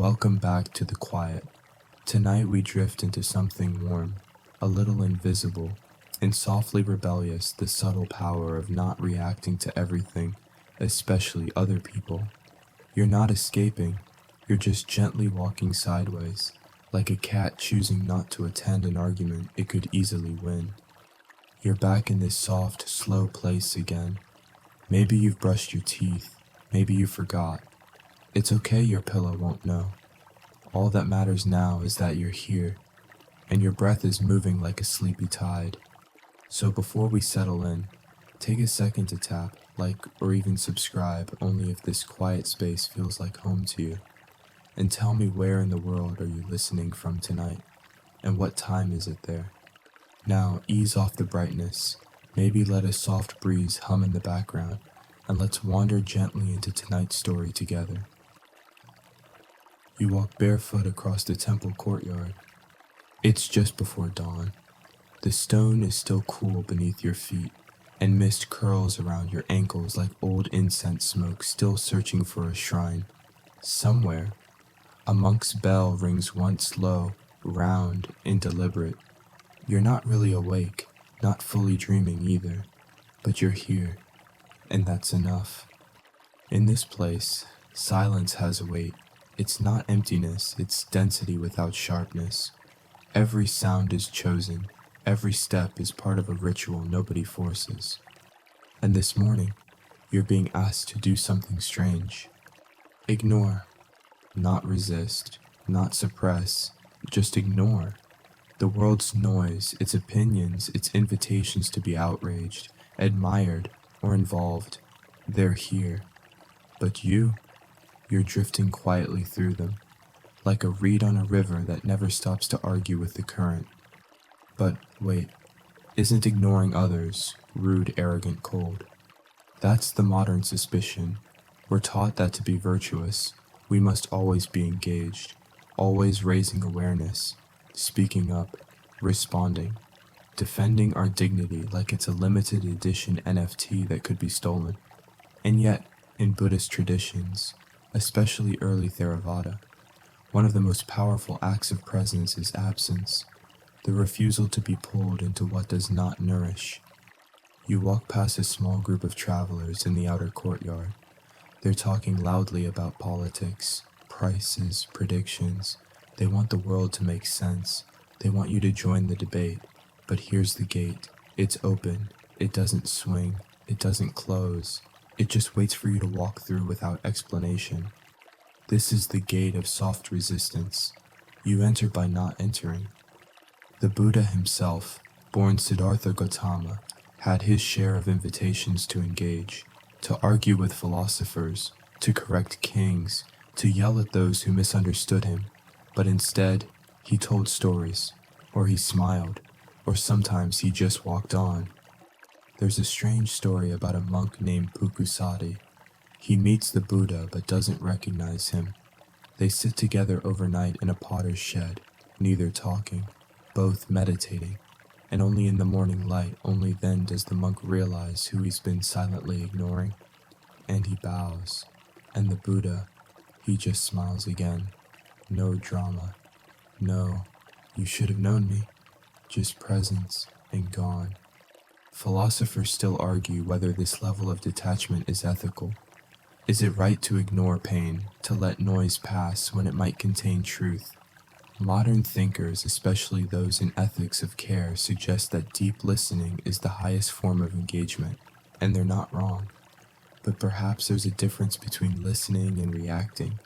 Welcome back to the quiet. Tonight we drift into something warm, a little invisible, and softly rebellious, the subtle power of not reacting to everything, especially other people. You're not escaping, you're just gently walking sideways, like a cat choosing not to attend an argument it could easily win. You're back in this soft, slow place again. Maybe you've brushed your teeth, maybe you forgot. It's okay, your pillow won't know. All that matters now is that you're here, and your breath is moving like a sleepy tide. So before we settle in, take a second to tap, like, or even subscribe, only if this quiet space feels like home to you. And tell me, where in the world are you listening from tonight, and what time is it there? Now ease off the brightness, maybe let a soft breeze hum in the background, and let's wander gently into tonight's story together. You walk barefoot across the temple courtyard. It's just before dawn. The stone is still cool beneath your feet, and mist curls around your ankles like old incense smoke still searching for a shrine. Somewhere, a monk's bell rings once low, round, and deliberate. You're not really awake, not fully dreaming either, but you're here, and that's enough. In this place, silence has a weight. It's not emptiness, it's density without sharpness. Every sound is chosen, every step is part of a ritual nobody forces. And this morning, you're being asked to do something strange. Ignore, not resist, not suppress, just ignore. The world's noise, its opinions, its invitations to be outraged, admired, or involved, they're here. But you're drifting quietly through them, like a reed on a river that never stops to argue with the current. But wait, isn't ignoring others rude, arrogant, cold? That's the modern suspicion. We're taught that to be virtuous, we must always be engaged, always raising awareness, speaking up, responding, defending our dignity like it's a limited edition NFT that could be stolen. And yet, in Buddhist traditions, especially early Theravada, one of the most powerful acts of presence is absence, the refusal to be pulled into what does not nourish. You walk past a small group of travelers in the outer courtyard. They're talking loudly about politics, prices, predictions. They want the world to make sense. They want you to join the debate. But here's the gate. It's open. It doesn't swing. It doesn't close. It just waits for you to walk through without explanation. This is the gate of soft resistance. You enter by not entering. The Buddha himself, born Siddhartha Gautama, had his share of invitations to engage, to argue with philosophers, to correct kings, to yell at those who misunderstood him. But instead, he told stories, or he smiled, or sometimes he just walked on. There's a strange story about a monk named Pukusati. He meets the Buddha but doesn't recognize him. They sit together overnight in a potter's shed, neither talking, both meditating, and only in the morning light, only then does the monk realize who he's been silently ignoring. And he bows, and the Buddha, he just smiles again. No drama. No, you should have known me. Just presence and gone. Philosophers still argue whether this level of detachment is ethical. Is it right to ignore pain, to let noise pass when it might contain truth? Modern thinkers, especially those in ethics of care, suggest that deep listening is the highest form of engagement, and they're not wrong. But perhaps there's a difference between listening and reacting,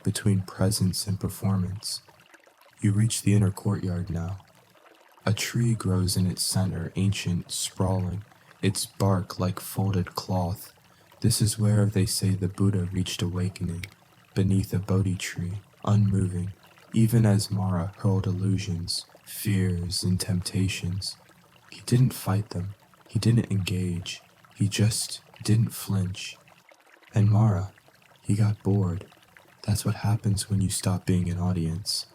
between presence and performance. You reach the inner courtyard now. A tree grows in its center, ancient, sprawling, its bark like folded cloth. This is where they say the Buddha reached awakening, beneath a Bodhi tree, unmoving, even as Mara hurled illusions, fears, and temptations. He didn't fight them, he didn't engage, he just didn't flinch. And Mara, he got bored. That's what happens when you stop being an audience.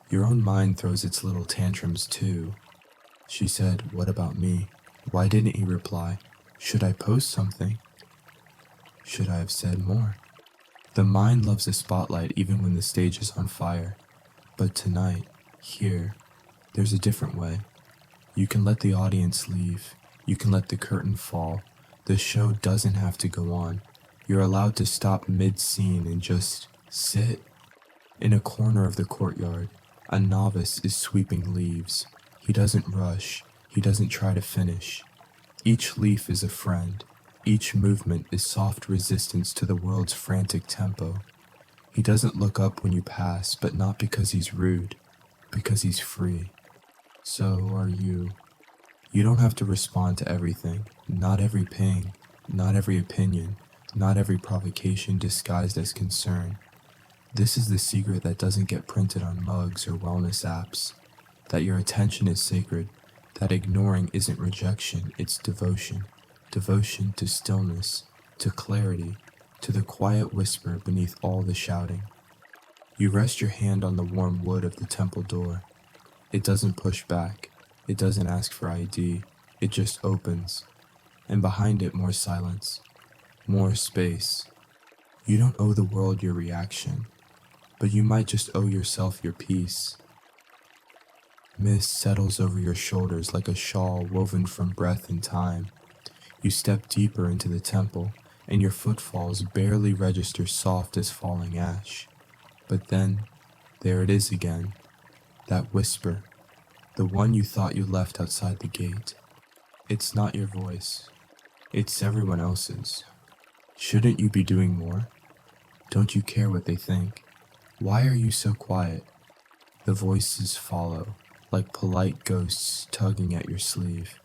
Your own mind throws its little tantrums too. She said, "What about me?" Why didn't he reply? Should I post something? Should I have said more? The mind loves a spotlight even when the stage is on fire. But tonight, here, there's a different way. You can let the audience leave. You can let the curtain fall. The show doesn't have to go on. You're allowed to stop mid-scene and just sit. In a corner of the courtyard, a novice is sweeping leaves. He doesn't rush. He doesn't try to finish. Each leaf is a friend. Each movement is soft resistance to the world's frantic tempo. He doesn't look up when you pass, but not because he's rude, because he's free. So are you. You don't have to respond to everything, not every ping, not every opinion, not every provocation disguised as concern. This is the secret that doesn't get printed on mugs or wellness apps, that your attention is sacred, that ignoring isn't rejection, it's devotion. Devotion to stillness, to clarity, to the quiet whisper beneath all the shouting. You rest your hand on the warm wood of the temple door. It doesn't push back. It doesn't ask for ID. It just opens. And behind it, more silence, more space. You don't owe the world your reaction, but you might just owe yourself your peace. Mist settles over your shoulders like a shawl woven from breath and time. You step deeper into the temple, and your footfalls barely register soft as falling ash. But then, there it is again, that whisper, the one you thought you left outside the gate. It's not your voice. It's everyone else's. Shouldn't you be doing more? Don't you care what they think? Why are you so quiet? The voices follow, like polite ghosts tugging at your sleeve.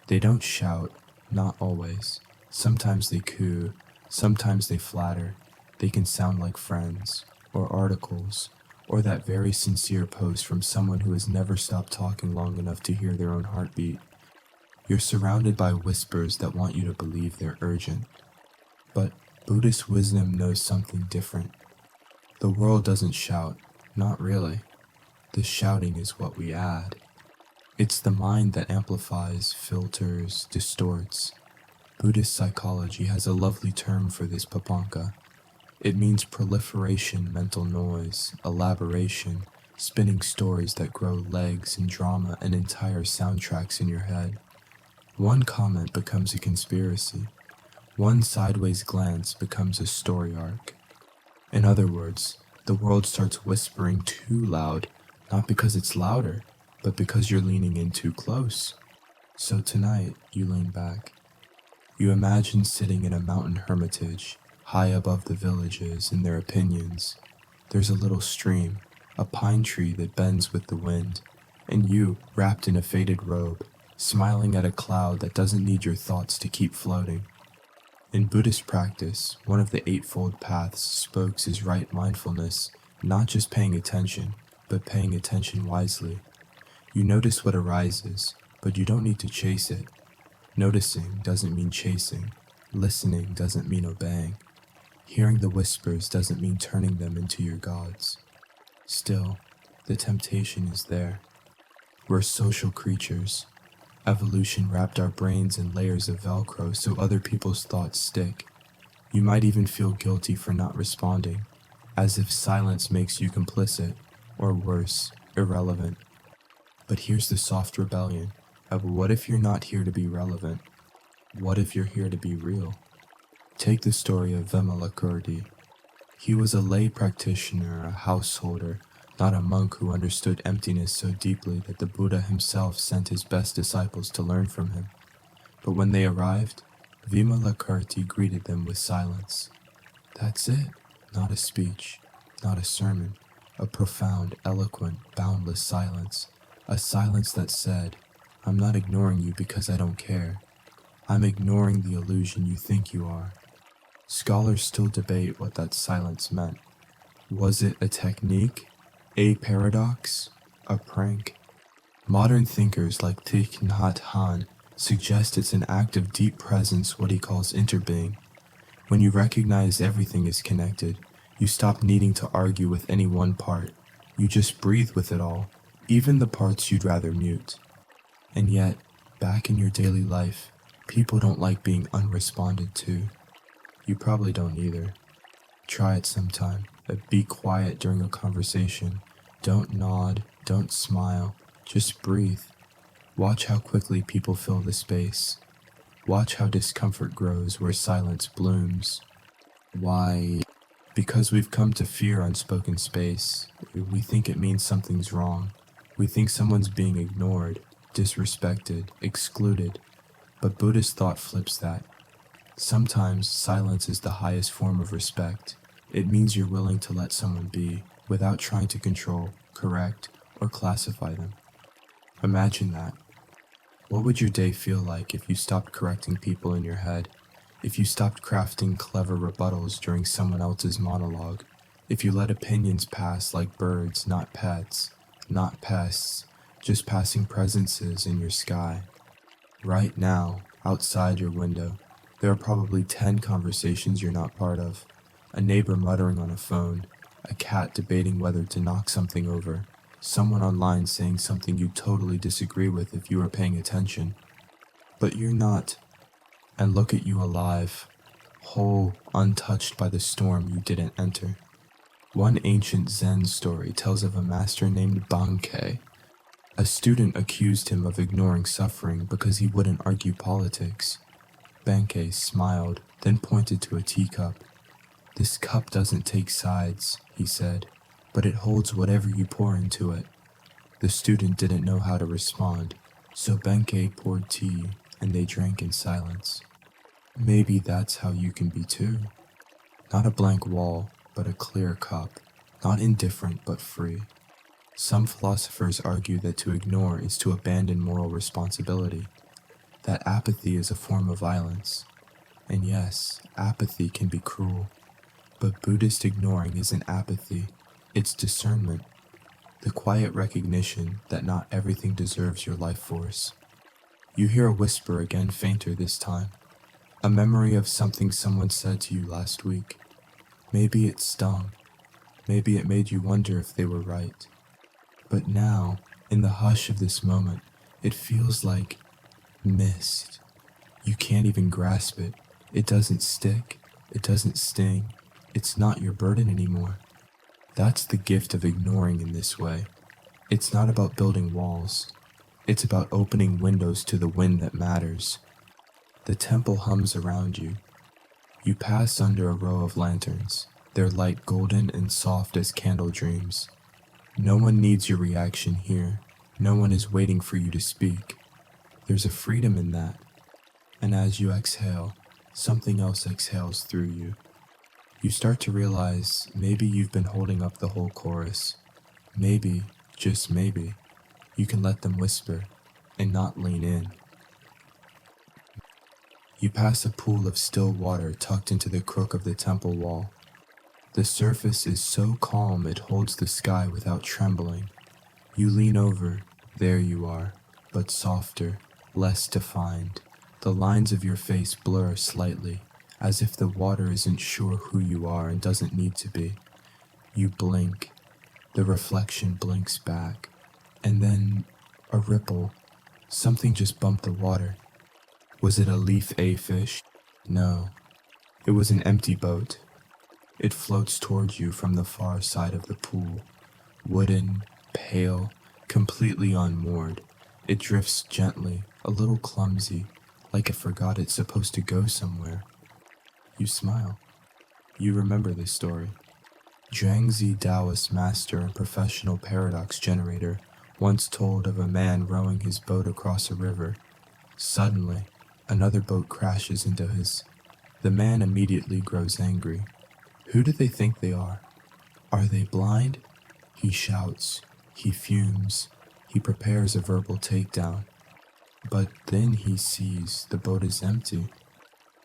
They don't shout. Not always. Sometimes they coo, sometimes they flatter. They can sound like friends, or articles, or that very sincere post from someone who has never stopped talking long enough to hear their own heartbeat. You're surrounded by whispers that want you to believe they're urgent. But Buddhist wisdom knows something different. The world doesn't shout, not really. The shouting is what we add. It's the mind that amplifies, filters, distorts. Buddhist psychology has a lovely term for this papanka. It means proliferation, mental noise, elaboration, spinning stories that grow legs and drama and entire soundtracks in your head. One comment becomes a conspiracy. One sideways glance becomes a story arc. In other words, the world starts whispering too loud, not because it's louder, but because you're leaning in too close. So tonight, you lean back. You imagine sitting in a mountain hermitage, high above the villages and their opinions. There's a little stream, a pine tree that bends with the wind, and you, wrapped in a faded robe, smiling at a cloud that doesn't need your thoughts to keep floating. In Buddhist practice, one of the Eightfold Paths spokes is right mindfulness, not just paying attention, but paying attention wisely. You notice what arises, but you don't need to chase it. Noticing doesn't mean chasing. Listening doesn't mean obeying. Hearing the whispers doesn't mean turning them into your gods. Still, the temptation is there. We're social creatures. Evolution wrapped our brains in layers of Velcro so other people's thoughts stick. You might even feel guilty for not responding, as if silence makes you complicit, or worse, irrelevant. But here's the soft rebellion of what if you're not here to be relevant? What if you're here to be real? Take the story of Vimalakirti. He was a lay practitioner, a householder, not a monk who understood emptiness so deeply that the Buddha himself sent his best disciples to learn from him. But when they arrived, Vimalakirti greeted them with silence. That's it, not a speech, not a sermon, a profound, eloquent, boundless silence. A silence that said, I'm not ignoring you because I don't care. I'm ignoring the illusion you think you are. Scholars still debate what that silence meant. Was it a technique? A paradox? A prank? Modern thinkers like Thich Nhat Hanh suggest it's an act of deep presence, what he calls interbeing. When you recognize everything is connected, you stop needing to argue with any one part. You just breathe with it all, even the parts you'd rather mute. And yet, back in your daily life, people don't like being unresponded to. You probably don't either. Try it sometime. Be quiet during a conversation. Don't nod, don't smile, just breathe. Watch how quickly people fill the space. Watch how discomfort grows where silence blooms. Why? Because we've come to fear unspoken space. We think it means something's wrong. We think someone's being ignored, disrespected, excluded. But Buddhist thought flips that. Sometimes silence is the highest form of respect. It means you're willing to let someone be without trying to control, correct, or classify them. Imagine that. What would your day feel like if you stopped correcting people in your head? If you stopped crafting clever rebuttals during someone else's monologue? If you let opinions pass like birds, not pets, not pests, just passing presences in your sky? Right now, outside your window, there are probably 10 conversations you're not part of. A neighbor muttering on a phone, a cat debating whether to knock something over, someone online saying something you totally disagree with if you were paying attention. But you're not. And look at you alive, whole, untouched by the storm you didn't enter. One ancient Zen story tells of a master named Bankei. A student accused him of ignoring suffering because he wouldn't argue politics. Benkei smiled, then pointed to a teacup. "This cup doesn't take sides," he said, "but it holds whatever you pour into it." The student didn't know how to respond, so Benkei poured tea, and they drank in silence. Maybe that's how you can be too. Not a blank wall, but a clear cup. Not indifferent, but free. Some philosophers argue that to ignore is to abandon moral responsibility, that apathy is a form of violence. And yes, apathy can be cruel. But Buddhist ignoring isn't apathy, it's discernment. The quiet recognition that not everything deserves your life force. You hear a whisper again, fainter this time. A memory of something someone said to you last week. Maybe it stung. Maybe it made you wonder if they were right. But now, in the hush of this moment, it feels like mist. You can't even grasp it. It doesn't stick. It doesn't sting. It's not your burden anymore. That's the gift of ignoring in this way. It's not about building walls. It's about opening windows to the wind that matters. The temple hums around you. You pass under a row of lanterns, their light golden and soft as candle dreams. No one needs your reaction here. No one is waiting for you to speak. There's a freedom in that. And as you exhale, something else exhales through you. You start to realize maybe you've been holding up the whole chorus. Maybe, just maybe, you can let them whisper and not lean in. You pass a pool of still water tucked into the crook of the temple wall. The surface is so calm it holds the sky without trembling. You lean over, there you are, but softer, less defined. The lines of your face blur slightly, as if the water isn't sure who you are and doesn't need to be. You blink. The reflection blinks back. And then, a ripple. Something just bumped the water. Was it a leaf fish? No. It was an empty boat. It floats towards you from the far side of the pool. Wooden, pale, completely unmoored. It drifts gently, a little clumsy, like it forgot it's supposed to go somewhere. You smile. You remember this story. Zhuangzi Taoist master and professional paradox generator once told of a man rowing his boat across a river. Suddenly, another boat crashes into his. The man immediately grows angry. Who do they think they are? Are they blind? He shouts. He fumes. He prepares a verbal takedown. But then he sees the boat is empty.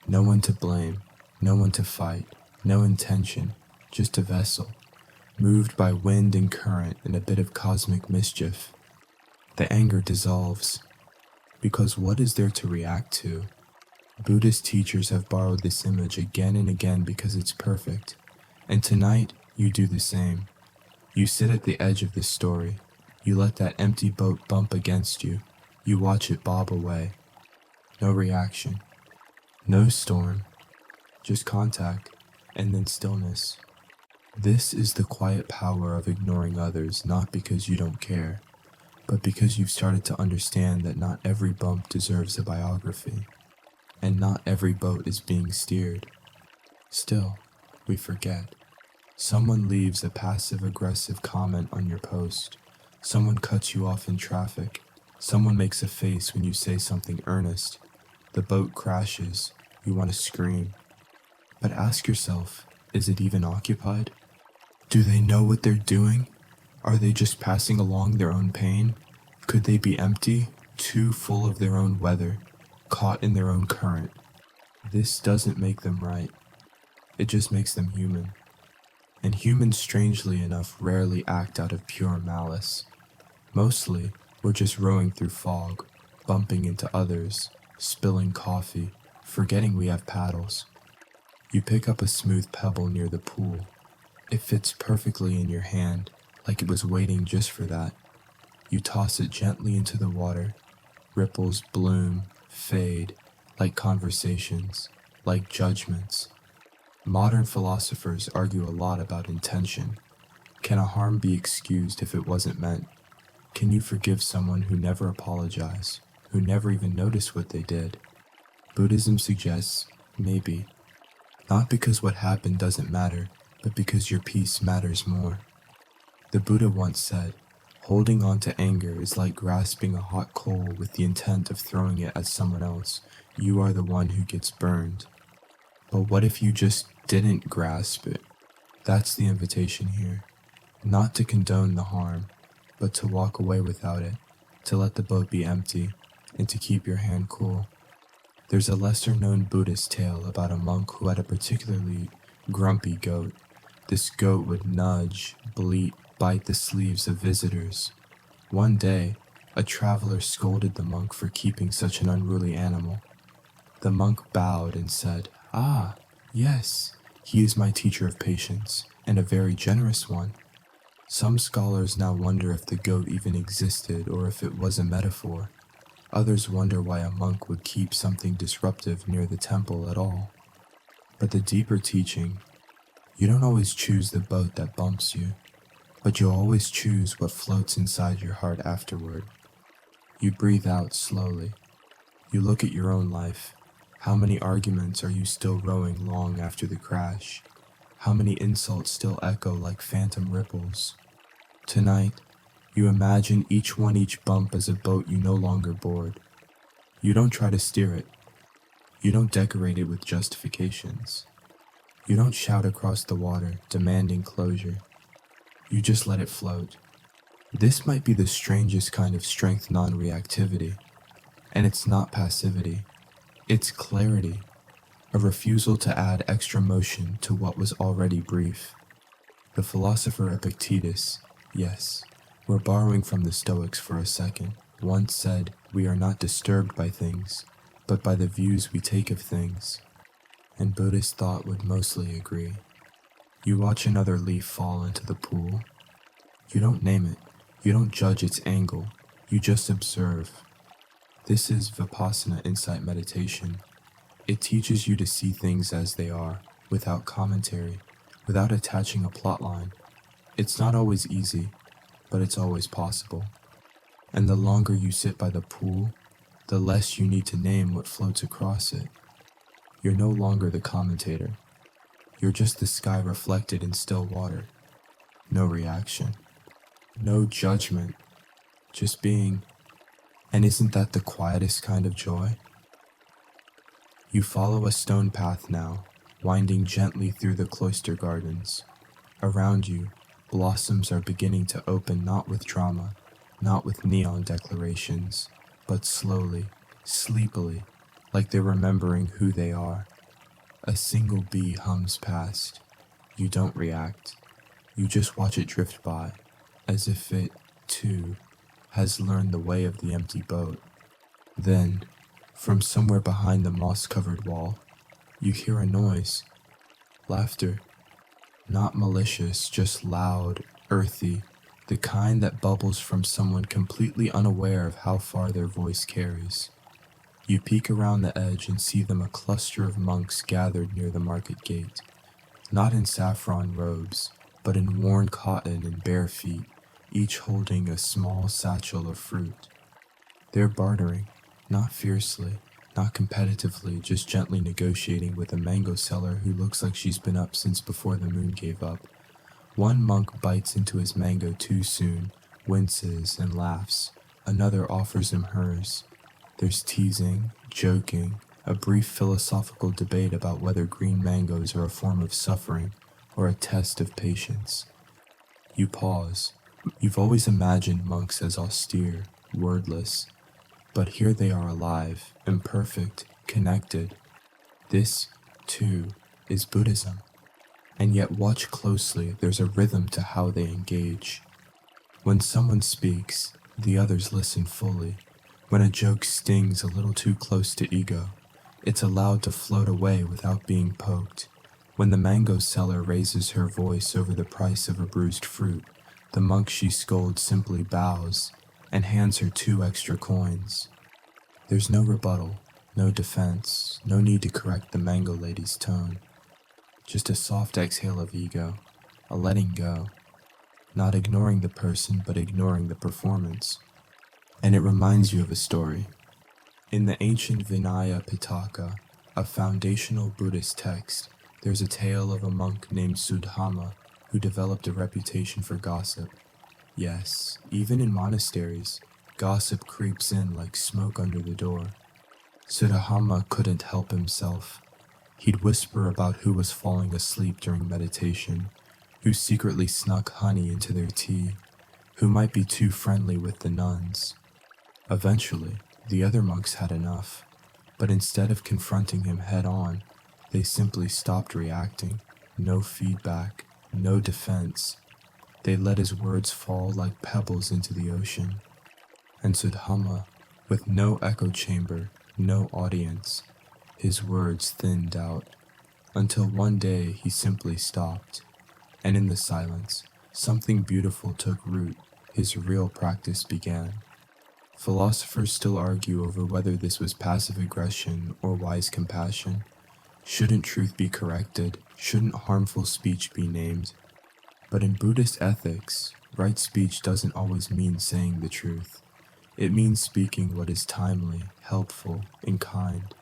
No one to blame. No one to fight. No intention. Just a vessel, moved by wind and current and a bit of cosmic mischief. The anger dissolves. Because what is there to react to? Buddhist teachers have borrowed this image again and again because it's perfect. And tonight, you do the same. You sit at the edge of this story. You let that empty boat bump against you. You watch it bob away. No reaction. No storm. Just contact. and then stillness. This is the quiet power of ignoring others, not because you don't care, but because you've started to understand that not every bump deserves a biography, and not every boat is being steered. Still, we forget. Someone leaves a passive-aggressive comment on your post. Someone cuts you off in traffic. Someone makes a face when you say something earnest. The boat crashes. You want to scream. But ask yourself, is it even occupied? Do they know what they're doing? Are they just passing along their own pain? Could they be empty, too full of their own weather, caught in their own current? This doesn't make them right. It just makes them human. And humans, strangely enough, rarely act out of pure malice. Mostly, we're just rowing through fog, bumping into others, spilling coffee, forgetting we have paddles. You pick up a smooth pebble near the pool. It fits perfectly in your hand, like it was waiting just for that. You toss it gently into the water. Ripples bloom, fade, like conversations, like judgments. Modern philosophers argue a lot about intention. Can a harm be excused if it wasn't meant? Can you forgive someone who never apologized, who never even noticed what they did? Buddhism suggests maybe. Not because what happened doesn't matter, but because your peace matters more. The Buddha once said, holding on to anger is like grasping a hot coal with the intent of throwing it at someone else. You are the one who gets burned. But what if you just didn't grasp it? That's the invitation here. Not to condone the harm, but to walk away without it, to let the boat be empty, and to keep your hand cool. There's a lesser-known Buddhist tale about a monk who had a particularly grumpy goat. This goat would nudge, bleat, bite the sleeves of visitors. One day, a traveler scolded the monk for keeping such an unruly animal. The monk bowed and said, "Ah, yes, he is my teacher of patience, and a very generous one." Some scholars now wonder if the goat even existed or if it was a metaphor. Others wonder why a monk would keep something disruptive near the temple at all. But the deeper teaching, you don't always choose the boat that bumps you, but you'll always choose what floats inside your heart afterward. You breathe out slowly. You look at your own life. How many arguments are you still rowing long after the crash? How many insults still echo like phantom ripples? Tonight, you imagine each bump as a boat you no longer board. You don't try to steer it. You don't decorate it with justifications. You don't shout across the water, demanding closure. You just let it float. This might be the strangest kind of strength non-reactivity. And it's not passivity. It's clarity. A refusal to add extra motion to what was already brief. The philosopher Epictetus, yes, we're borrowing from the Stoics for a second, once said, "We are not disturbed by things, but by the views we take of things." And Buddhist thought would mostly agree. You watch another leaf fall into the pool. You don't name it. You don't judge its angle. You just observe. This is Vipassana insight meditation. It teaches you to see things as they are, without commentary, without attaching a plotline. It's not always easy, but it's always possible. And the longer you sit by the pool, the less you need to name what floats across it. You're no longer the commentator. You're just the sky reflected in still water. No reaction. No judgment. Just being. And isn't that the quietest kind of joy? You follow a stone path now, winding gently through the cloister gardens. Around you, blossoms are beginning to open, not with drama, not with neon declarations, but slowly, sleepily, like they're remembering who they are. A single bee hums past. You don't react. You just watch it drift by, as if it, too, has learned the way of the empty boat. Then, from somewhere behind the moss-covered wall, you hear a noise. Laughter. Not malicious, just loud, earthy, the kind that bubbles from someone completely unaware of how far their voice carries. You peek around the edge and see them, a cluster of monks gathered near the market gate. not in saffron robes, but in worn cotton and bare feet, each holding a small satchel of fruit. They're bartering, not fiercely, not competitively, just gently negotiating with a mango seller who looks like she's been up since before the moon gave up. One monk bites into his mango too soon, winces and laughs. Another offers him hers. There's teasing, joking, a brief philosophical debate about whether green mangoes are a form of suffering or a test of patience. You pause. You've always imagined monks as austere, wordless, but here they are alive, imperfect, connected. This, too, is Buddhism. And yet watch closely, there's a rhythm to how they engage. When someone speaks, the others listen fully. When a joke stings a little too close to ego, it's allowed to float away without being poked. When the mango seller raises her voice over the price of a bruised fruit, the monk she scolds simply bows and hands her 2 extra coins. There's no rebuttal, no defense, no need to correct the mango lady's tone. Just a soft exhale of ego, a letting go, not ignoring the person but ignoring the performance. And it reminds you of a story. In the ancient Vinaya Pitaka, a foundational Buddhist text, there's a tale of a monk named Sudhama who developed a reputation for gossip. Yes, even in monasteries, gossip creeps in like smoke under the door. Sudhama couldn't help himself. He'd whisper about who was falling asleep during meditation, who secretly snuck honey into their tea, who might be too friendly with the nuns. Eventually, the other monks had enough, but instead of confronting him head-on, they simply stopped reacting. No feedback, no defense. They let his words fall like pebbles into the ocean. And Sudhama, with no echo chamber, no audience, his words thinned out, until one day he simply stopped, and in the silence, something beautiful took root, his real practice began. Philosophers still argue over whether this was passive aggression or wise compassion. Shouldn't truth be corrected? Shouldn't harmful speech be named? But in Buddhist ethics, right speech doesn't always mean saying the truth. It means speaking what is timely, helpful, and kind.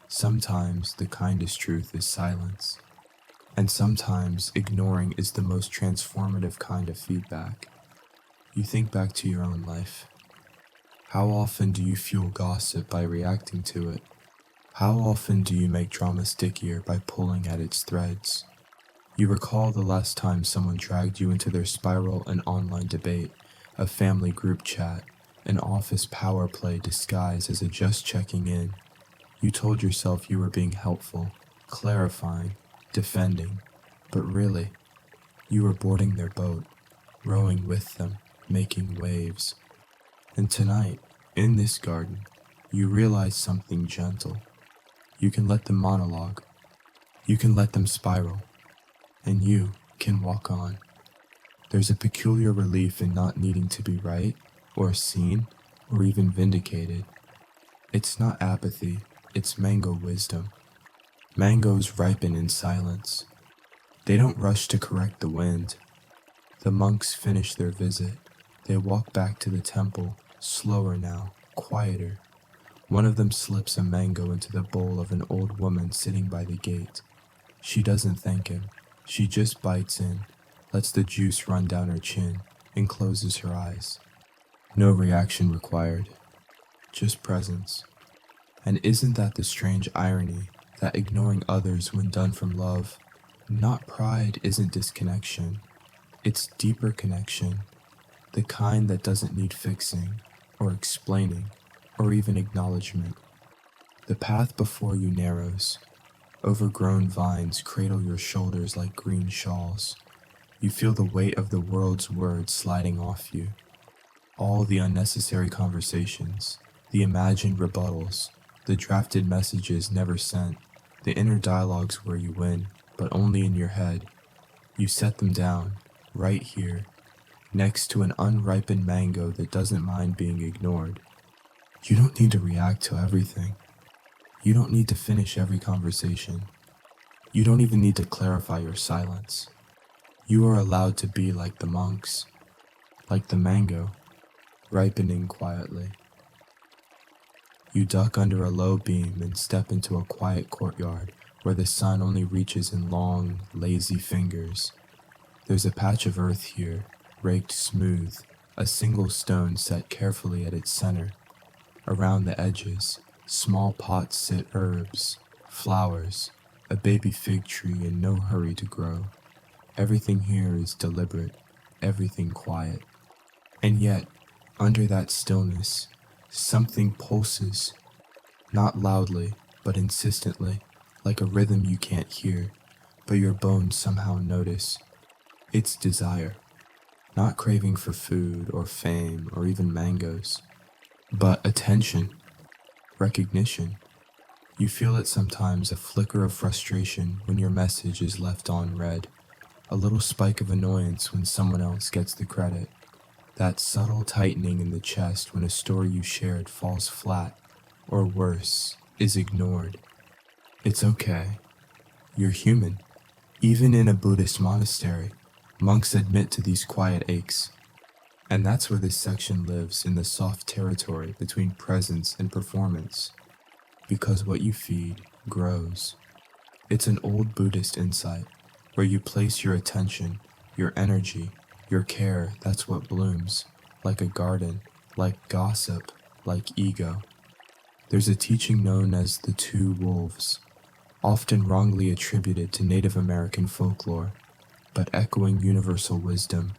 Sometimes the kindest truth is silence. And sometimes ignoring is the most transformative kind of feedback. You think back to your own life. How often do you fuel gossip by reacting to it? How often do you make drama stickier by pulling at its threads? You recall the last time someone dragged you into their spiral, an online debate, a family group chat, an office power play disguised as a just checking in. You told yourself you were being helpful, clarifying, defending, but really, you were boarding their boat, rowing with them, making waves. And tonight, in this garden, you realize something gentle. You can let them monologue. You can let them spiral. And you can walk on. There's a peculiar relief in not needing to be right, or seen, or even vindicated. It's not apathy, it's mango wisdom. Mangoes ripen in silence. They don't rush to correct the wind. The monks finish their visit. They walk back to the temple, slower now, quieter. One of them slips a mango into the bowl of an old woman sitting by the gate. She doesn't thank him. She just bites in, lets the juice run down her chin, and closes her eyes. No reaction required, just presence. And isn't that the strange irony, that ignoring others when done from love, not pride, isn't disconnection, it's deeper connection, the kind that doesn't need fixing, or explaining, or even acknowledgement. The path before you narrows. Overgrown vines cradle your shoulders like green shawls. You feel the weight of the world's words sliding off you. All the unnecessary conversations, the imagined rebuttals, the drafted messages never sent, the inner dialogues where you win, but only in your head. You set them down, right here, next to an unripened mango that doesn't mind being ignored. You don't need to react to everything. You don't need to finish every conversation. You don't even need to clarify your silence. You are allowed to be like the monks, like the mango, ripening quietly. You duck under a low beam and step into a quiet courtyard where the sun only reaches in long, lazy fingers. There's a patch of earth here, raked smooth, a single stone set carefully at its center. Around the edges, small pots sit herbs, flowers, a baby fig tree in no hurry to grow. Everything here is deliberate, everything quiet. And yet, under that stillness, something pulses, not loudly, but insistently, like a rhythm you can't hear, but your bones somehow notice. It's desire, not craving for food or fame or even mangoes, but attention, recognition. You feel it sometimes, a flicker of frustration when your message is left unread, a little spike of annoyance when someone else gets the credit, that subtle tightening in the chest when a story you shared falls flat, or worse, is ignored. It's okay. You're human. Even in a Buddhist monastery, monks admit to these quiet aches. And that's where this section lives, in the soft territory between presence and performance. Because what you feed grows. It's an old Buddhist insight, where you place your attention, your energy, your care, that's what blooms, like a garden, like gossip, like ego. There's a teaching known as the two wolves, often wrongly attributed to Native American folklore, but echoing universal wisdom.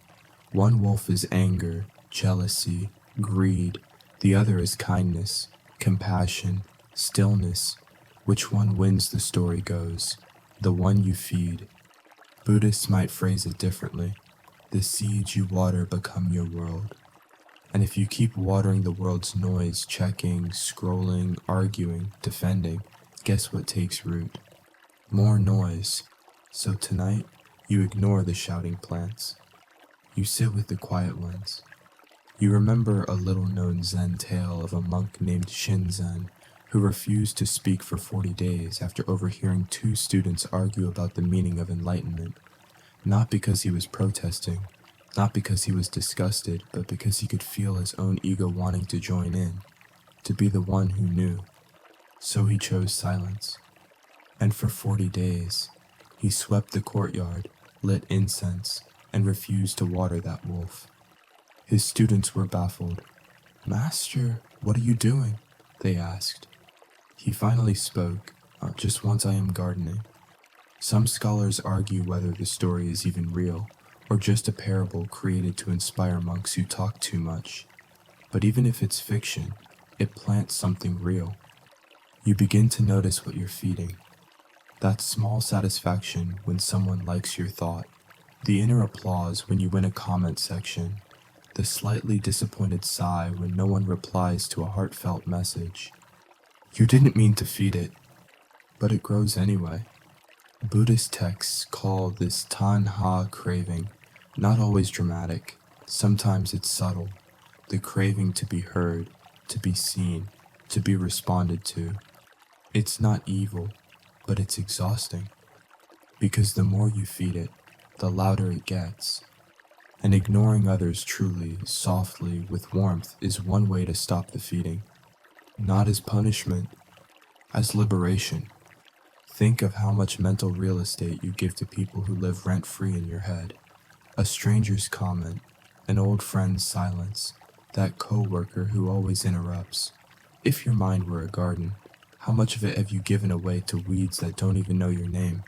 One wolf is anger, jealousy, greed. The other is kindness, compassion, stillness. Which one wins, the story goes? The one you feed. Buddhists might phrase it differently. The seeds you water become your world. And if you keep watering the world's noise, checking, scrolling, arguing, defending, guess what takes root? More noise. So tonight, you ignore the shouting plants. You sit with the quiet ones. You remember a little-known Zen tale of a monk named Shinzen who refused to speak for 40 days after overhearing two students argue about the meaning of enlightenment, not because he was protesting, not because he was disgusted, but because he could feel his own ego wanting to join in, to be the one who knew. So he chose silence. And for 40 days, he swept the courtyard, lit incense, and refused to water that wolf. His students were baffled. "Master, what are you doing?" they asked. He finally spoke, "Just once I am gardening." Some scholars argue whether the story is even real, or just a parable created to inspire monks who talk too much. But even if it's fiction, it plants something real. You begin to notice what you're feeding. That small satisfaction when someone likes your thought, the inner applause when you win a comment section, the slightly disappointed sigh when no one replies to a heartfelt message. You didn't mean to feed it, but it grows anyway. Buddhist texts call this tanha craving, not always dramatic. Sometimes it's subtle, the craving to be heard, to be seen, to be responded to. It's not evil, but it's exhausting. Because the more you feed it, the louder it gets. And ignoring others truly, softly, with warmth is one way to stop the feeding. Not as punishment, as liberation. Think of how much mental real estate you give to people who live rent-free in your head. A stranger's comment, an old friend's silence, that coworker who always interrupts. If your mind were a garden, how much of it have you given away to weeds that don't even know your name?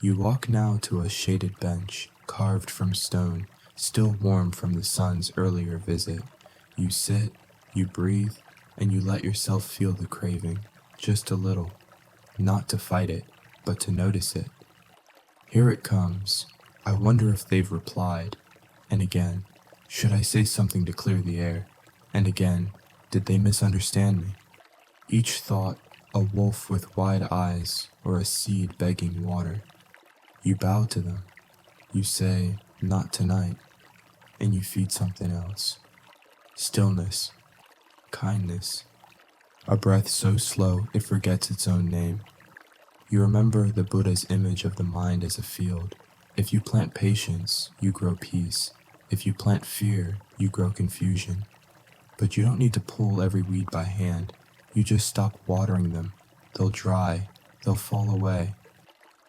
You walk now to a shaded bench, carved from stone, still warm from the sun's earlier visit. You sit, you breathe, and you let yourself feel the craving, just a little. Not to fight it, but to notice it. Here it comes. I wonder if they've replied. And again, should I say something to clear the air? And again, did they misunderstand me? Each thought, a wolf with wide eyes or a seed begging water. You bow to them. You say, "Not tonight," and you feed something else. Stillness, kindness, a breath so slow it forgets its own name. You remember the Buddha's image of the mind as a field. If you plant patience, you grow peace. If you plant fear, you grow confusion. But you don't need to pull every weed by hand. You just stop watering them. They'll dry. They'll fall away.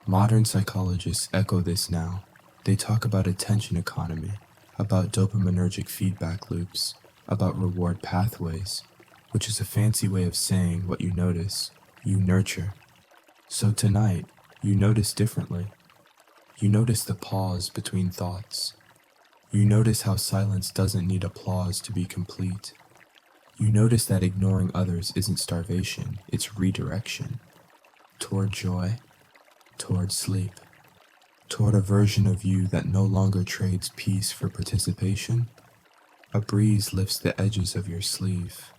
Modern psychologists echo this now. They talk about attention economy, about dopaminergic feedback loops, about reward pathways, which is a fancy way of saying what you notice, you nurture. So tonight, you notice differently. You notice the pause between thoughts. You notice how silence doesn't need applause to be complete. You notice that ignoring others isn't starvation, it's redirection. Toward joy, toward sleep, toward a version of you that no longer trades peace for participation. A breeze lifts the edges of your sleeve.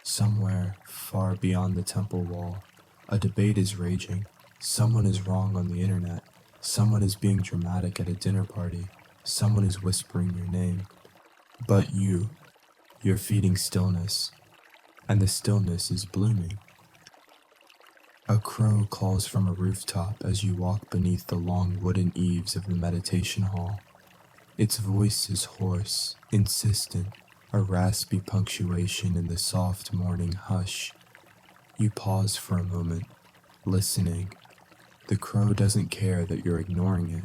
Somewhere far beyond the temple wall, a debate is raging. Someone is wrong on the internet. Someone is being dramatic at a dinner party. Someone is whispering your name. But you're feeding stillness, and the stillness is blooming. A crow calls from a rooftop as you walk beneath the long wooden eaves of the meditation hall. Its voice is hoarse, insistent, a raspy punctuation in the soft morning hush. You pause for a moment, listening. The crow doesn't care that you're ignoring it,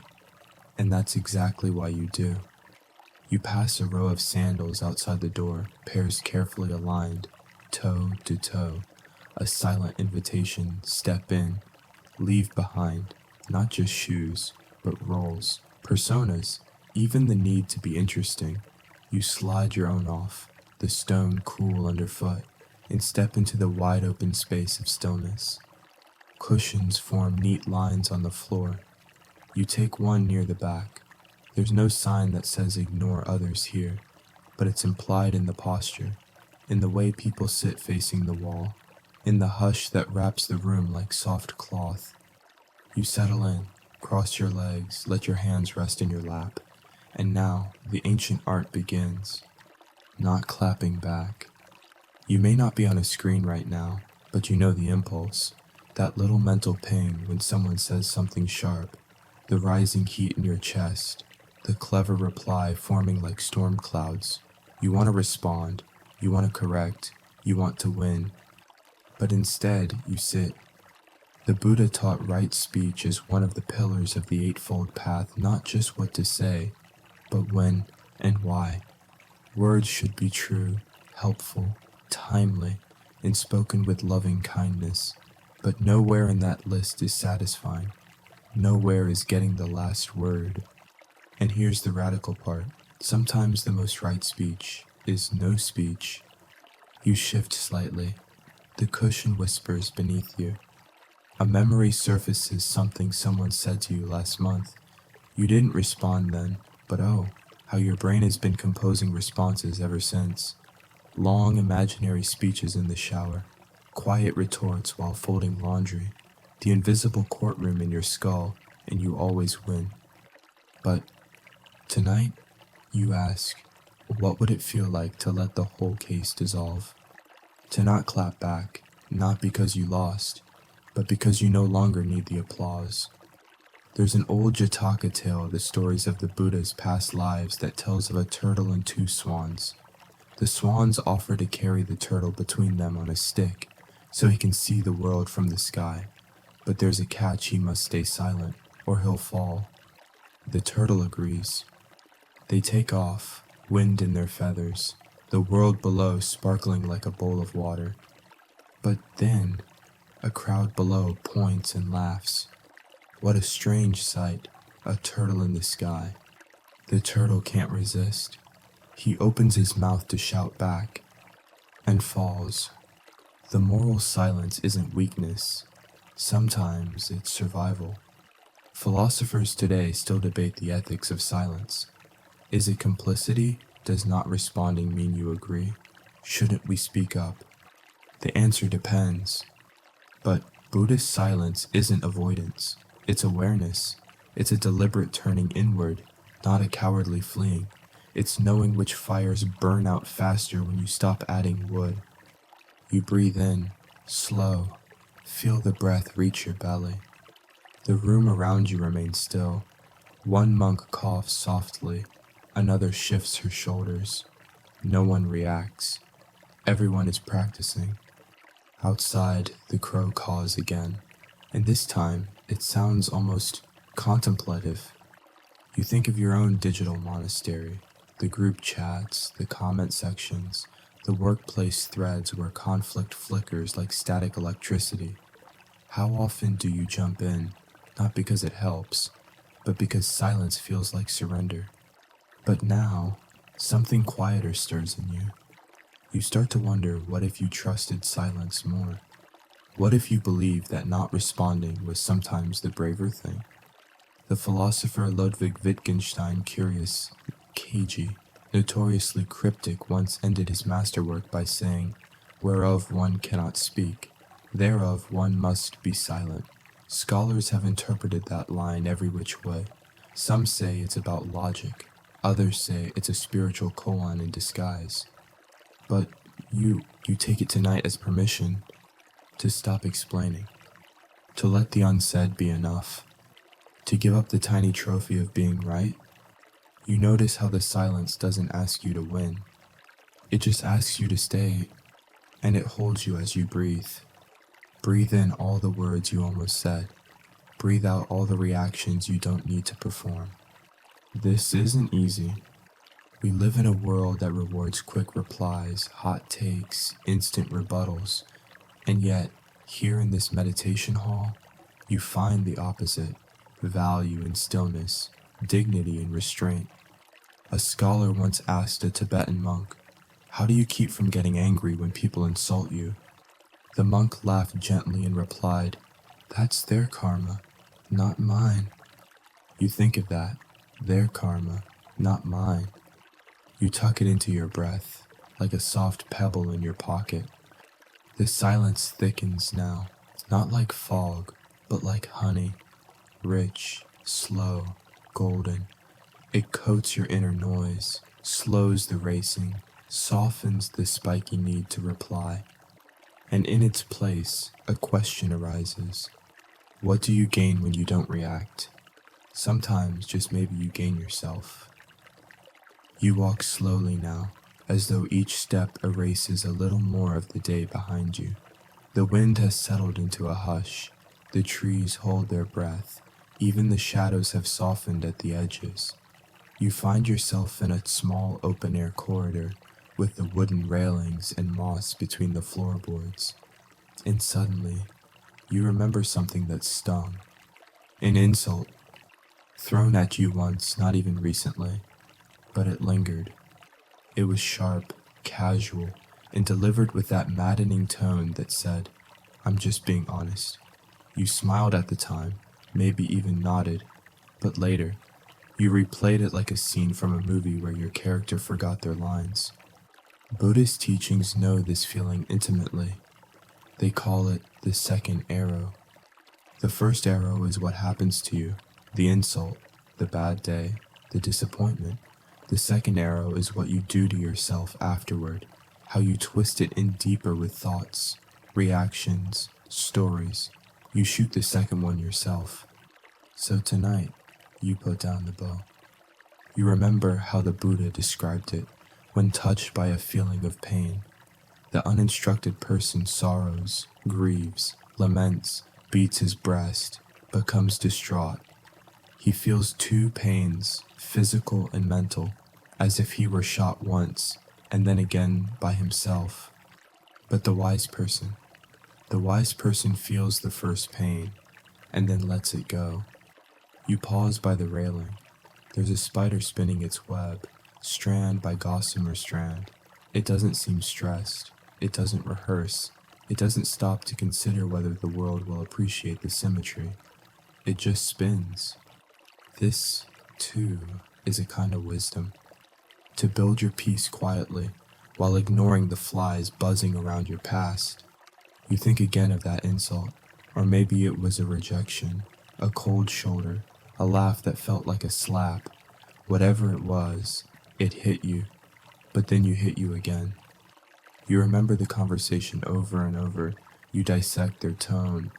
and that's exactly why you do. You pass a row of sandals outside the door, pairs carefully aligned, toe to toe. A silent invitation, step in, leave behind, not just shoes, but roles, personas, even the need to be interesting. You slide your own off, the stone cool underfoot, and step into the wide open space of stillness. Cushions form neat lines on the floor. You take one near the back. There's no sign that says ignore others here, but it's implied in the posture, in the way people sit facing the wall, in the hush that wraps the room like soft cloth. You settle in, cross your legs, let your hands rest in your lap, and now the ancient art begins. Not clapping back. You may not be on a screen right now, but you know the impulse, that little mental ping when someone says something sharp, the rising heat in your chest, the clever reply forming like storm clouds. You want to respond, you want to correct, you want to win. But instead, you sit. The Buddha taught right speech as one of the pillars of the Eightfold Path, not just what to say, but when and why. Words should be true, helpful, timely, and spoken with loving kindness. But nowhere in that list is satisfying. Nowhere is getting the last word. And here's the radical part. Sometimes the most right speech is no speech. You shift slightly. The cushion whispers beneath you. A memory surfaces something someone said to you last month. You didn't respond then, but oh, how your brain has been composing responses ever since. Long imaginary speeches in the shower, quiet retorts while folding laundry, the invisible courtroom in your skull, and you always win. But tonight, you ask, what would it feel like to let the whole case dissolve? To not clap back, not because you lost, but because you no longer need the applause. There's an old Jataka tale, the stories of the Buddha's past lives, that tells of a turtle and two swans. The swans offer to carry the turtle between them on a stick, so he can see the world from the sky. But there's a catch: he must stay silent, or he'll fall. The turtle agrees. They take off, wind in their feathers, the world below sparkling like a bowl of water. But then, a crowd below points and laughs. What a strange sight, a turtle in the sky. The turtle can't resist. He opens his mouth to shout back, and falls. The moral silence isn't weakness. Sometimes it's survival. Philosophers today still debate the ethics of silence. Is it complicity? Does not responding mean you agree? Shouldn't we speak up? The answer depends. But Buddhist silence isn't avoidance. It's awareness. It's a deliberate turning inward, not a cowardly fleeing. It's knowing which fires burn out faster when you stop adding wood. You breathe in, slow. Feel the breath reach your belly. The room around you remains still. One monk coughs softly, another shifts her shoulders. No one reacts. Everyone is practicing. Outside, the crow caws again, and this time it sounds almost contemplative. You think of your own digital monastery, the group chats, the comment sections, the workplace threads where conflict flickers like static electricity. How often do you jump in, not because it helps, but because silence feels like surrender? But now, something quieter stirs in you. You start to wonder, what if you trusted silence more? What if you believed that not responding was sometimes the braver thing? The philosopher Ludwig Wittgenstein, curious, cagey, notoriously cryptic, once ended his masterwork by saying, "Whereof one cannot speak, thereof one must be silent." Scholars have interpreted that line every which way. Some say it's about logic, others say it's a spiritual koan in disguise. But you take it tonight as permission to stop explaining, to let the unsaid be enough, to give up the tiny trophy of being right. You notice how the silence doesn't ask you to win. It just asks you to stay, and it holds you as you breathe. Breathe in all the words you almost said. Breathe out all the reactions you don't need to perform. This isn't easy. We live in a world that rewards quick replies, hot takes, instant rebuttals, and yet, here in this meditation hall, you find the opposite: value in stillness, dignity in restraint. A scholar once asked a Tibetan monk, "How do you keep from getting angry when people insult you?" The monk laughed gently and replied, "That's their karma, not mine." You think of that, their karma, not mine. You tuck it into your breath, like a soft pebble in your pocket. The silence thickens now, not like fog, but like honey, rich, slow, golden. It coats your inner noise, slows the racing, softens the spiky need to reply. And in its place, a question arises. What do you gain when you don't react? Sometimes just maybe you gain yourself. You walk slowly now, as though each step erases a little more of the day behind you. The wind has settled into a hush. The trees hold their breath. Even the shadows have softened at the edges. You find yourself in a small open-air corridor with the wooden railings and moss between the floorboards. And suddenly, you remember something that stung. An insult, thrown at you once, not even recently, but it lingered. It was sharp, casual, and delivered with that maddening tone that said, "I'm just being honest." You smiled at the time, maybe even nodded, but later, you replayed it like a scene from a movie where your character forgot their lines. Buddhist teachings know this feeling intimately. They call it the second arrow. The first arrow is what happens to you, the insult, the bad day, the disappointment. The second arrow is what you do to yourself afterward, how you twist it in deeper with thoughts, reactions, stories. You shoot the second one yourself. So tonight, you put down the bow. You remember how the Buddha described it when touched by a feeling of pain. The uninstructed person sorrows, grieves, laments, beats his breast, becomes distraught. He feels two pains, physical and mental, as if he were shot once and then again by himself. But the wise person feels the first pain and then lets it go. You pause by the railing. There's a spider spinning its web, strand by gossamer strand. It doesn't seem stressed. It doesn't rehearse. It doesn't stop to consider whether the world will appreciate the symmetry. It just spins. This, too, is a kind of wisdom. To build your peace quietly, while ignoring the flies buzzing around your past. You think again of that insult, or maybe it was a rejection, a cold shoulder, a laugh that felt like a slap. Whatever it was, it hit you, but then you hit you again. You remember the conversation over and over. You dissect their tone.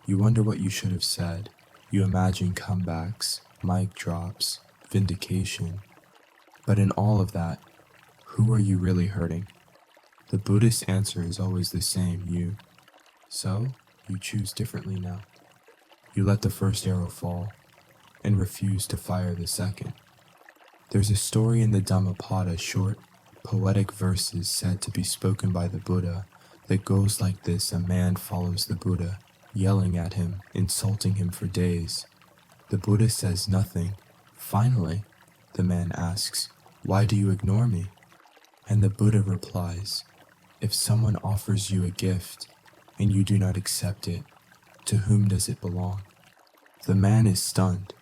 You wonder what you should have said. You imagine comebacks, mic drops, vindication. But in all of that, who are you really hurting? The Buddhist answer is always the same, you. So, you choose differently now. You let the first arrow fall and refuse to fire the second. There's a story in the Dhammapada, short, poetic verses said to be spoken by the Buddha that goes like this. A man follows the Buddha, yelling at him, insulting him for days. The Buddha says nothing. Finally, the man asks, "Why do you ignore me?" And the Buddha replies, "If someone offers you a gift and you do not accept it, to whom does it belong?" The man is stunned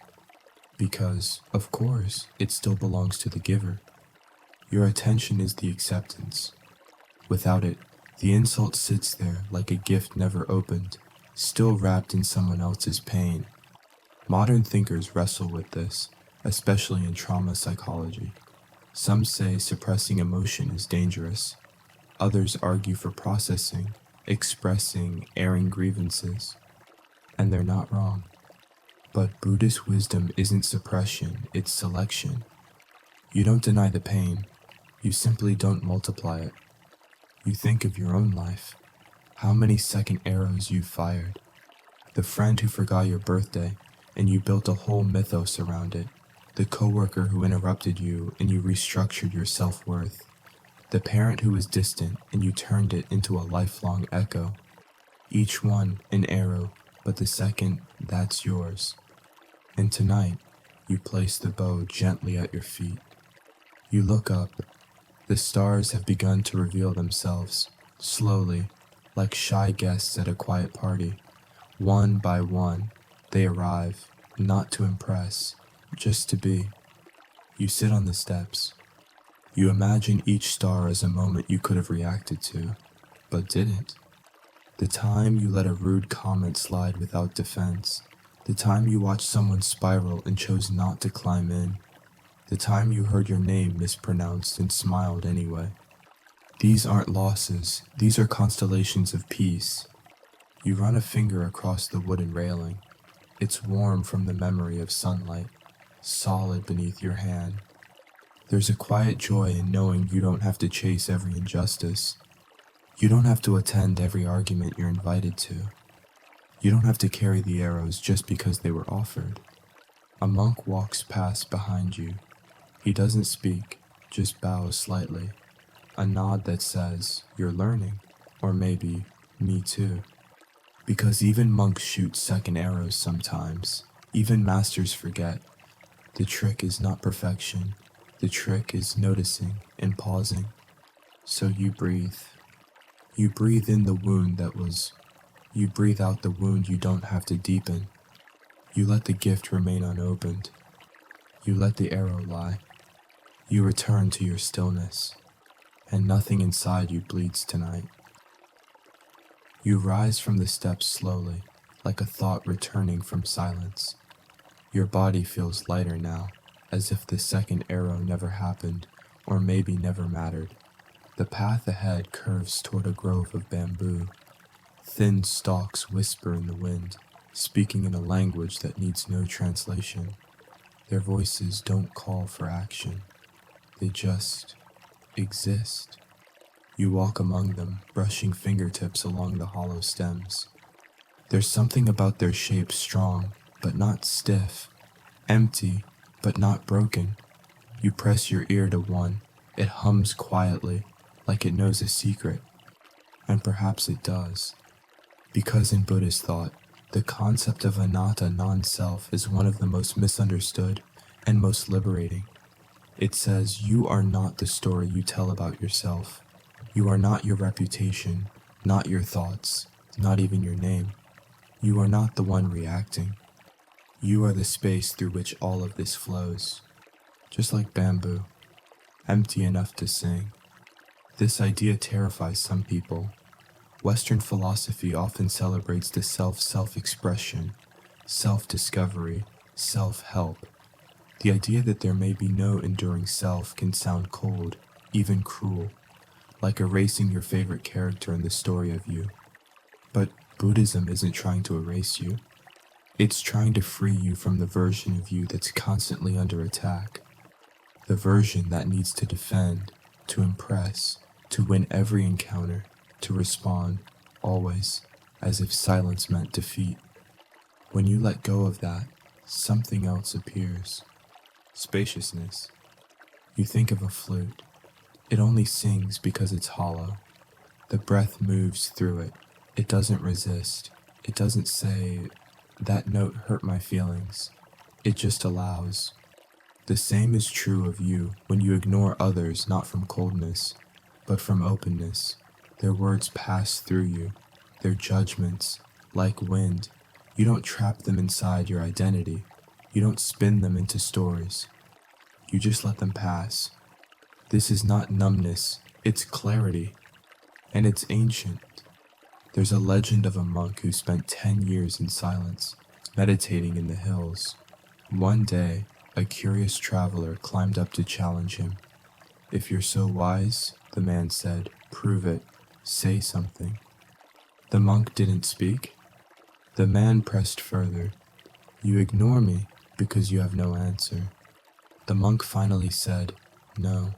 because, of course, it still belongs to the giver. Your attention is the acceptance. Without it, the insult sits there like a gift never opened, still wrapped in someone else's pain. Modern thinkers wrestle with this, especially in trauma psychology. Some say suppressing emotion is dangerous. Others argue for processing, expressing, airing grievances. And they're not wrong. But Buddhist wisdom isn't suppression, it's selection. You don't deny the pain, you simply don't multiply it. You think of your own life, how many second arrows you've fired. The friend who forgot your birthday and you built a whole mythos around it. The coworker who interrupted you and you restructured your self-worth. The parent who was distant and you turned it into a lifelong echo. Each one an arrow, but the second, that's yours. And tonight, you place the bow gently at your feet. You look up. The stars have begun to reveal themselves, slowly, like shy guests at a quiet party. One by one, they arrive, not to impress, just to be. You sit on the steps. You imagine each star as a moment you could have reacted to, but didn't. The time you let a rude comment slide without defense. The time you watched someone spiral and chose not to climb in. The time you heard your name mispronounced and smiled anyway. These aren't losses, these are constellations of peace. You run a finger across the wooden railing. It's warm from the memory of sunlight, solid beneath your hand. There's a quiet joy in knowing you don't have to chase every injustice. You don't have to attend every argument you're invited to. You don't have to carry the arrows just because they were offered. A monk walks past behind you. He doesn't speak, just bows slightly. A nod that says, "You're learning," or maybe, "Me too." Because even monks shoot second arrows sometimes. Even masters forget. The trick is not perfection. The trick is noticing and pausing. So you breathe. You breathe in the wound that was. You breathe out the wound you don't have to deepen. You let the gift remain unopened. You let the arrow lie. You return to your stillness, and nothing inside you bleeds tonight. You rise from the steps slowly, like a thought returning from silence. Your body feels lighter now, as if the second arrow never happened, or maybe never mattered. The path ahead curves toward a grove of bamboo. Thin stalks whisper in the wind, speaking in a language that needs no translation. Their voices don't call for action. They just exist. You walk among them, brushing fingertips along the hollow stems. There's something about their shape strong, but not stiff. Empty, but not broken. You press your ear to one. It hums quietly, like it knows a secret. And perhaps it does. Because in Buddhist thought, the concept of anatta non-self is one of the most misunderstood and most liberating. It says you are not the story you tell about yourself. You are not your reputation, not your thoughts, not even your name. You are not the one reacting. You are the space through which all of this flows. Just like bamboo, empty enough to sing. This idea terrifies some people. Western philosophy often celebrates the self-expression, self-discovery, self-help. The idea that there may be no enduring self can sound cold, even cruel, like erasing your favorite character in the story of you. But Buddhism isn't trying to erase you. It's trying to free you from the version of you that's constantly under attack, the version that needs to defend, to impress, to win every encounter, to respond, always, as if silence meant defeat. When you let go of that, something else appears. Spaciousness. You think of a flute. It only sings because it's hollow. The breath moves through it. It doesn't resist. It doesn't say, "That note hurt my feelings." It just allows. The same is true of you when you ignore others, not from coldness, but from openness. Their words pass through you. Their judgments, like wind. You don't trap them inside your identity. You don't spin them into stories. You just let them pass. This is not numbness, it's clarity. And it's ancient. There's a legend of a monk who spent 10 years in silence, meditating in the hills. One day, a curious traveler climbed up to challenge him. "If you're so wise," the man said, "prove it. Say something." The monk didn't speak. The man pressed further. "You ignore me because you have no answer." The monk finally said, "No,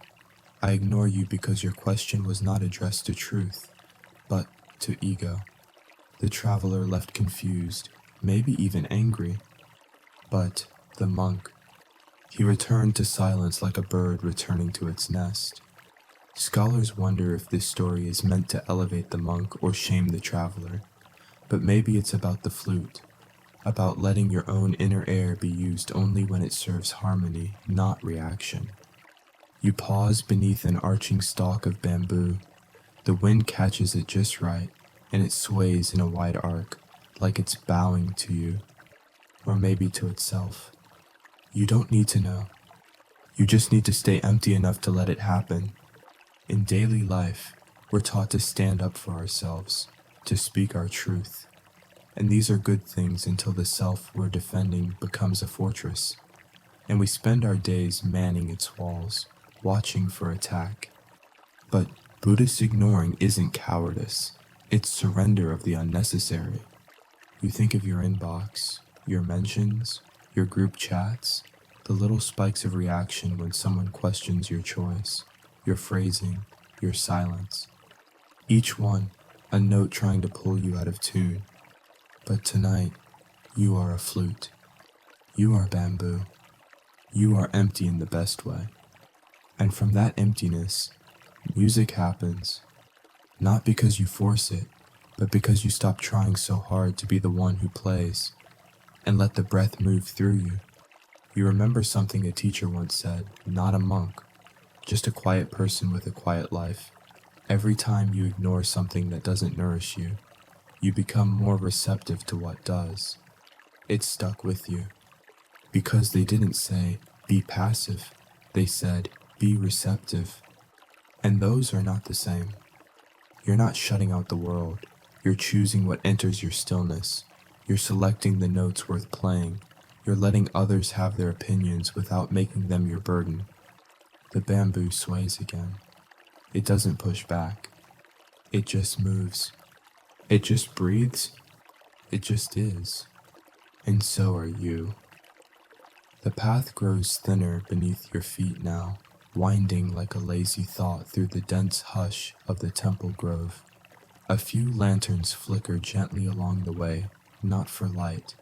I ignore you because your question was not addressed to truth, but to ego." The traveler left confused, maybe even angry. But the monk, he returned to silence like a bird returning to its nest. Scholars wonder if this story is meant to elevate the monk or shame the traveler, but maybe it's about the flute, about letting your own inner air be used only when it serves harmony, not reaction. You pause beneath an arching stalk of bamboo. The wind catches it just right, and it sways in a wide arc, like it's bowing to you, or maybe to itself. You don't need to know. You just need to stay empty enough to let it happen. In daily life, we're taught to stand up for ourselves, to speak our truth. And these are good things until the self we're defending becomes a fortress, and we spend our days manning its walls, watching for attack. But Buddhist ignoring isn't cowardice, it's surrender of the unnecessary. You think of your inbox, your mentions, your group chats, the little spikes of reaction when someone questions your choice, your phrasing, your silence. Each one, a note trying to pull you out of tune. But tonight, you are a flute. You are bamboo. You are empty in the best way. And from that emptiness, music happens. Not because you force it, but because you stop trying so hard to be the one who plays, and let the breath move through you. You remember something a teacher once said, not a monk, just a quiet person with a quiet life. Every time you ignore something that doesn't nourish you, you become more receptive to what does. It stuck with you. Because they didn't say, be passive. They said, be receptive. And those are not the same. You're not shutting out the world. You're choosing what enters your stillness. You're selecting the notes worth playing. You're letting others have their opinions without making them your burden. The bamboo sways again. It doesn't push back. It just moves. It just breathes. It just is. And so are you. The path grows thinner beneath your feet now, winding like a lazy thought through the dense hush of the temple grove. A few lanterns flicker gently along the way, not for light,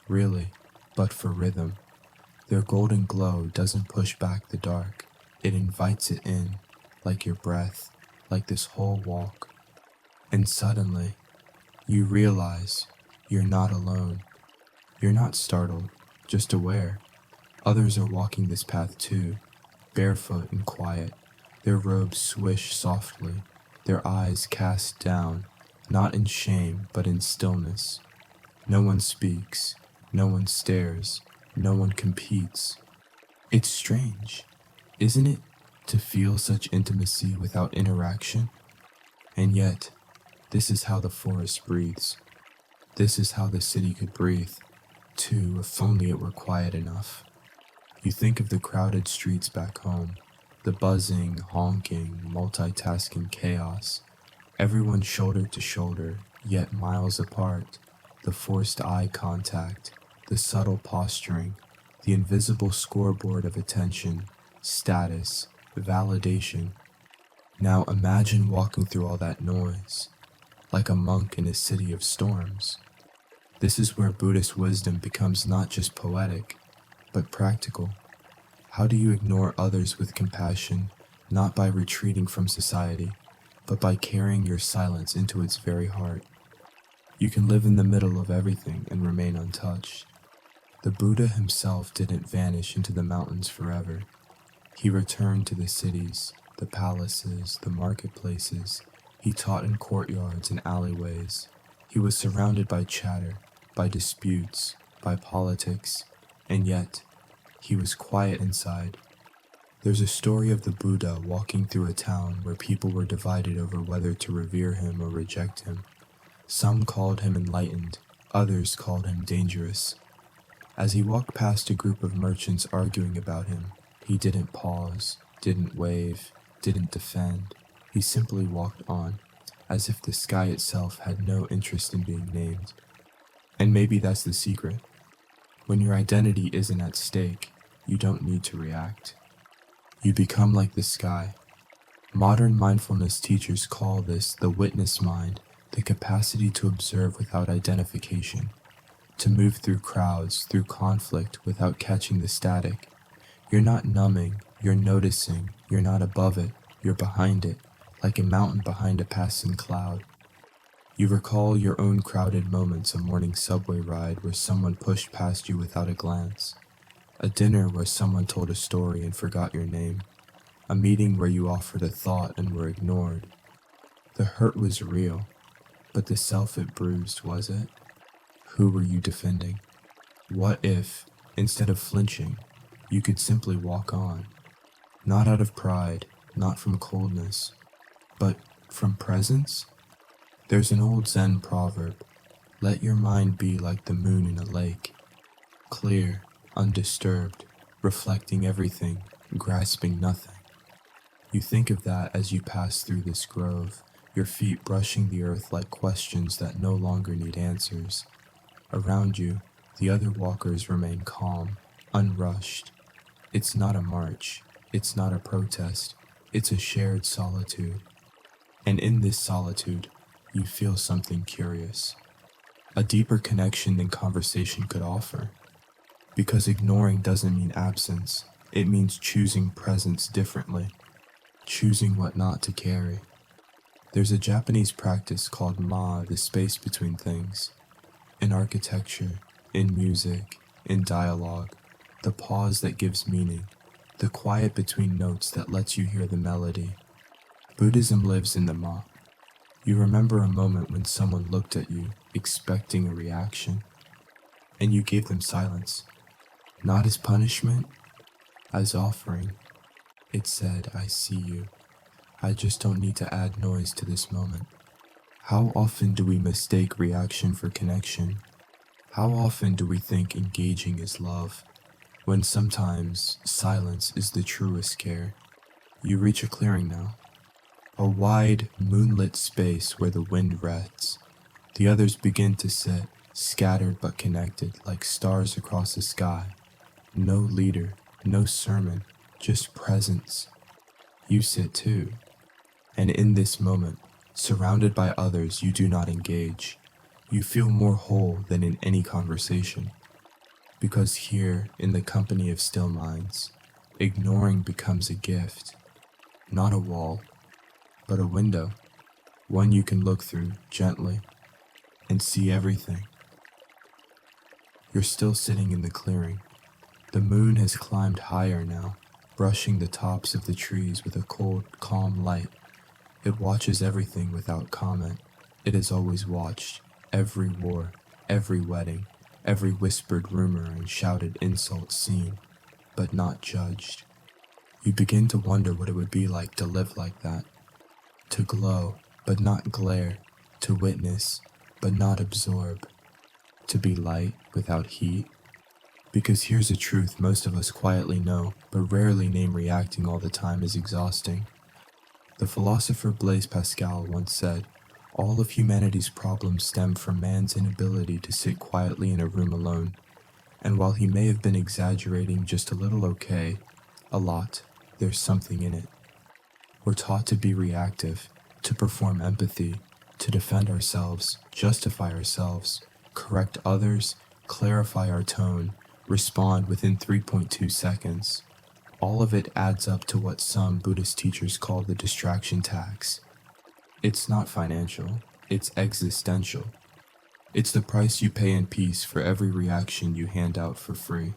really, but for rhythm. Their golden glow doesn't push back the dark. It invites it in, like your breath, like this whole walk. And suddenly, you realize you're not alone. You're not startled, just aware. Others are walking this path too, barefoot and quiet. Their robes swish softly, their eyes cast down, not in shame but in stillness. No one speaks, no one stares, no one competes. It's strange, isn't it, to feel such intimacy without interaction? And yet, this is how the forest breathes. This is how the city could breathe, too, if only it were quiet enough. You think of the crowded streets back home, the buzzing, honking, multitasking chaos, everyone shoulder to shoulder, yet miles apart. the forced eye contact, the subtle posturing, the invisible scoreboard of attention, status, validation. Now imagine walking through all that noise, like a monk in a city of storms. This is where Buddhist wisdom becomes not just poetic, but practical. How do you ignore others with compassion, not by retreating from society, but by carrying your silence into its very heart? You can live in the middle of everything and remain untouched. The Buddha himself didn't vanish into the mountains forever. He returned to the cities, the palaces, the marketplaces. He taught in courtyards and alleyways. He was surrounded by chatter, by disputes, by politics, and yet he was quiet inside. There's a story of the Buddha walking through a town where people were divided over whether to revere him or reject him. Some called him enlightened, others called him dangerous. As he walked past a group of merchants arguing about him, he didn't pause, didn't wave, didn't defend. He simply walked on, as if the sky itself had no interest in being named. And maybe that's the secret. When your identity isn't at stake, you don't need to react. You become like the sky. Modern mindfulness teachers call this the witness mind, the capacity to observe without identification, to move through crowds, through conflict without catching the static. You're not numbing, you're noticing, you're not above it, you're behind it, like a mountain behind a passing cloud. You recall your own crowded moments, a morning subway ride where someone pushed past you without a glance, a dinner where someone told a story and forgot your name, a meeting where you offered a thought and were ignored. The hurt was real, but the self it bruised, was it? Who were you defending? What if, instead of flinching, you could simply walk on? Not out of pride, not from coldness, but from presence? There's an old Zen proverb, let your mind be like the moon in a lake, clear, undisturbed, reflecting everything, grasping nothing. You think of that as you pass through this grove, your feet brushing the earth like questions that no longer need answers. Around you, the other walkers remain calm, unrushed. It's not a march, it's not a protest, it's a shared solitude. And in this solitude, you feel something curious, a deeper connection than conversation could offer. Because ignoring doesn't mean absence, it means choosing presence differently, choosing what not to carry. There's a Japanese practice called the space between things. In architecture, in music, in dialogue, the pause that gives meaning, the quiet between notes that lets you hear the melody. Buddhism lives in the You remember a moment when someone looked at you, expecting a reaction, and you gave them silence, not as punishment, as offering. It said, I see you. I just don't need to add noise to this moment. How often do we mistake reaction for connection? How often do we think engaging is love, when sometimes silence is the truest care? You reach a clearing now. A wide, moonlit space where the wind rests. The others begin to sit, scattered but connected, like stars across the sky. No leader, no sermon, just presence. You sit too. And in this moment, surrounded by others you do not engage, you feel more whole than in any conversation. Because here, in the company of still minds, ignoring becomes a gift, not a wall, but a window, one you can look through gently and see everything. You're still sitting in the clearing. The moon has climbed higher now, brushing the tops of the trees with a cold, calm light. It watches everything without comment. It has always watched every war, every wedding, every whispered rumor and shouted insult seen, but not judged. You begin to wonder what it would be like to live like that. To glow, but not glare. To witness, but not absorb. To be light without heat. Because here's a truth most of us quietly know, but rarely name reacting all the time as exhausting. The philosopher Blaise Pascal once said, All of humanity's problems stem from man's inability to sit quietly in a room alone. And while he may have been exaggerating just a little, okay, a lot, there's something in it. We're taught to be reactive, to perform empathy, to defend ourselves, justify ourselves, correct others, clarify our tone, respond within 3.2 seconds. All of it adds up to what some Buddhist teachers call the distraction tax. It's not financial, it's existential. It's the price you pay in peace for every reaction you hand out for free.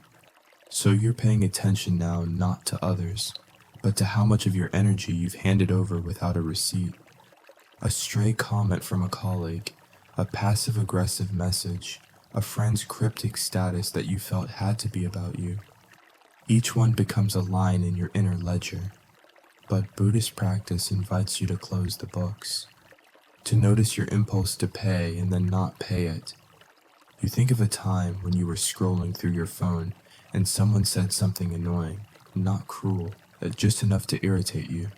So you're paying attention now not to others, but to how much of your energy you've handed over without a receipt. A stray comment from a colleague, a passive-aggressive message, a friend's cryptic status that you felt had to be about you. Each one becomes a line in your inner ledger. But Buddhist practice invites you to close the books, to notice your impulse to pay and then not pay it. You think of a time when you were scrolling through your phone and someone said something annoying, not cruel, just enough to irritate you.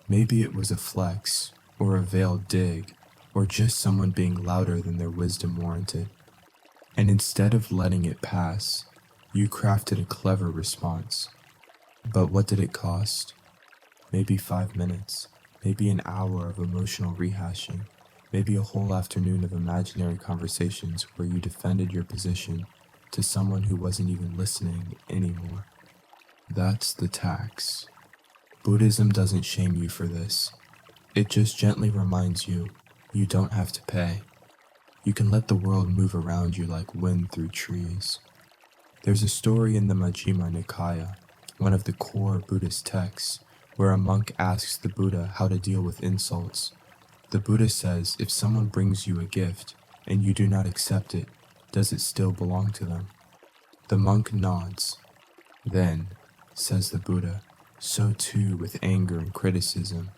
Maybe it was a flex, or a veiled dig, or just someone being louder than their wisdom warranted. And instead of letting it pass, you crafted a clever response. But what did it cost? Maybe 5 minutes, maybe an hour of emotional rehashing, maybe a whole afternoon of imaginary conversations where you defended your position to someone who wasn't even listening anymore. That's the tax. Buddhism doesn't shame you for this. It just gently reminds you, you don't have to pay. You can let the world move around you like wind through trees. There's a story in the Majjhima Nikaya, one of the core Buddhist texts, where a monk asks the Buddha how to deal with insults. The Buddha says if someone brings you a gift and you do not accept it, does it still belong to them? The monk nods. Then, says the Buddha, so too with anger and criticism.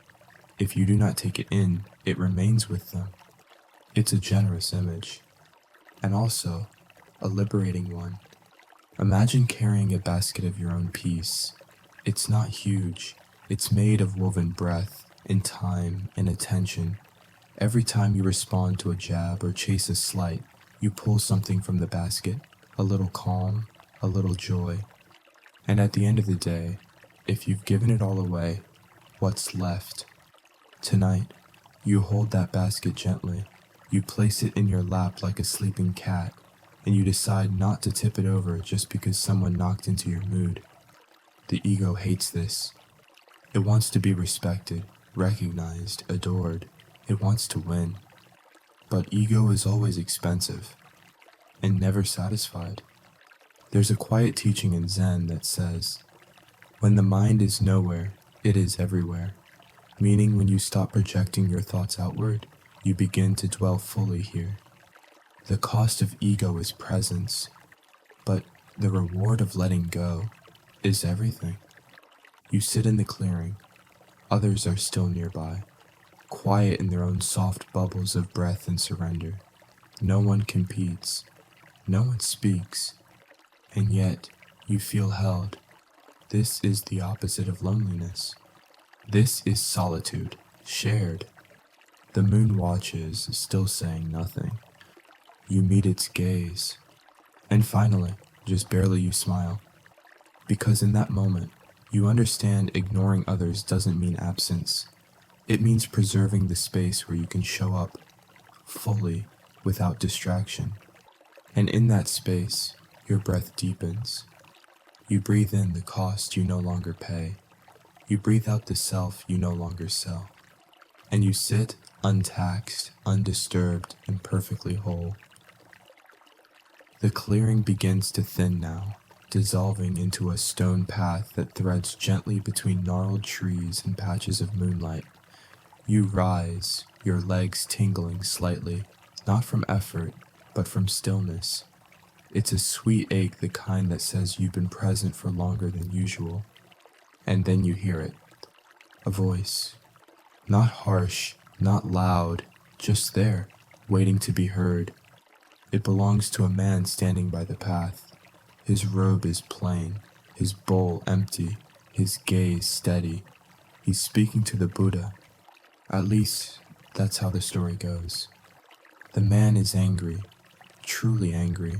If you do not take it in, it remains with them. It's a generous image, and also a liberating one. Imagine carrying a basket of your own peace. It's not huge. It's made of woven breath and time and attention. Every time you respond to a jab or chase a slight, you pull something from the basket, a little calm, a little joy. And at the end of the day, if you've given it all away, what's left? Tonight, you hold that basket gently. You place it in your lap like a sleeping cat, and you decide not to tip it over just because someone knocked into your mood. The ego hates this. It wants to be respected, recognized, adored. It wants to win. But ego is always expensive and never satisfied. There's a quiet teaching in Zen that says, when the mind is nowhere, it is everywhere. Meaning when you stop projecting your thoughts outward, you begin to dwell fully here. The cost of ego is presence, but the reward of letting go is everything. You sit in the clearing. Others are still nearby, quiet in their own soft bubbles of breath and surrender. No one competes. No one speaks. And yet, you feel held. This is the opposite of loneliness. This is solitude, shared. The moon watches, still saying nothing. You meet its gaze. And finally, just barely you smile. Because in that moment, you understand ignoring others doesn't mean absence. It means preserving the space where you can show up fully without distraction. And in that space, your breath deepens. You breathe in the cost you no longer pay. You breathe out the self you no longer sell. And you sit untaxed, undisturbed, and perfectly whole. The clearing begins to thin now, dissolving into a stone path that threads gently between gnarled trees and patches of moonlight. You rise, your legs tingling slightly, not from effort, but from stillness. It's a sweet ache, the kind that says you've been present for longer than usual. And then you hear it. A voice. Not harsh, not loud, just there, waiting to be heard. It belongs to a man standing by the path. His robe is plain, his bowl empty, his gaze steady. He's speaking to the Buddha. At least, That's how the story goes. The man is angry, truly angry,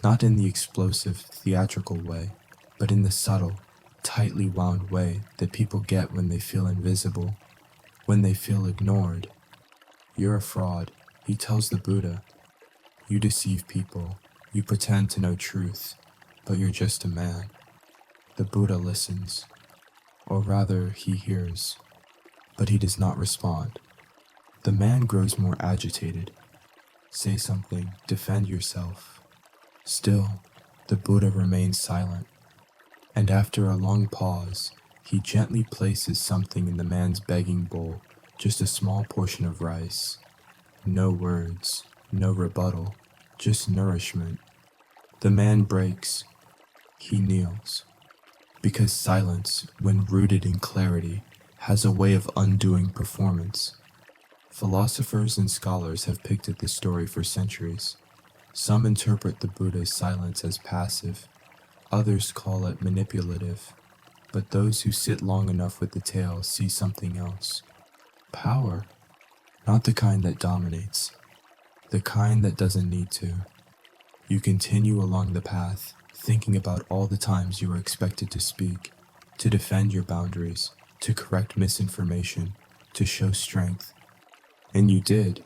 not in the explosive, theatrical way, but in the subtle, tightly wound way that people get when they feel invisible, when they feel ignored. You're a fraud, he tells the Buddha. You deceive people, you pretend to know truth, but you're just a man. The Buddha listens, or rather he hears, but he does not respond. The man grows more agitated. Say something, defend yourself. Still, the Buddha remains silent, and after a long pause, he gently places something in the man's begging bowl, just a small portion of rice. No words, no rebuttal, just nourishment. The man breaks. He kneels. Because silence, when rooted in clarity, has a way of undoing performance. Philosophers and scholars have picked at this story for centuries. Some interpret the Buddha's silence as passive, others call it manipulative, but those who sit long enough with the tale see something else. Power, not the kind that dominates, the kind that doesn't need to. You continue along the path, thinking about all the times you were expected to speak, to defend your boundaries, to correct misinformation, to show strength. And you did.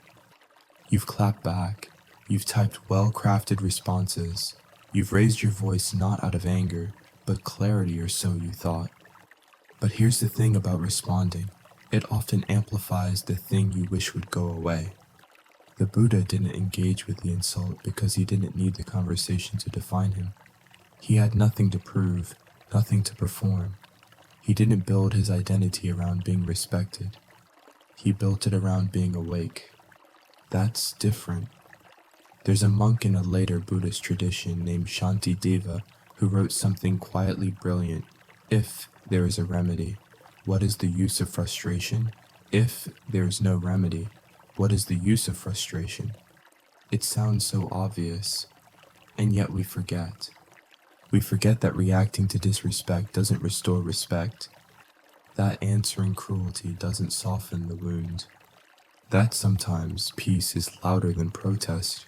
You've clapped back. You've typed well-crafted responses. You've raised your voice not out of anger, but clarity, or so you thought. But here's the thing about responding. It often amplifies the thing you wish would go away. The Buddha didn't engage with the insult because he didn't need the conversation to define him. He had nothing to prove, nothing to perform. He didn't build his identity around being respected. He built it around being awake. That's different. There's a monk in a later Buddhist tradition named Shantideva who wrote something quietly brilliant. If there is a remedy, what is the use of frustration? If there is no remedy, what is the use of frustration? It sounds so obvious, and yet we forget. We forget that reacting to disrespect doesn't restore respect. That answering cruelty doesn't soften the wound. That sometimes peace is louder than protest.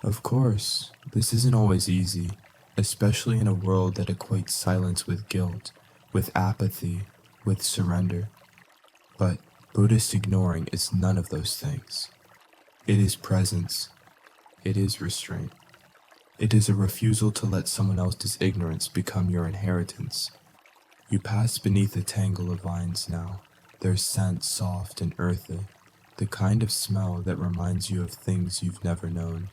Of course, this isn't always easy, especially in a world that equates silence with guilt, with apathy, with surrender. But Buddhist ignoring is none of those things. It is presence. It is restraint. It is a refusal to let someone else's ignorance become your inheritance. You pass beneath a tangle of vines now, their scent soft and earthy, the kind of smell that reminds you of things you've never known,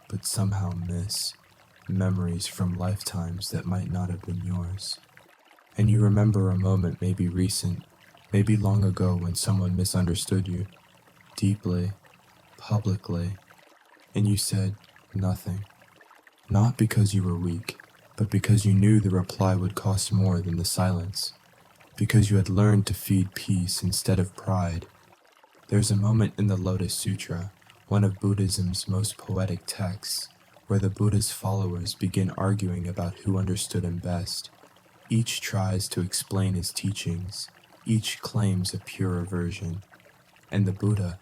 but somehow miss, memories from lifetimes that might not have been yours. And you remember a moment maybe recent, maybe long ago when someone misunderstood you, deeply, publicly, and you said nothing. Not because you were weak, but because you knew the reply would cost more than the silence, because you had learned to feed peace instead of pride. There's a moment in the Lotus Sutra, one of Buddhism's most poetic texts, where the Buddha's followers begin arguing about who understood him best. Each tries to explain his teachings, each claims a purer version. And the Buddha,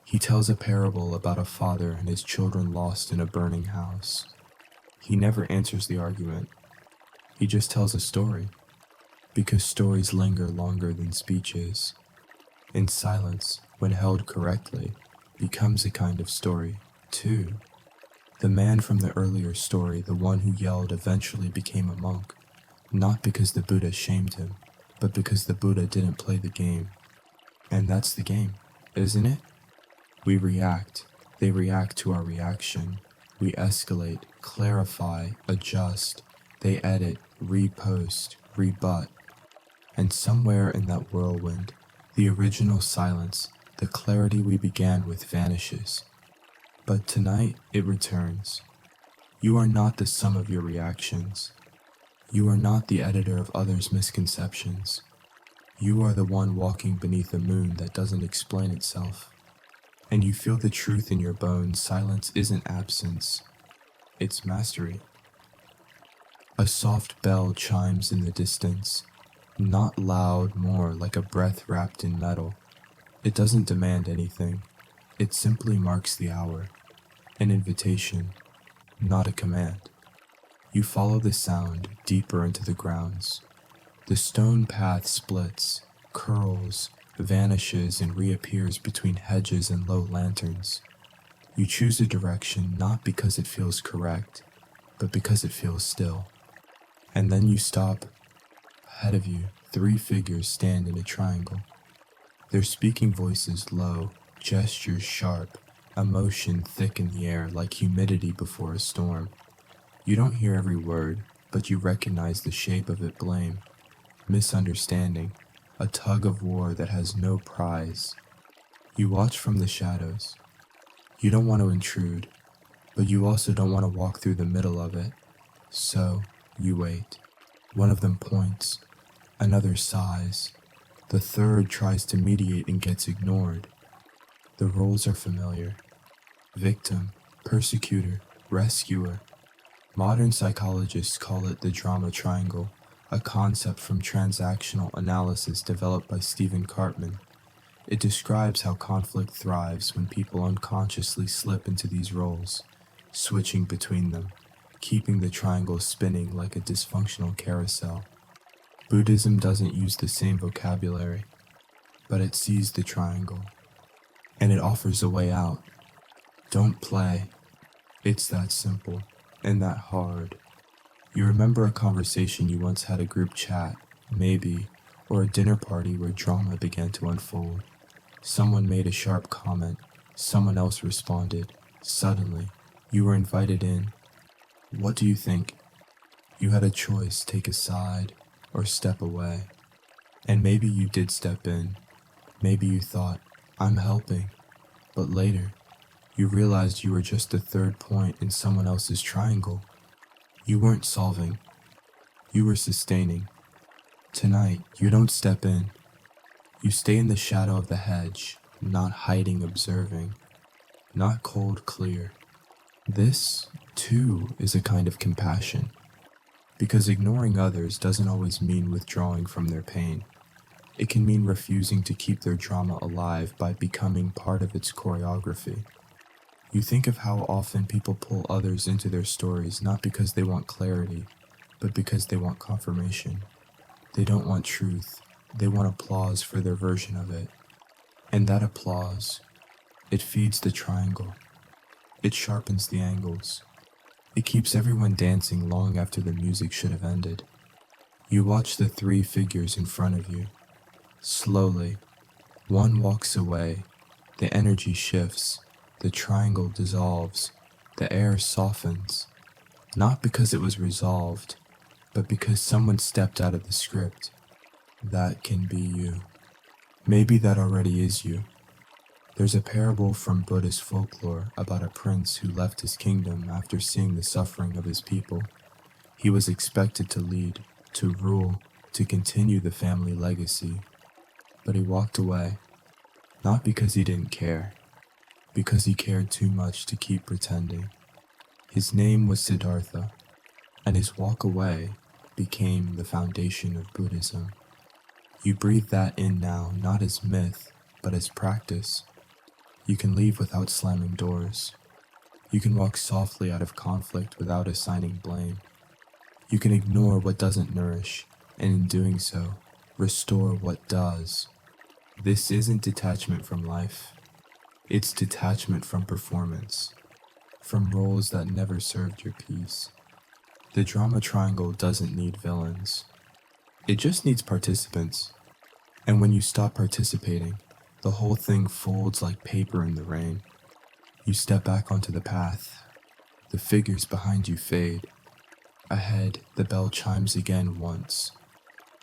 he tells a parable about a father and his children lost in a burning house. He never answers the argument. He just tells a story, because stories linger longer than speeches. And silence, when held correctly, becomes a kind of story, too. The man from the earlier story, the one who yelled, eventually became a monk, not because the Buddha shamed him, but because the Buddha didn't play the game. And that's the game, isn't it? We react. They react to our reaction. We escalate, clarify, adjust. They edit, repost, rebut. And somewhere in that whirlwind, the original silence, the clarity we began with vanishes. But tonight, it returns. You are not the sum of your reactions. You are not the editor of others' misconceptions. You are the one walking beneath a moon that doesn't explain itself. And you feel the truth in your bones. Silence isn't absence. It's mastery. A soft bell chimes in the distance, not loud, more like a breath wrapped in metal. It doesn't demand anything. It simply marks the hour, an invitation, not a command. You follow the sound deeper into the grounds. The stone path splits, curls, vanishes, and reappears between hedges and low lanterns. You choose a direction not because it feels correct, but because it feels still. And then you stop. Ahead of you, 3 figures stand in a triangle. Their speaking voices low, gestures sharp, emotion thick in the air like humidity before a storm. You don't hear every word, but you recognize the shape of it: blame, misunderstanding, a tug of war that has no prize. You watch from the shadows. You don't want to intrude, but you also don't want to walk through the middle of it. So, you wait. One of them points, another sighs. The third tries to mediate and gets ignored. The roles are familiar: victim, persecutor, rescuer. Modern psychologists call it the drama triangle, a concept from transactional analysis developed by Stephen Cartman. It describes how conflict thrives when people unconsciously slip into these roles, switching between them, keeping the triangle spinning like a dysfunctional carousel. Buddhism doesn't use the same vocabulary, but it sees the triangle, and it offers a way out. Don't play. It's that simple, and that hard. You remember a conversation you once had, a group chat, maybe, or a dinner party where drama began to unfold. Someone made a sharp comment, someone else responded. Suddenly, you were invited in. What do you think? You had a choice: take a side or step away. And maybe you did step in. Maybe you thought, I'm helping. But later, you realized you were just the third point in someone else's triangle. You weren't solving. You were sustaining. Tonight, you don't step in. You stay in the shadow of the hedge, not hiding, observing, not cold, clear. This, too, is a kind of compassion, because ignoring others doesn't always mean withdrawing from their pain. It can mean refusing to keep their drama alive by becoming part of its choreography. You think of how often people pull others into their stories not because they want clarity, but because they want confirmation. They don't want truth. They want applause for their version of it. And that applause, it feeds the triangle. It sharpens the angles. It keeps everyone dancing long after the music should have ended. You watch the 3 figures in front of you. Slowly, one walks away. The energy shifts. The triangle dissolves. The air softens. Not because it was resolved, but because someone stepped out of the script. That can be you. Maybe that already is you. There's a parable from Buddhist folklore about a prince who left his kingdom after seeing the suffering of his people. He was expected to lead, to rule, to continue the family legacy. But he walked away, not because he didn't care, because he cared too much to keep pretending. His name was Siddhartha, and his walk away became the foundation of Buddhism. You breathe that in now, not as myth, but as practice. You can leave without slamming doors. You can walk softly out of conflict without assigning blame. You can ignore what doesn't nourish, and in doing so, restore what does. This isn't detachment from life. It's detachment from performance, from roles that never served your peace. The drama triangle doesn't need villains. It just needs participants. And when you stop participating, the whole thing folds like paper in the rain. You step back onto the path. The figures behind you fade. Ahead, the bell chimes again once.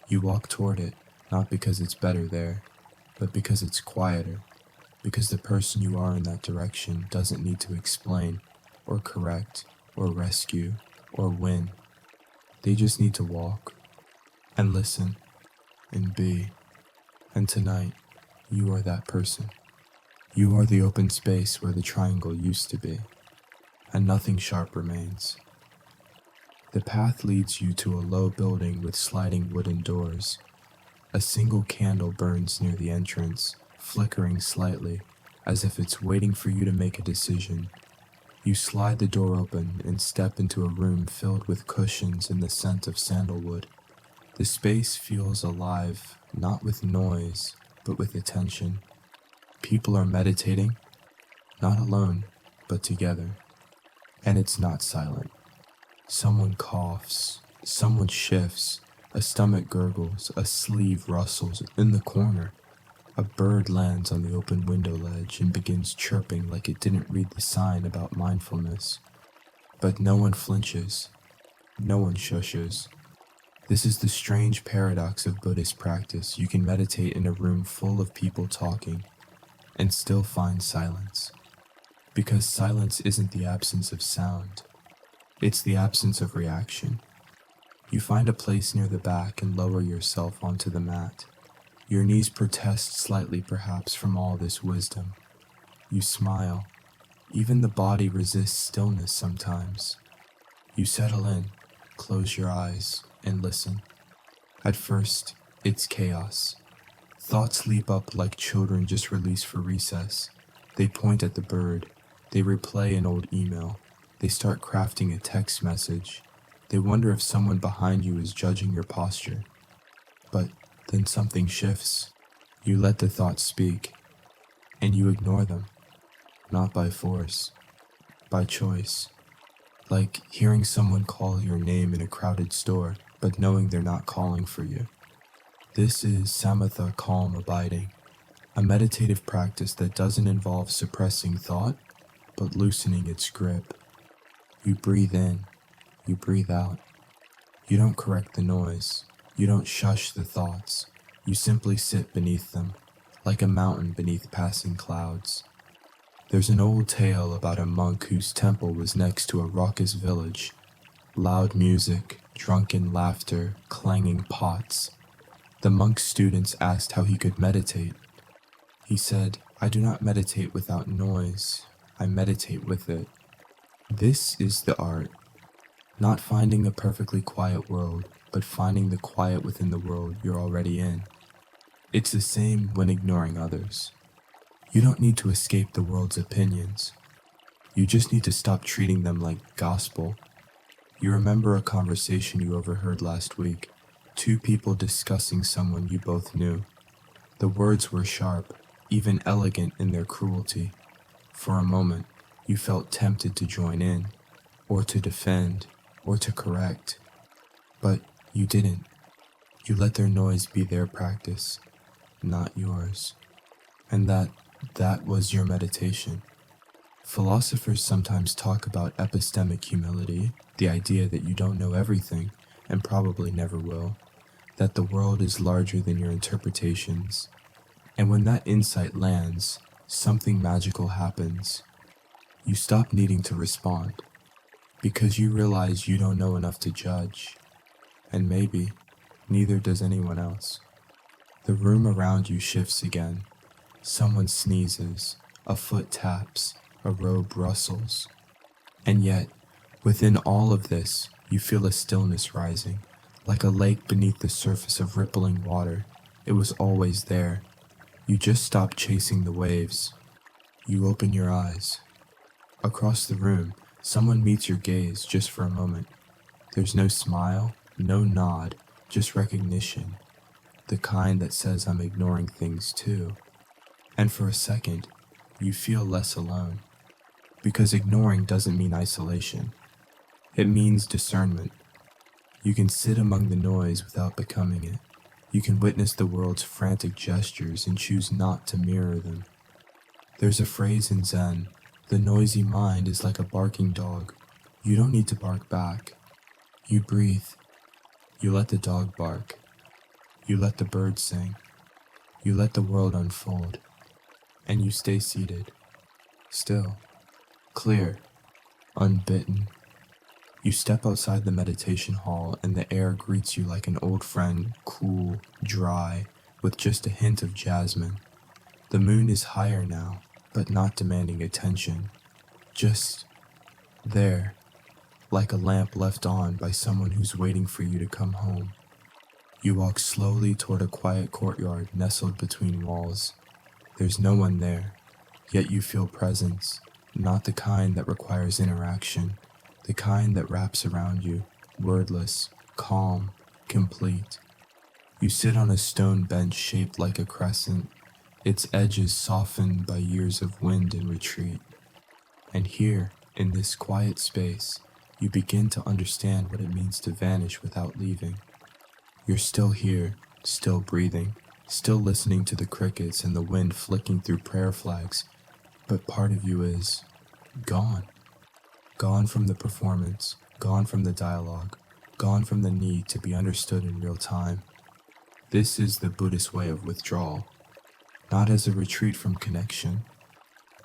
You walk toward it, not because it's better there, but because it's quieter, because the person you are in that direction doesn't need to explain, or correct, or rescue, or win. They just need to walk, and listen, and be. And tonight, you are that person. You are the open space where the triangle used to be, and nothing sharp remains. The path leads you to a low building with sliding wooden doors. A single candle burns near the entrance, flickering slightly, as if it's waiting for you to make a decision. You slide the door open and step into a room filled with cushions and the scent of sandalwood. The space feels alive, not with noise, but with attention. People are meditating, not alone, but together. And it's not silent. Someone coughs, someone shifts, a stomach gurgles, a sleeve rustles in the corner. A bird lands on the open window ledge and begins chirping like it didn't read the sign about mindfulness. But no one flinches. No one shushes. This is the strange paradox of Buddhist practice. You can meditate in a room full of people talking and still find silence. Because silence isn't the absence of sound. It's the absence of reaction. You find a place near the back and lower yourself onto the mat. Your knees protest slightly perhaps from all this wisdom. You smile. Even the body resists stillness sometimes. You settle in, close your eyes, and listen. At first, it's chaos. Thoughts leap up like children just released for recess. They point at the bird. They replay an old email. They start crafting a text message. They wonder if someone behind you is judging your posture. But then something shifts. You let the thoughts speak, and you ignore them. Not by force, by choice. Like hearing someone call your name in a crowded store, but knowing they're not calling for you. This is samatha, calm abiding, a meditative practice that doesn't involve suppressing thought, but loosening its grip. You breathe in, you breathe out. You don't correct the noise. You don't shush the thoughts. You simply sit beneath them, like a mountain beneath passing clouds. There's an old tale about a monk whose temple was next to a raucous village. Loud music, drunken laughter, clanging pots. The monk's students asked how he could meditate. He said, "I do not meditate without noise. I meditate with it." This is the art. Not finding a perfectly quiet world, but finding the quiet within the world you're already in. It's the same when ignoring others. You don't need to escape the world's opinions. You just need to stop treating them like gospel. You remember a conversation you overheard last week, two people discussing someone you both knew. The words were sharp, even elegant in their cruelty. For a moment, you felt tempted to join in, or to defend, or to correct. But you didn't. You let their noise be their practice, not yours. And that was your meditation. Philosophers sometimes talk about epistemic humility, the idea that you don't know everything, and probably never will, that the world is larger than your interpretations. And when that insight lands, something magical happens. You stop needing to respond, because you realize you don't know enough to judge. And maybe neither does anyone else. The room around you shifts again. Someone sneezes, a foot taps, a robe rustles. And yet, within all of this, you feel a stillness rising, like a lake beneath the surface of rippling water. It was always there. You just stopped chasing the waves. You open your eyes. Across the room, someone meets your gaze just for a moment. There's no smile, no nod, just recognition. The kind that says I'm ignoring things too. And for a second, you feel less alone. Because ignoring doesn't mean isolation. It means discernment. You can sit among the noise without becoming it. You can witness the world's frantic gestures and choose not to mirror them. There's a phrase in Zen, the noisy mind is like a barking dog. You don't need to bark back. You breathe. You let the dog bark. You let the bird sing. You let the world unfold. And you stay seated. Still. Clear. Unbitten. You step outside the meditation hall and the air greets you like an old friend, cool, dry, with just a hint of jasmine. The moon is higher now, but not demanding attention. Just there, like a lamp left on by someone who's waiting for you to come home. You walk slowly toward a quiet courtyard nestled between walls. There's no one there, yet you feel presence, not the kind that requires interaction, the kind that wraps around you, wordless, calm, complete. You sit on a stone bench shaped like a crescent, its edges softened by years of wind and retreat. And here, in this quiet space, you begin to understand what it means to vanish without leaving. You're still here, still breathing, still listening to the crickets and the wind flicking through prayer flags, but part of you is gone. Gone from the performance, gone from the dialogue, gone from the need to be understood in real time. This is the Buddhist way of withdrawal, not as a retreat from connection,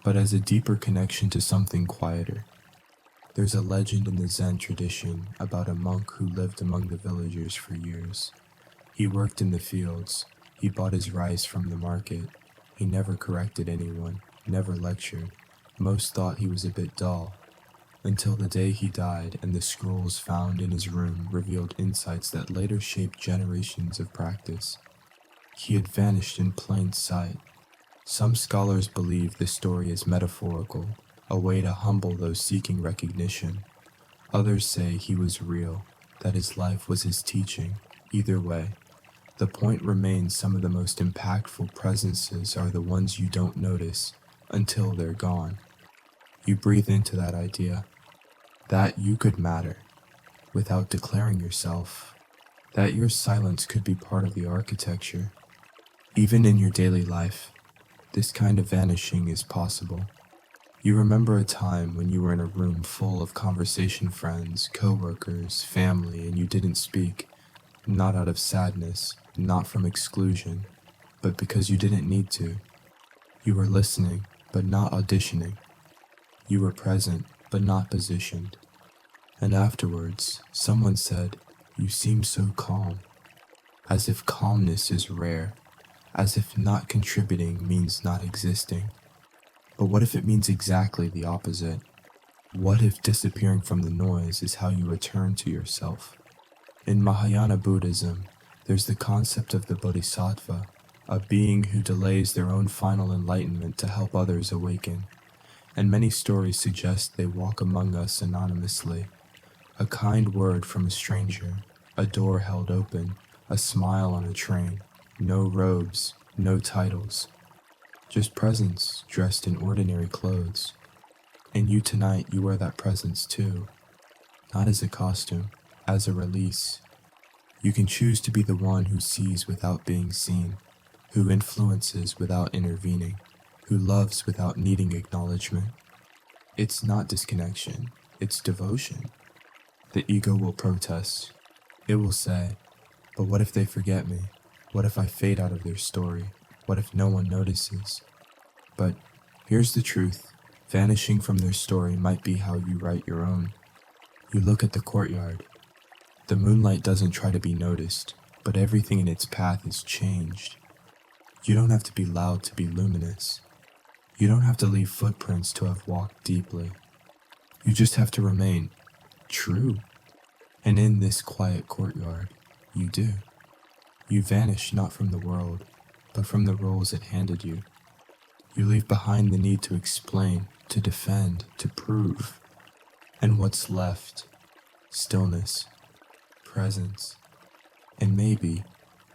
but as a deeper connection to something quieter. There's a legend in the Zen tradition about a monk who lived among the villagers for years. He worked in the fields, he bought his rice from the market, he never corrected anyone, never lectured. Most thought he was a bit dull, until the day he died and the scrolls found in his room revealed insights that later shaped generations of practice. He had vanished in plain sight. Some scholars believe this story is metaphorical, a way to humble those seeking recognition. Others say he was real, that his life was his teaching. Either way, the point remains some of the most impactful presences are the ones you don't notice until they're gone. You breathe into that idea, that you could matter, without declaring yourself, that your silence could be part of the architecture. Even in your daily life, this kind of vanishing is possible. You remember a time when you were in a room full of conversation friends, co-workers, family, and you didn't speak, not out of sadness, not from exclusion, but because you didn't need to. You were listening, but not auditioning. You were present, but not positioned. And afterwards, someone said, "You seem so calm," as if calmness is rare, as if not contributing means not existing. But what if it means exactly the opposite? What if disappearing from the noise is how you return to yourself? In Mahayana Buddhism, there's the concept of the bodhisattva, a being who delays their own final enlightenment to help others awaken. And many stories suggest they walk among us anonymously. A kind word from a stranger, a door held open, a smile on a train, no robes, no titles, just presence dressed in ordinary clothes. And you tonight, you wear that presence too, not as a costume, as a release. You can choose to be the one who sees without being seen, who influences without intervening, who loves without needing acknowledgement. It's not disconnection, it's devotion. The ego will protest. It will say, "But what if they forget me? What if I fade out of their story? What if no one notices?" But here's the truth. Vanishing from their story might be how you write your own. You look at the courtyard. The moonlight doesn't try to be noticed, but everything in its path is changed. You don't have to be loud to be luminous. You don't have to leave footprints to have walked deeply. You just have to remain true. And in this quiet courtyard, you do. You vanish not from the world, but from the roles it handed you. You leave behind the need to explain, to defend, to prove. And what's left? Stillness, presence, and maybe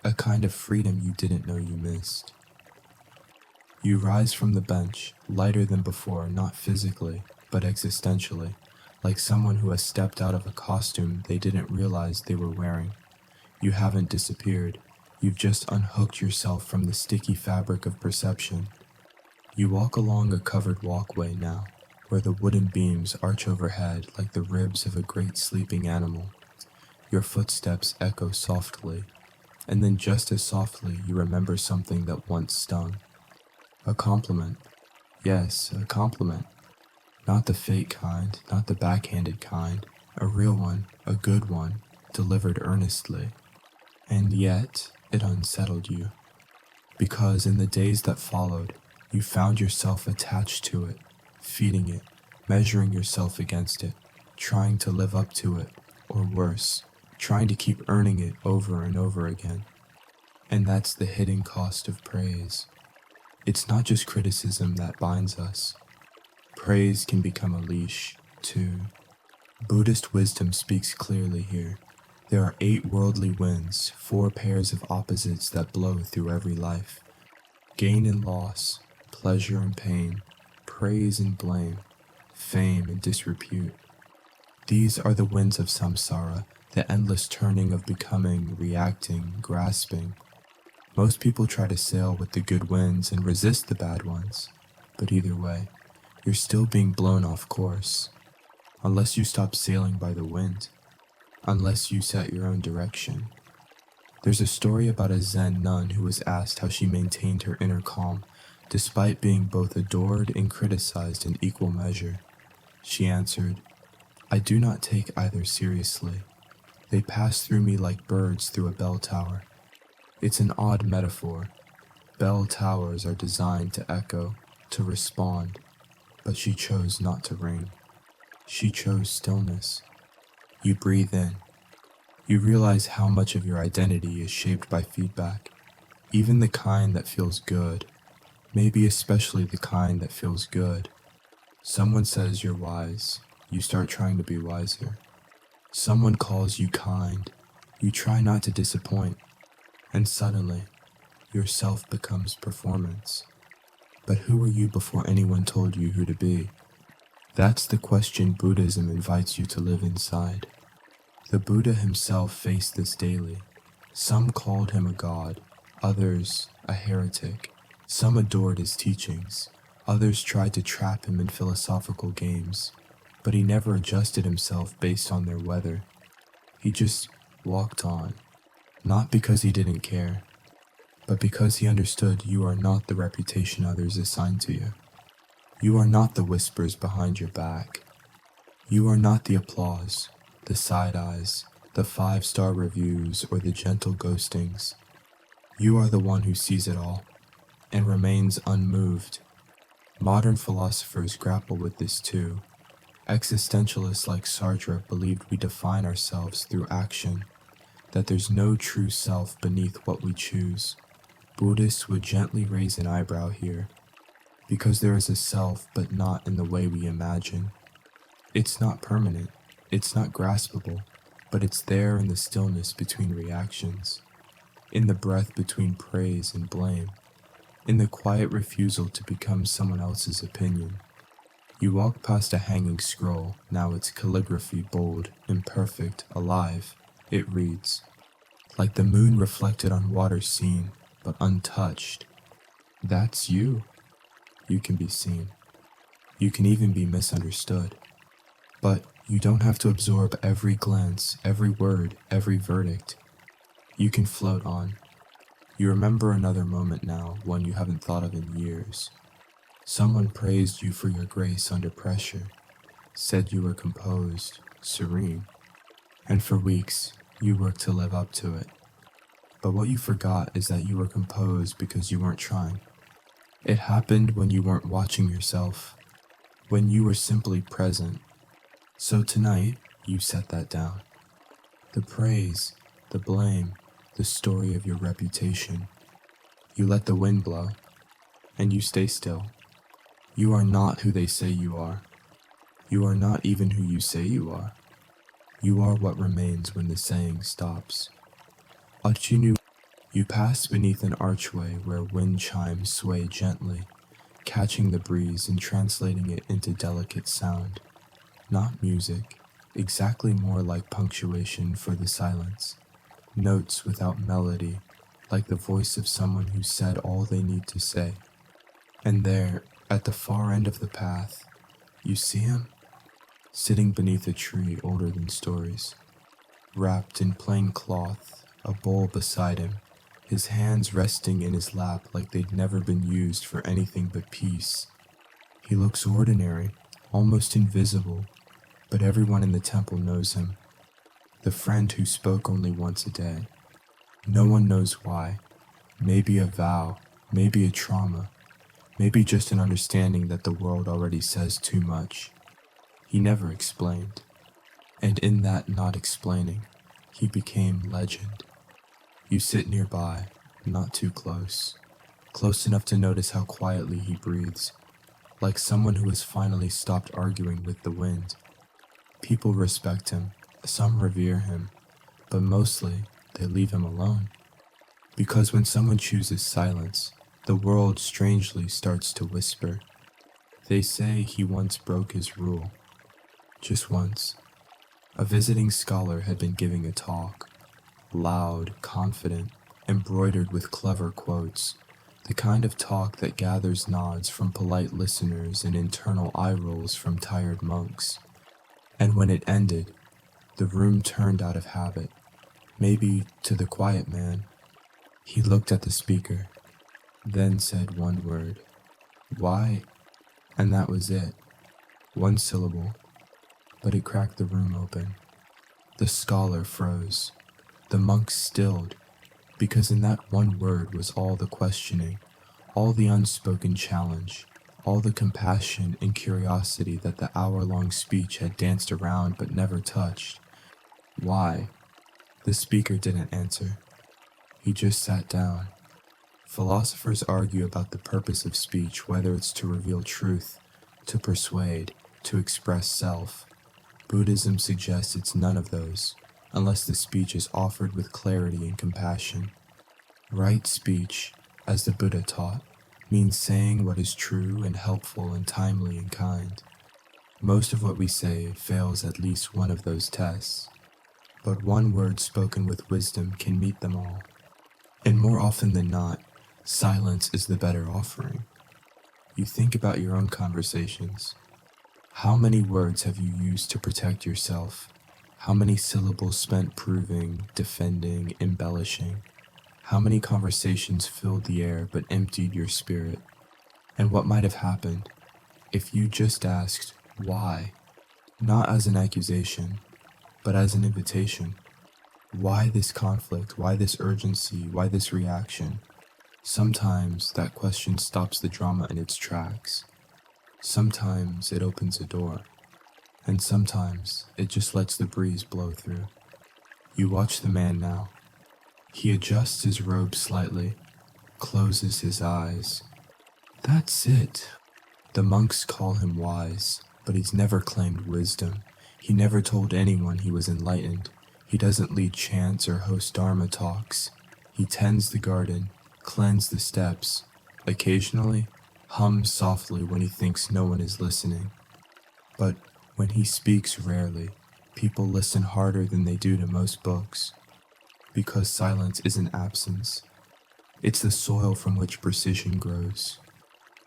a kind of freedom you didn't know you missed. You rise from the bench, lighter than before, not physically, but existentially, like someone who has stepped out of a costume they didn't realize they were wearing. You haven't disappeared. You've just unhooked yourself from the sticky fabric of perception. You walk along a covered walkway now, where the wooden beams arch overhead like the ribs of a great sleeping animal. Your footsteps echo softly, and then just as softly you remember something that once stung. A compliment. Yes, a compliment. Not the fake kind, not the backhanded kind, a real one, a good one, delivered earnestly. And yet, it unsettled you. Because in the days that followed, you found yourself attached to it, feeding it, measuring yourself against it, trying to live up to it, or worse, trying to keep earning it over and over again. And that's the hidden cost of praise. It's not just criticism that binds us. Praise can become a leash, too. Buddhist wisdom speaks clearly here. There are 8 worldly winds, 4 pairs of opposites that blow through every life. Gain and loss, pleasure and pain, praise and blame, fame and disrepute. These are the winds of samsara, the endless turning of becoming, reacting, grasping. Most people try to sail with the good winds and resist the bad ones, but either way, you're still being blown off course. Unless you stop sailing by the wind, unless you set your own direction. There's a story about a Zen nun who was asked how she maintained her inner calm, despite being both adored and criticized in equal measure. She answered, "I do not take either seriously. They pass through me like birds through a bell tower." It's an odd metaphor. Bell towers are designed to echo, to respond, but she chose not to ring. She chose stillness. You breathe in. You realize how much of your identity is shaped by feedback, even the kind that feels good, maybe especially the kind that feels good. Someone says you're wise, you start trying to be wiser. Someone calls you kind, you try not to disappoint, and suddenly, yourself becomes performance. But who were you before anyone told you who to be? That's the question Buddhism invites you to live inside. The Buddha himself faced this daily. Some called him a god, others a heretic. Some adored his teachings, others tried to trap him in philosophical games, but he never adjusted himself based on their weather. He just walked on, not because he didn't care, but because he understood you are not the reputation others assign to you. You are not the whispers behind your back. You are not the applause, the side eyes, the 5-star reviews, or the gentle ghostings. You are the one who sees it all and remains unmoved. Modern philosophers grapple with this too. Existentialists like Sartre believed we define ourselves through action, that there's no true self beneath what we choose. Buddhists would gently raise an eyebrow here, because there is a self, but not in the way we imagine. It's not permanent, it's not graspable, but it's there in the stillness between reactions, in the breath between praise and blame, in the quiet refusal to become someone else's opinion. You walk past a hanging scroll, now its calligraphy bold, imperfect, alive. It reads, "Like the moon reflected on water seen, but untouched. That's you." You can be seen. You can even be misunderstood. But you don't have to absorb every glance, every word, every verdict. You can float on. You remember another moment now, one you haven't thought of in years. Someone praised you for your grace under pressure, said you were composed, serene, and for weeks you worked to live up to it. But what you forgot is that you were composed because you weren't trying. It happened when you weren't watching yourself, when you were simply present. So tonight, you set that down. The praise, the blame, the story of your reputation. You let the wind blow, and you stay still. You are not who they say you are. You are not even who you say you are. You are what remains when the saying stops. Achinu, you pass beneath an archway where wind chimes sway gently, catching the breeze and translating it into delicate sound. Not music, exactly more like punctuation for the silence. Notes without melody, like the voice of someone who said all they need to say. And there, at the far end of the path, you see him? Sitting beneath a tree older than stories. Wrapped in plain cloth, a bowl beside him, his hands resting in his lap like they'd never been used for anything but peace. He looks ordinary, almost invisible, but everyone in the temple knows him. The friend who spoke only once a day. No one knows why. Maybe a vow, maybe a trauma, maybe just an understanding that the world already says too much. He never explained. And in that not explaining, he became legend. You sit nearby, not too close. close enough to notice how quietly he breathes, like someone who has finally stopped arguing with the wind. People respect him, some revere him, but mostly they leave him alone. Because when someone chooses silence, the world strangely starts to whisper. They say he once broke his rule. Just once. A visiting scholar had been giving a talk, loud, confident, embroidered with clever quotes, the kind of talk that gathers nods from polite listeners and internal eye rolls from tired monks. And when it ended, the room turned out of habit, maybe to the quiet man. He looked at the speaker, then said one word, "Why?" And that was it. One syllable, but it cracked the room open. The scholar froze. The monks stilled, because in that one word was all the questioning, all the unspoken challenge, all the compassion and curiosity that the hour-long speech had danced around but never touched. Why? The speaker didn't answer. He just sat down. Philosophers argue about the purpose of speech, whether it's to reveal truth, to persuade, to express self. Buddhism suggests it's none of those, unless the speech is offered with clarity and compassion. Right speech, as the Buddha taught, means saying what is true and helpful and timely and kind. Most of what we say fails at least one of those tests, but one word spoken with wisdom can meet them all. And more often than not, silence is the better offering. You think about your own conversations. How many words have you used to protect yourself? How many syllables spent proving, defending, embellishing? How many conversations filled the air but emptied your spirit? And what might have happened if you just asked, why? Not as an accusation, but as an invitation. Why this conflict? Why this urgency? Why this reaction? Sometimes that question stops the drama in its tracks. Sometimes it opens a door. And sometimes it just lets the breeze blow through. You watch the man now. He adjusts his robe slightly, closes his eyes. That's it. The monks call him wise, but he's never claimed wisdom. He never told anyone he was enlightened. He doesn't lead chants or host dharma talks. He tends the garden, cleanses the steps, occasionally hums softly when he thinks no one is listening. But when he speaks rarely, people listen harder than they do to most books. Because silence isn't absence. It's the soil from which precision grows.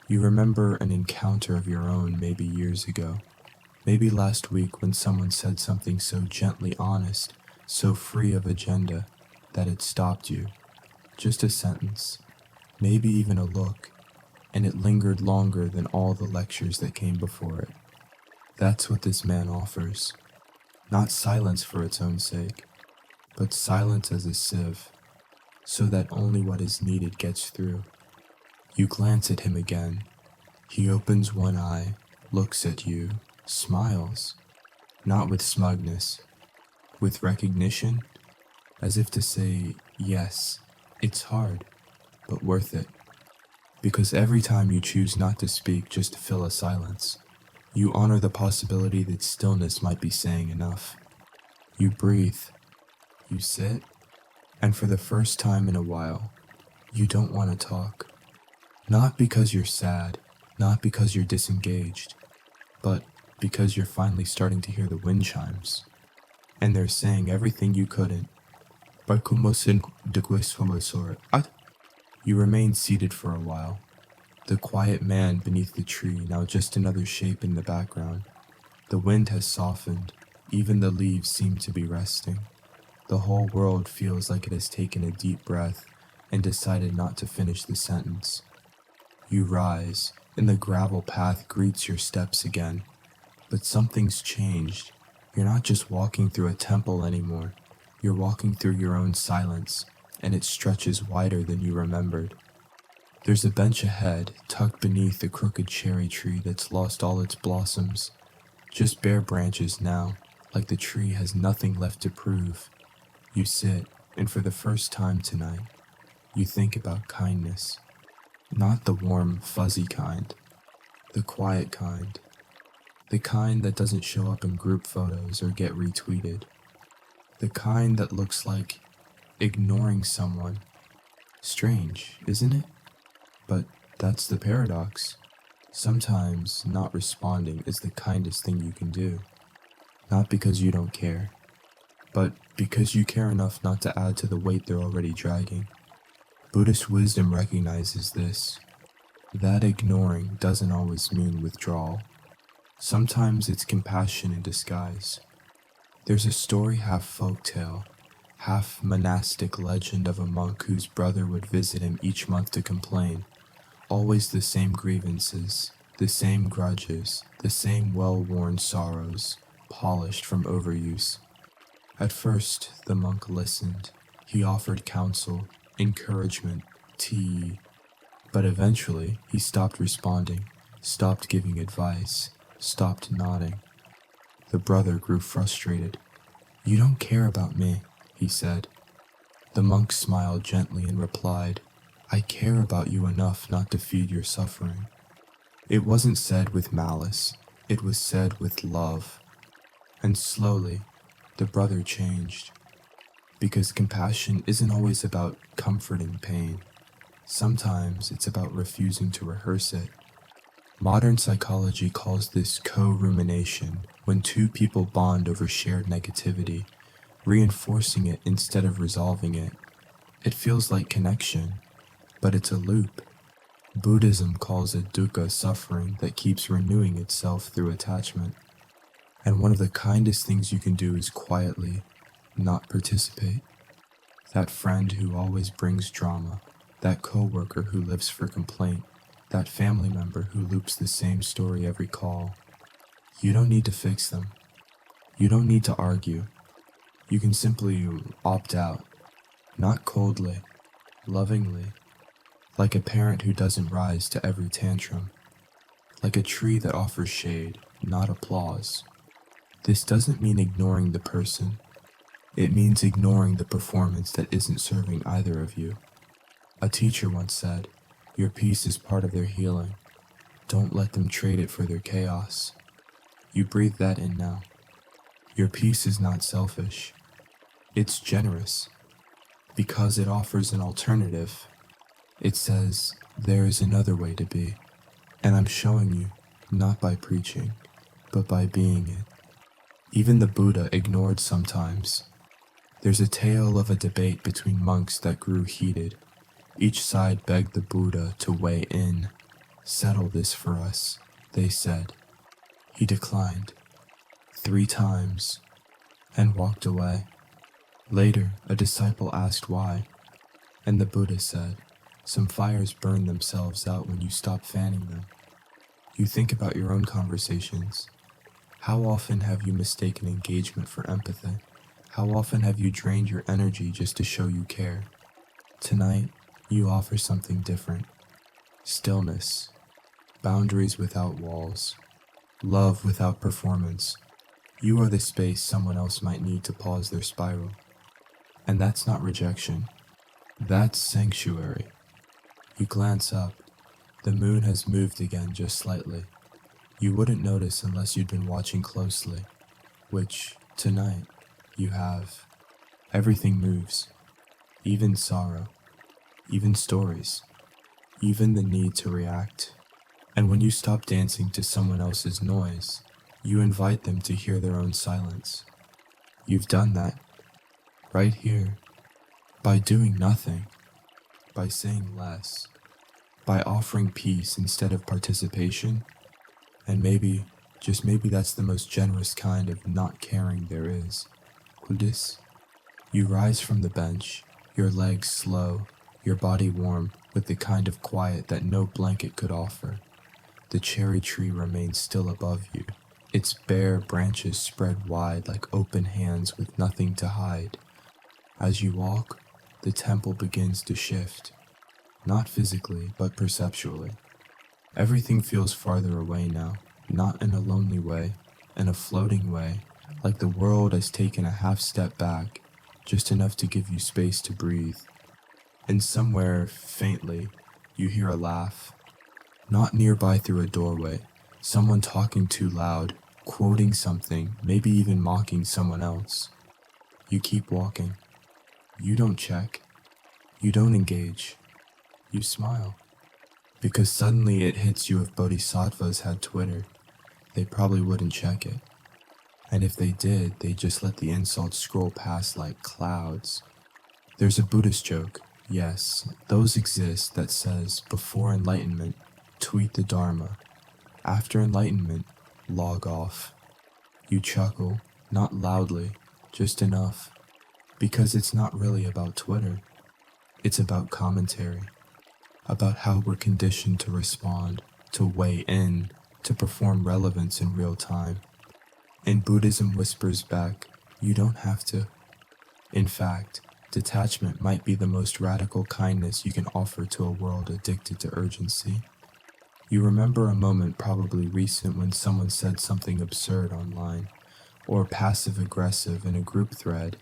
You remember an encounter of your own maybe years ago. Maybe last week when someone said something so gently honest, so free of agenda, that it stopped you. Just a sentence, maybe even a look, and it lingered longer than all the lectures that came before it. That's what this man offers. Not silence for its own sake, but silence as a sieve, so that only what is needed gets through. You glance at him again. He opens one eye, looks at you, smiles, not with smugness, with recognition, as if to say, yes, it's hard, but worth it. Because every time you choose not to speak just to fill a silence, you honor the possibility that stillness might be saying enough. You breathe, you sit, and for the first time in a while, you don't want to talk. Not because you're sad, not because you're disengaged, but because you're finally starting to hear the wind chimes. And they're saying everything you couldn't. You remain seated for a while. The quiet man beneath the tree, now just another shape in the background. The wind has softened. Even the leaves seem to be resting. The whole world feels like it has taken a deep breath and decided not to finish the sentence. You rise, and the gravel path greets your steps again. But something's changed. You're not just walking through a temple anymore. You're walking through your own silence, and it stretches wider than you remembered. There's a bench ahead, tucked beneath a crooked cherry tree that's lost all its blossoms. Just bare branches now, like the tree has nothing left to prove. You sit, and for the first time tonight, you think about kindness. Not the warm, fuzzy kind, the quiet kind, the kind that doesn't show up in group photos or get retweeted, the kind that looks like ignoring someone. Strange, isn't it? But that's the paradox. Sometimes not responding is the kindest thing you can do. Not because you don't care, but because you care enough not to add to the weight they're already dragging. Buddhist wisdom recognizes this, that ignoring doesn't always mean withdrawal. Sometimes it's compassion in disguise. There's a story half folktale, half monastic legend of a monk whose brother would visit him each month to complain. Always the same grievances, the same grudges, the same well-worn sorrows, polished from overuse. At first, the monk listened. He offered counsel, encouragement, tea. But eventually, he stopped responding, stopped giving advice, stopped nodding. The brother grew frustrated. "You don't care about me," he said. The monk smiled gently and replied, "I care about you enough not to feed your suffering." It wasn't said with malice, it was said with love. And slowly, the brother changed. Because compassion isn't always about comforting pain. Sometimes it's about refusing to rehearse it. Modern psychology calls this co-rumination, when two people bond over shared negativity, reinforcing it instead of resolving it. It feels like connection, but it's a loop. Buddhism calls it dukkha, suffering that keeps renewing itself through attachment. And one of the kindest things you can do is quietly not participate. That friend who always brings drama, that coworker who lives for complaint, that family member who loops the same story every call. You don't need to fix them. You don't need to argue. You can simply opt out, not coldly, lovingly, like a parent who doesn't rise to every tantrum, like a tree that offers shade, not applause. This doesn't mean ignoring the person. It means ignoring the performance that isn't serving either of you. A teacher once said, "Your peace is part of their healing. Don't let them trade it for their chaos." You breathe that in now. Your peace is not selfish. It's generous, because it offers an alternative. It says, there is another way to be, and I'm showing you, not by preaching, but by being it. Even the Buddha ignored sometimes. There's a tale of a debate between monks that grew heated. Each side begged the Buddha to weigh in. "Settle this for us," they said. He declined 3 times and walked away. Later, a disciple asked why, and the Buddha said, "Some fires burn themselves out when you stop fanning them." You think about your own conversations. How often have you mistaken engagement for empathy? How often have you drained your energy just to show you care? Tonight, you offer something different. Stillness, boundaries without walls, love without performance. You are the space someone else might need to pause their spiral. And that's not rejection. That's sanctuary. You glance up. The moon has moved again just slightly. You wouldn't notice unless you'd been watching closely, which, tonight, you have. Everything moves. Even sorrow. Even stories. Even the need to react. And when you stop dancing to someone else's noise, you invite them to hear their own silence. You've done that. Right here. By doing nothing. By saying less. By offering peace instead of participation. And maybe, just maybe that's the most generous kind of not caring there is. Buddhist. You rise from the bench, your legs slow, your body warm with the kind of quiet that no blanket could offer. The cherry tree remains still above you, its bare branches spread wide like open hands with nothing to hide. As you walk, the temple begins to shift, not physically, but perceptually. Everything feels farther away now, not in a lonely way, in a floating way, like the world has taken a half step back, just enough to give you space to breathe. And somewhere, faintly, You hear a laugh. Not nearby through a doorway. Someone talking too loud, quoting something, maybe even mocking someone else. You keep walking. You don't check. You don't engage. You smile. Because suddenly it hits you if bodhisattvas had Twitter, they probably wouldn't check it. And if they did, they'd just let the insults scroll past like clouds. There's a Buddhist joke, yes, those exist, that says, before enlightenment, tweet the Dharma. After enlightenment, log off. You chuckle, not loudly, just enough. Because it's not really about Twitter. It's about commentary. About how we're conditioned to respond, to weigh in, to perform relevance in real time. And Buddhism whispers back, you don't have to. In fact, detachment might be the most radical kindness you can offer to a world addicted to urgency. You remember a moment probably recent when someone said something absurd online, or passive-aggressive in a group thread,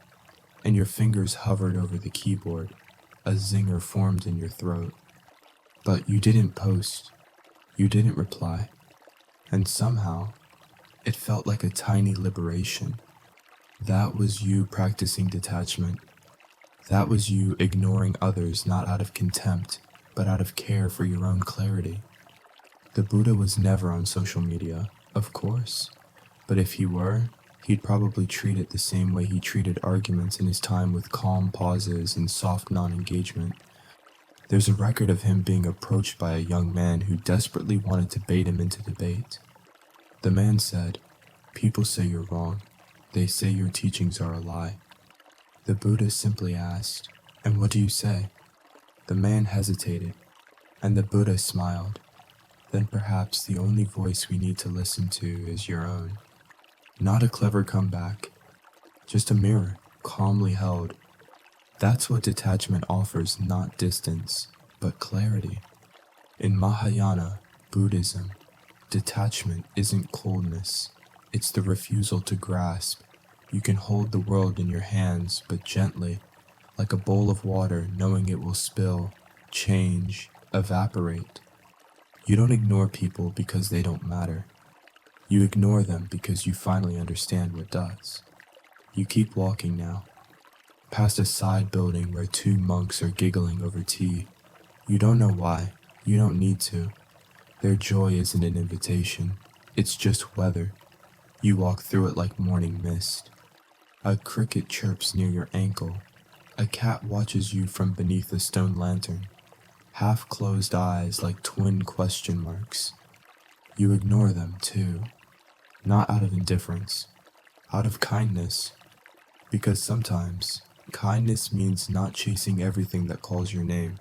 and your fingers hovered over the keyboard, a zinger formed in your throat. But you didn't post, you didn't reply, and somehow, it felt like a tiny liberation. That was you practicing detachment. That was you ignoring others not out of contempt, but out of care for your own clarity. The Buddha was never on social media, of course, but if he were, he'd probably treat it the same way he treated arguments in his time, with calm pauses and soft non-engagement. There's a record of him being approached by a young man who desperately wanted to bait him into debate. The man said, "People say you're wrong. They say your teachings are a lie." The Buddha simply asked, "And what do you say?" The man hesitated, and the Buddha smiled. "Then perhaps the only voice we need to listen to is your own." Not a clever comeback, just a mirror, calmly held. That's what detachment offers, not distance, but clarity. In Mahayana Buddhism, detachment isn't coldness, it's the refusal to grasp. You can hold the world in your hands, but gently, like a bowl of water, knowing it will spill, change, evaporate. You don't ignore people because they don't matter. You ignore them because you finally understand what does. You keep walking now, past a side building where two monks are giggling over tea. You don't know why, you don't need to. Their joy isn't an invitation, it's just weather. You walk through it like morning mist. A cricket chirps near your ankle. A cat watches you from beneath a stone lantern. Half-closed eyes like twin question marks. You ignore them too. Not out of indifference, out of kindness. Because sometimes, kindness means not chasing everything that calls your name.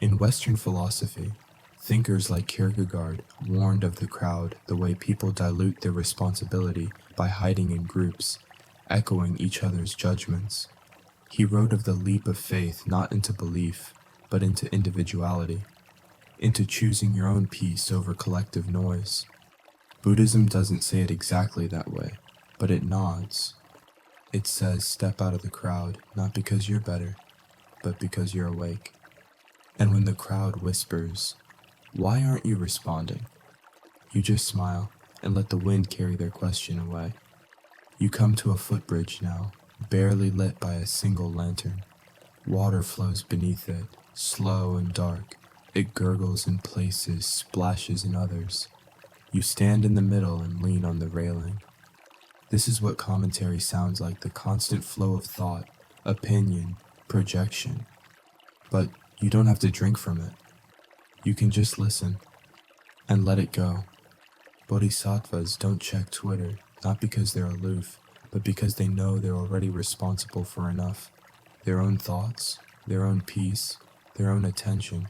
In Western philosophy, thinkers like Kierkegaard warned of the crowd, the way people dilute their responsibility by hiding in groups, echoing each other's judgments. He wrote of the leap of faith not into belief, but into individuality, into choosing your own peace over collective noise. Buddhism doesn't say it exactly that way, but it nods. It says step out of the crowd, not because you're better, but because you're awake. And when the crowd whispers, "Why aren't you responding?" you just smile and let the wind carry their question away. You come to a footbridge now, barely lit by a single lantern. Water flows beneath it, slow and dark. It gurgles in places, splashes in others. You stand in the middle and lean on the railing. This is what commentary sounds like, the constant flow of thought, opinion, projection. But you don't have to drink from it. You can just listen and let it go. Bodhisattvas don't check Twitter, not because they're aloof, but because they know they're already responsible for enough. Their own thoughts, their own peace, their own attention.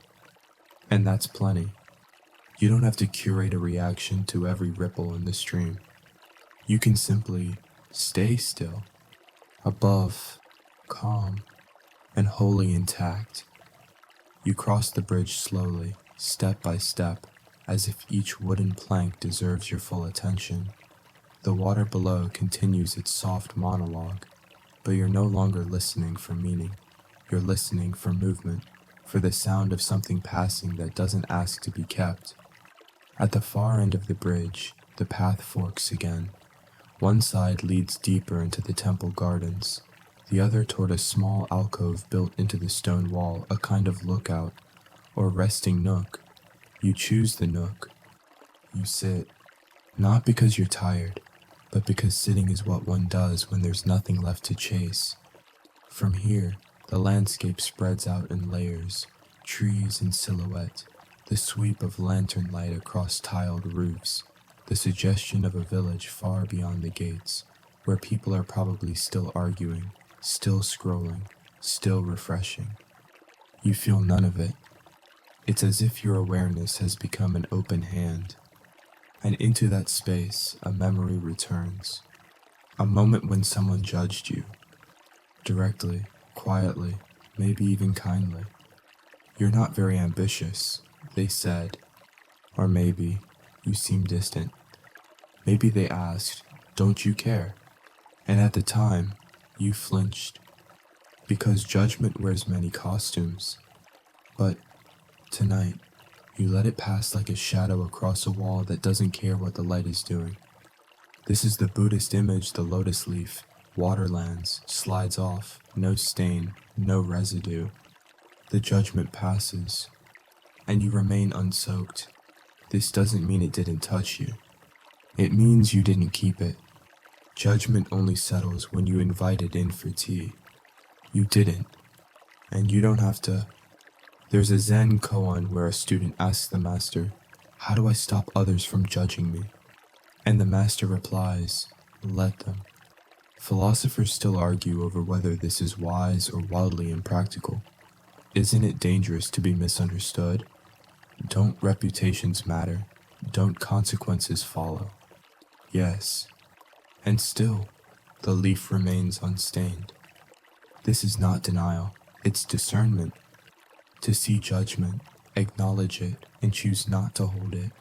And that's plenty. You don't have to curate a reaction to every ripple in the stream. You can simply stay still, above, calm, and wholly intact. You cross the bridge slowly, step by step, as if each wooden plank deserves your full attention. The water below continues its soft monologue, but you're no longer listening for meaning. You're listening for movement, for the sound of something passing that doesn't ask to be kept. At the far end of the bridge, the path forks again. One side leads deeper into the temple gardens, the other toward a small alcove built into the stone wall, a kind of lookout, or resting nook. You choose the nook. You sit, not because you're tired, but because sitting is what one does when there's nothing left to chase. From here, the landscape spreads out in layers, trees in silhouette, the sweep of lantern light across tiled roofs, the suggestion of a village far beyond the gates, where people are probably still arguing, still scrolling, still refreshing. You feel none of it. It's as if your awareness has become an open hand. And into that space, a memory returns. A moment when someone judged you. Directly, quietly, maybe even kindly. You're not very ambitious, they said. Or maybe you seem distant. Maybe they asked, don't you care? And at the time, you flinched. Because judgment wears many costumes. But tonight, you let it pass like a shadow across a wall that doesn't care what the light is doing. This is the Buddhist image, the lotus leaf, waterlands, slides off, no stain, no residue. The judgment passes, and you remain unsoaked. This doesn't mean it didn't touch you. It means you didn't keep it. Judgment only settles when you invite it in for tea. You didn't, and you don't have to. There's a Zen koan where a student asks the master, how do I stop others from judging me? And the master replies, let them. Philosophers still argue over whether this is wise or wildly impractical. Isn't it dangerous to be misunderstood? Don't reputations matter? Don't consequences follow? Yes. And still, the leaf remains unstained. This is not denial, it's discernment. To see judgment, acknowledge it, and choose not to hold it.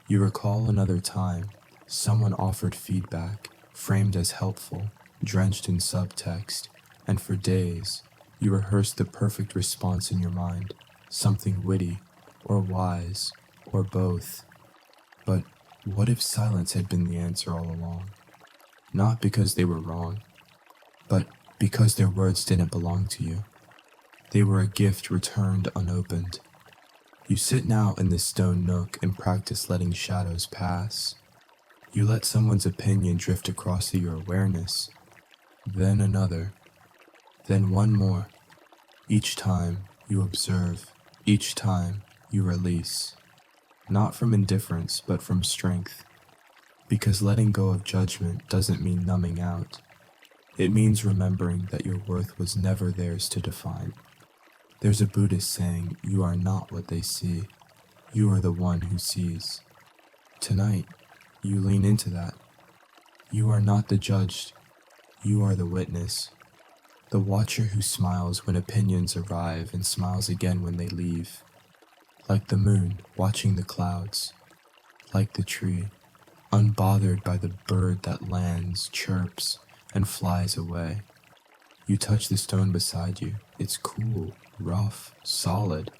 You recall another time, someone offered feedback, framed as helpful, drenched in subtext, and for days, you rehearsed the perfect response in your mind, something witty, or wise, or both. But what if silence had been the answer all along? Not because they were wrong, but because their words didn't belong to you. They were a gift returned unopened. You sit now in this stone nook and practice letting shadows pass. You let someone's opinion drift across to your awareness, then another, then one more. Each time you observe, each time you release. Not from indifference, but from strength. Because letting go of judgment doesn't mean numbing out. It means remembering that your worth was never theirs to define. There's a Buddhist saying, you are not what they see. You are the one who sees. Tonight, you lean into that. You are not the judged. You are the witness. The watcher who smiles when opinions arrive and smiles again when they leave. Like the moon watching the clouds. Like the tree, unbothered by the bird that lands, chirps, and flies away. You touch the stone beside you. It's cool, rough, solid.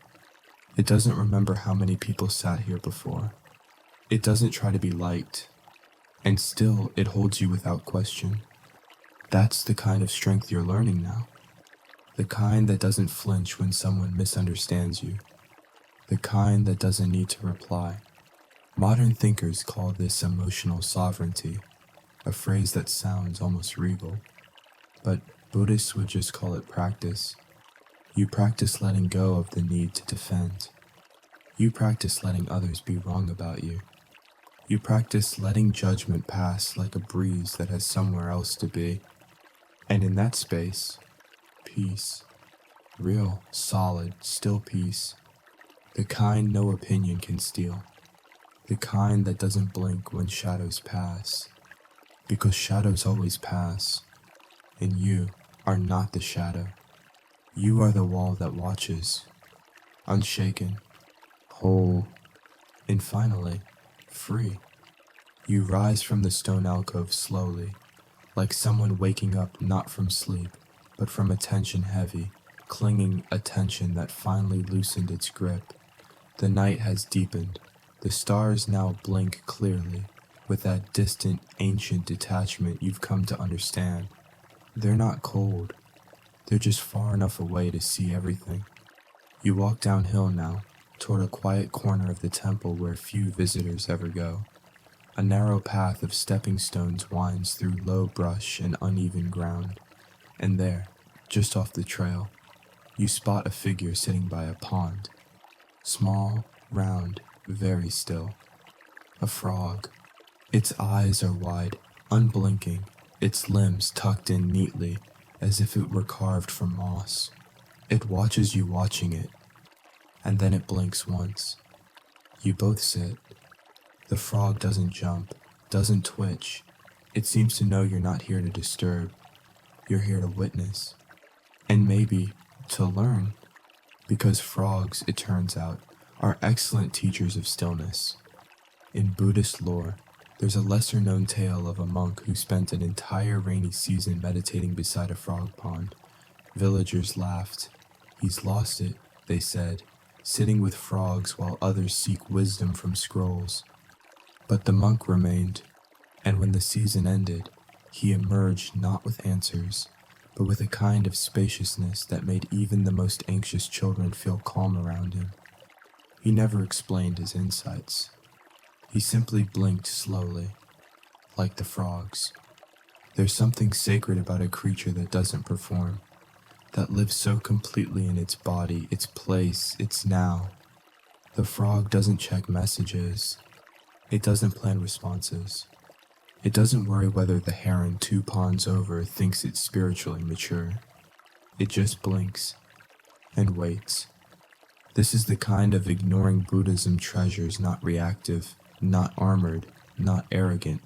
It doesn't remember how many people sat here before. It doesn't try to be liked. And still, it holds you without question. That's the kind of strength you're learning now. The kind that doesn't flinch when someone misunderstands you. The kind that doesn't need to reply. Modern thinkers call this emotional sovereignty, a phrase that sounds almost regal. But Buddhists would just call it practice. You practice letting go of the need to defend. You practice letting others be wrong about you. You practice letting judgment pass like a breeze that has somewhere else to be. And in that space, peace. Real, solid, still peace. The kind no opinion can steal. The kind that doesn't blink when shadows pass. Because shadows always pass. And you are not the shadow. You are the wall that watches. Unshaken. Whole. And finally, free. You rise from the stone alcove slowly, like someone waking up not from sleep, but from attention heavy, clinging attention that finally loosened its grip. The night has deepened. The stars now blink clearly, with that distant, ancient detachment you've come to understand. They're not cold. They're just far enough away to see everything. You walk downhill now, toward a quiet corner of the temple where few visitors ever go. A narrow path of stepping stones winds through low brush and uneven ground. And there, just off the trail, you spot a figure sitting by a pond. Small, round, very still. A frog. Its eyes are wide, unblinking, its limbs tucked in neatly, as if it were carved from moss. It watches you watching it, and then it blinks once. You both sit. The frog doesn't jump, doesn't twitch. It seems to know you're not here to disturb. You're here to witness. And maybe to learn. Because frogs, it turns out, are excellent teachers of stillness. In Buddhist lore, there's a lesser-known tale of a monk who spent an entire rainy season meditating beside a frog pond. Villagers laughed. He's lost it, they said, sitting with frogs while others seek wisdom from scrolls. But the monk remained, and when the season ended, he emerged not with answers, but with a kind of spaciousness that made even the most anxious children feel calm around him. He never explained his insights. He simply blinked slowly, like the frogs. There's something sacred about a creature that doesn't perform, that lives so completely in its body, its place, its now. The frog doesn't check messages. It doesn't plan responses. It doesn't worry whether the heron 2 ponds over thinks it's spiritually mature. It just blinks and waits. This is the kind of ignoring Buddhism treasures, not reactive, not armored, not arrogant,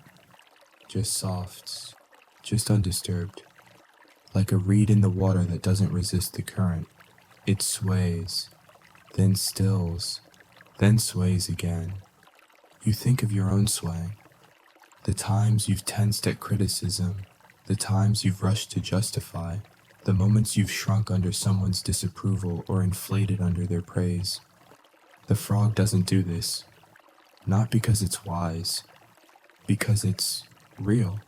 just soft, just undisturbed. Like a reed in the water that doesn't resist the current. It sways, then stills, then sways again. You think of your own swaying. The times you've tensed at criticism, the times you've rushed to justify, the moments you've shrunk under someone's disapproval or inflated under their praise. The frog doesn't do this, not because it's wise, because it's real,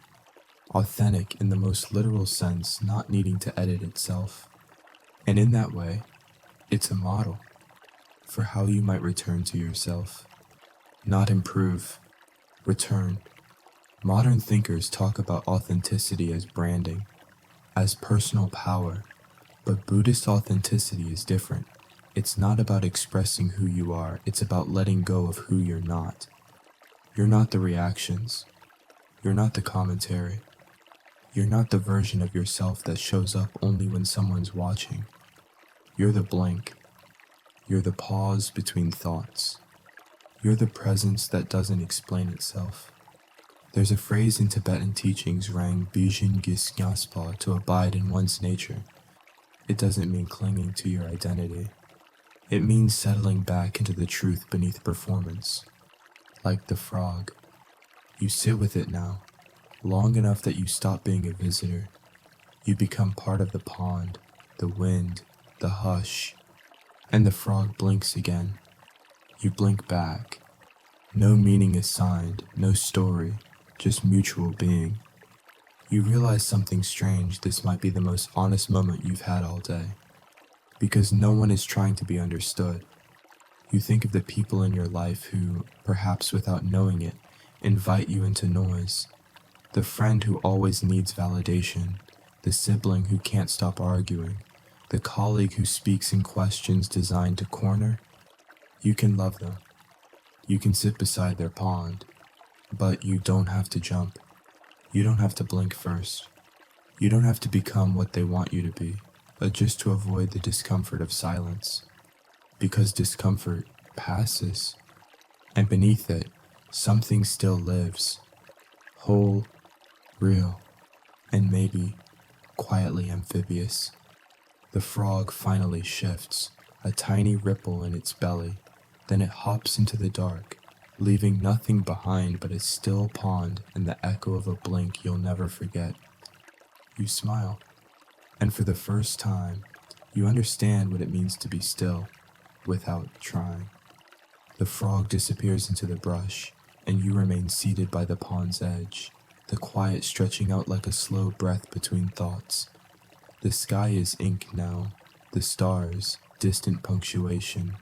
authentic in the most literal sense, not needing to edit itself. And in that way, it's a model for how you might return to yourself. Not improve, return. Modern thinkers talk about authenticity as branding, as personal power, but Buddhist authenticity is different. It's not about expressing who you are, it's about letting go of who you're not. You're not the reactions. You're not the commentary. You're not the version of yourself that shows up only when someone's watching. You're the blank. You're the pause between thoughts. You're the presence that doesn't explain itself. There's a phrase in Tibetan teachings rang bijin gis nyaspa, to abide in one's nature. It doesn't mean clinging to your identity. It means settling back into the truth beneath performance. Like the frog, you sit with it now, long enough that you stop being a visitor. You become part of the pond, the wind, the hush, and the frog blinks again. You blink back. No meaning assigned, no story, just mutual being. You realize something strange. This might be the most honest moment you've had all day. Because no one is trying to be understood. You think of the people in your life who, perhaps without knowing it, invite you into noise. The friend who always needs validation. The sibling who can't stop arguing. The colleague who speaks in questions designed to corner. You can love them. You can sit beside their pond. But you don't have to jump. You don't have to blink first. You don't have to become what they want you to be, but just to avoid the discomfort of silence. Because discomfort passes. And beneath it, something still lives. Whole, real, and maybe quietly amphibious. The frog finally shifts, a tiny ripple in its belly. Then it hops into the dark, leaving nothing behind but a still pond and the echo of a blink you'll never forget. You smile, and for the first time, You understand what it means to be still, without trying. The frog disappears into the brush, and you remain seated by the pond's edge, the quiet stretching out like a slow breath between thoughts. The sky is ink now, the stars, distant punctuation.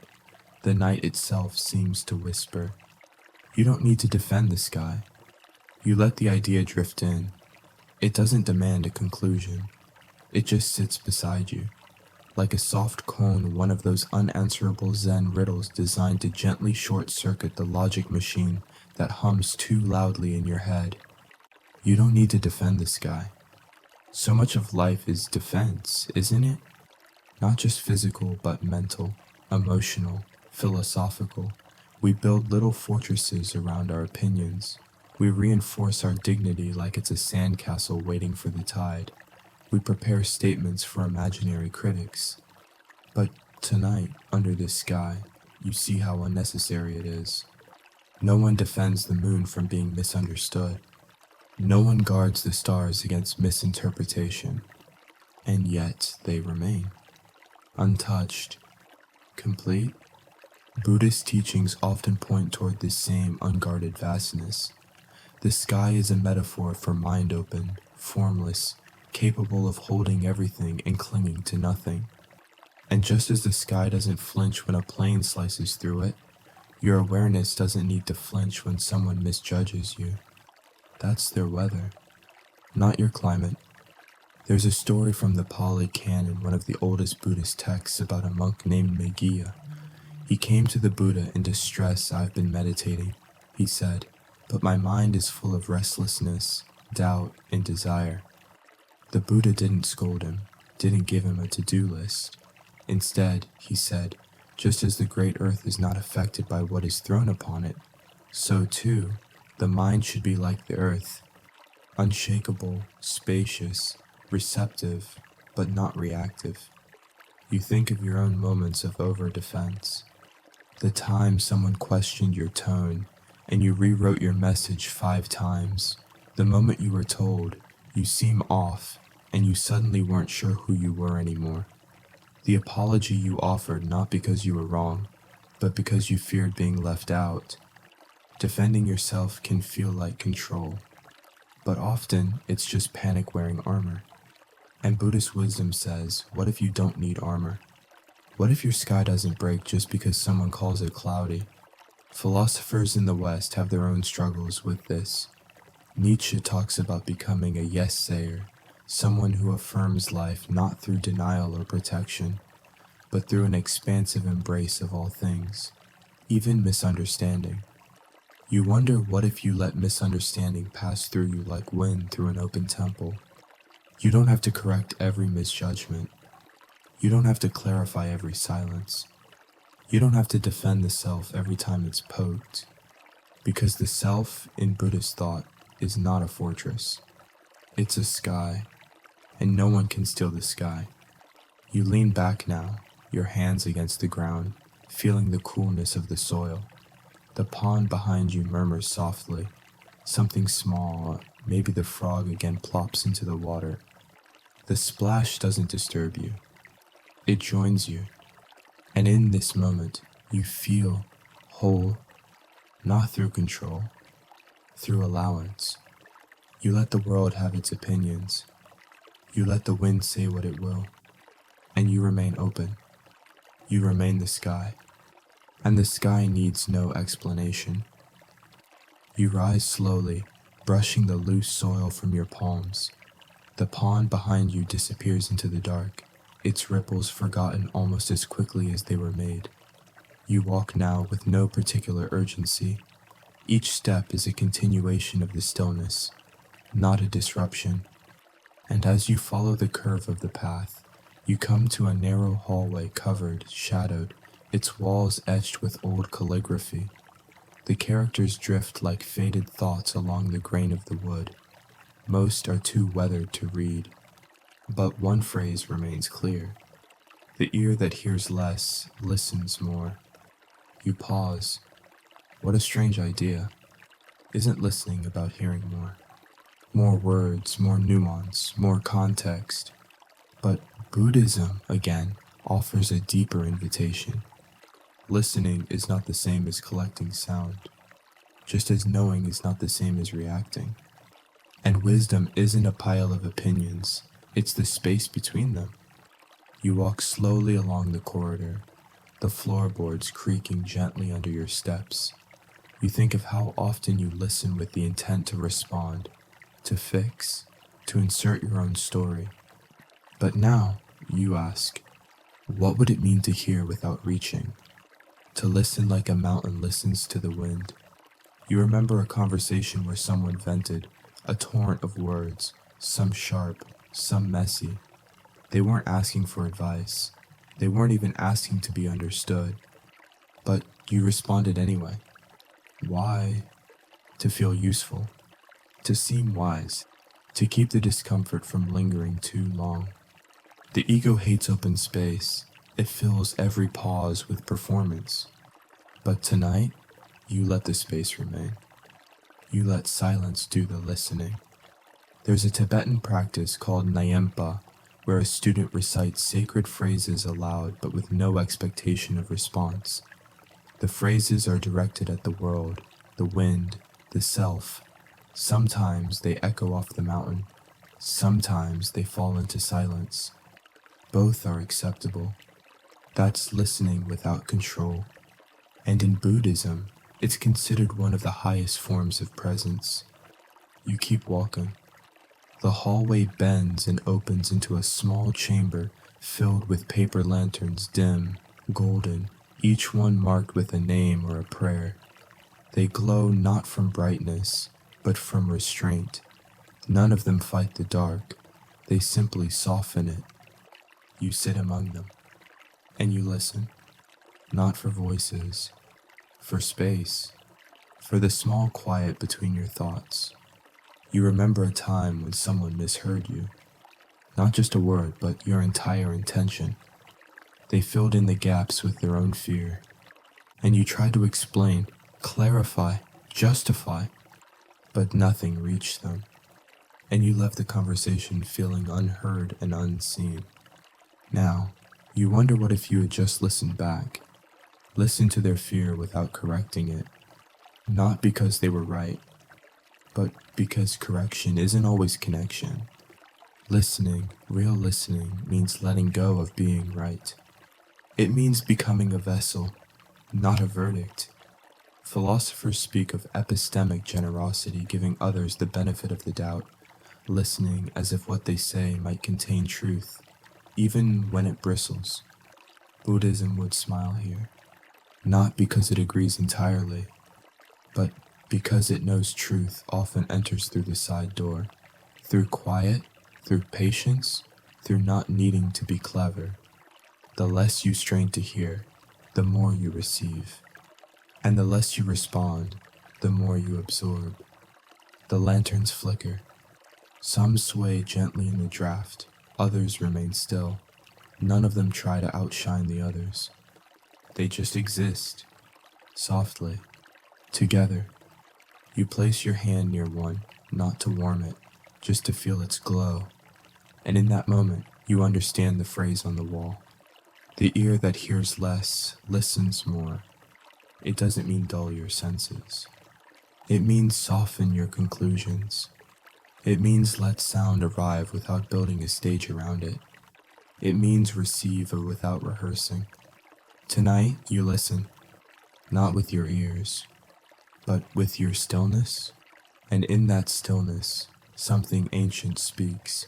The night itself seems to whisper. You don't need to defend the sky. You let the idea drift in. It doesn't demand a conclusion. It just sits beside you, like a soft cone, one of those unanswerable Zen riddles designed to gently short-circuit the logic machine that hums too loudly in your head. You don't need to defend the sky. So much of life is defense, isn't it? Not just physical, but mental, emotional, philosophical. We build little fortresses around our opinions. We reinforce our dignity like it's a sandcastle waiting for the tide. We prepare statements for imaginary critics. But tonight, under this sky, you see how unnecessary it is. No one defends the moon from being misunderstood. No one guards the stars against misinterpretation. And yet they remain. Untouched. Complete. Buddhist teachings often point toward this same unguarded vastness. The sky is a metaphor for mind open, formless, capable of holding everything and clinging to nothing. And just as the sky doesn't flinch when a plane slices through it, your awareness doesn't need to flinch when someone misjudges you. That's their weather, not your climate. There's a story from the Pali Canon, one of the oldest Buddhist texts, about a monk named Meghiya. He came to the Buddha in distress. I've been meditating, he said, but my mind is full of restlessness, doubt, and desire. The Buddha didn't scold him, didn't give him a to-do list. Instead, he said, just as the great earth is not affected by what is thrown upon it, so too, the mind should be like the earth, unshakable, spacious, receptive, but not reactive. You think of your own moments of over-defense, the time someone questioned your tone, and you rewrote your message 5 times, the moment you were told, you seem off, and you suddenly weren't sure who you were anymore. The apology you offered not because you were wrong, but because you feared being left out. Defending yourself can feel like control, but often it's just panic wearing armor. And Buddhist wisdom says, what if you don't need armor? What if your sky doesn't break just because someone calls it cloudy? Philosophers in the West have their own struggles with this. Nietzsche talks about becoming a yes-sayer, someone who affirms life not through denial or protection, but through an expansive embrace of all things, even misunderstanding. You wonder, what if you let misunderstanding pass through you like wind through an open temple? You don't have to correct every misjudgment. You don't have to clarify every silence. You don't have to defend the self every time it's poked. Because the self, in Buddhist thought, is not a fortress. It's a sky, and no one can steal the sky. You lean back now, your hands against the ground, feeling the coolness of the soil. The pond behind you murmurs softly. Something small, maybe the frog again, plops into the water. The splash doesn't disturb you. It joins you. And in this moment, you feel whole, not through control, through allowance. You let the world have its opinions. You let the wind say what it will. And you remain open. You remain the sky. And the sky needs no explanation. You rise slowly, brushing the loose soil from your palms. The pond behind you disappears into the dark, its ripples forgotten almost as quickly as they were made. You walk now with no particular urgency. Each step is a continuation of the stillness, not a disruption. And as you follow the curve of the path, you come to a narrow hallway covered, shadowed, its walls etched with old calligraphy. The characters drift like faded thoughts along the grain of the wood. Most are too weathered to read, but one phrase remains clear. The ear that hears less listens more. You pause. What a strange idea. Isn't listening about hearing more? More words, more nuance, more context. But Buddhism, again, offers a deeper invitation. Listening is not the same as collecting sound, just as knowing is not the same as reacting. And wisdom isn't a pile of opinions, it's the space between them. You walk slowly along the corridor, the floorboards creaking gently under your steps. You think of how often you listen with the intent to respond, to fix, to insert your own story. But now, you ask, what would it mean to hear without reaching? To listen like a mountain listens to the wind. You remember a conversation where someone vented, a torrent of words, some sharp, some messy. They weren't asking for advice. They weren't even asking to be understood. But you responded anyway. Why? To feel useful, to seem wise, to keep the discomfort from lingering too long. The ego hates open space. It fills every pause with performance. But tonight, you let the space remain. You let silence do the listening. There's a Tibetan practice called Nyempa, where a student recites sacred phrases aloud but with no expectation of response. The phrases are directed at the world, the wind, the self. Sometimes they echo off the mountain. Sometimes they fall into silence. Both are acceptable. That's listening without control. And in Buddhism, it's considered one of the highest forms of presence. You keep walking. The hallway bends and opens into a small chamber filled with paper lanterns, dim, golden, each one marked with a name or a prayer. They glow not from brightness, but from restraint. None of them fight the dark. They simply soften it. You sit among them, and you listen, not for voices, for space, for the small quiet between your thoughts. You remember a time when someone misheard you, not just a word, but your entire intention. They filled in the gaps with their own fear, and you tried to explain, clarify, justify, but nothing reached them, and you left the conversation feeling unheard and unseen. Now, you wonder what if you had just listened back, listened to their fear without correcting it, not because they were right, but because correction isn't always connection. Listening, real listening, means letting go of being right. It means becoming a vessel, not a verdict. Philosophers speak of epistemic generosity, giving others the benefit of the doubt, listening as if what they say might contain truth, even when it bristles. Buddhism would smile here, not because it agrees entirely, but because it knows truth often enters through the side door, through quiet, through patience, through not needing to be clever. The less you strain to hear, the more you receive. And the less you respond, the more you absorb. The lanterns flicker. Some sway gently in the draft, others remain still. None of them try to outshine the others. They just exist, softly, together. You place your hand near one, not to warm it, just to feel its glow. And in that moment, you understand the phrase on the wall. The ear that hears less, listens more. It doesn't mean dull your senses. It means soften your conclusions. It means let sound arrive without building a stage around it. It means receive without rehearsing. Tonight, you listen, not with your ears, but with your stillness. And in that stillness, something ancient speaks.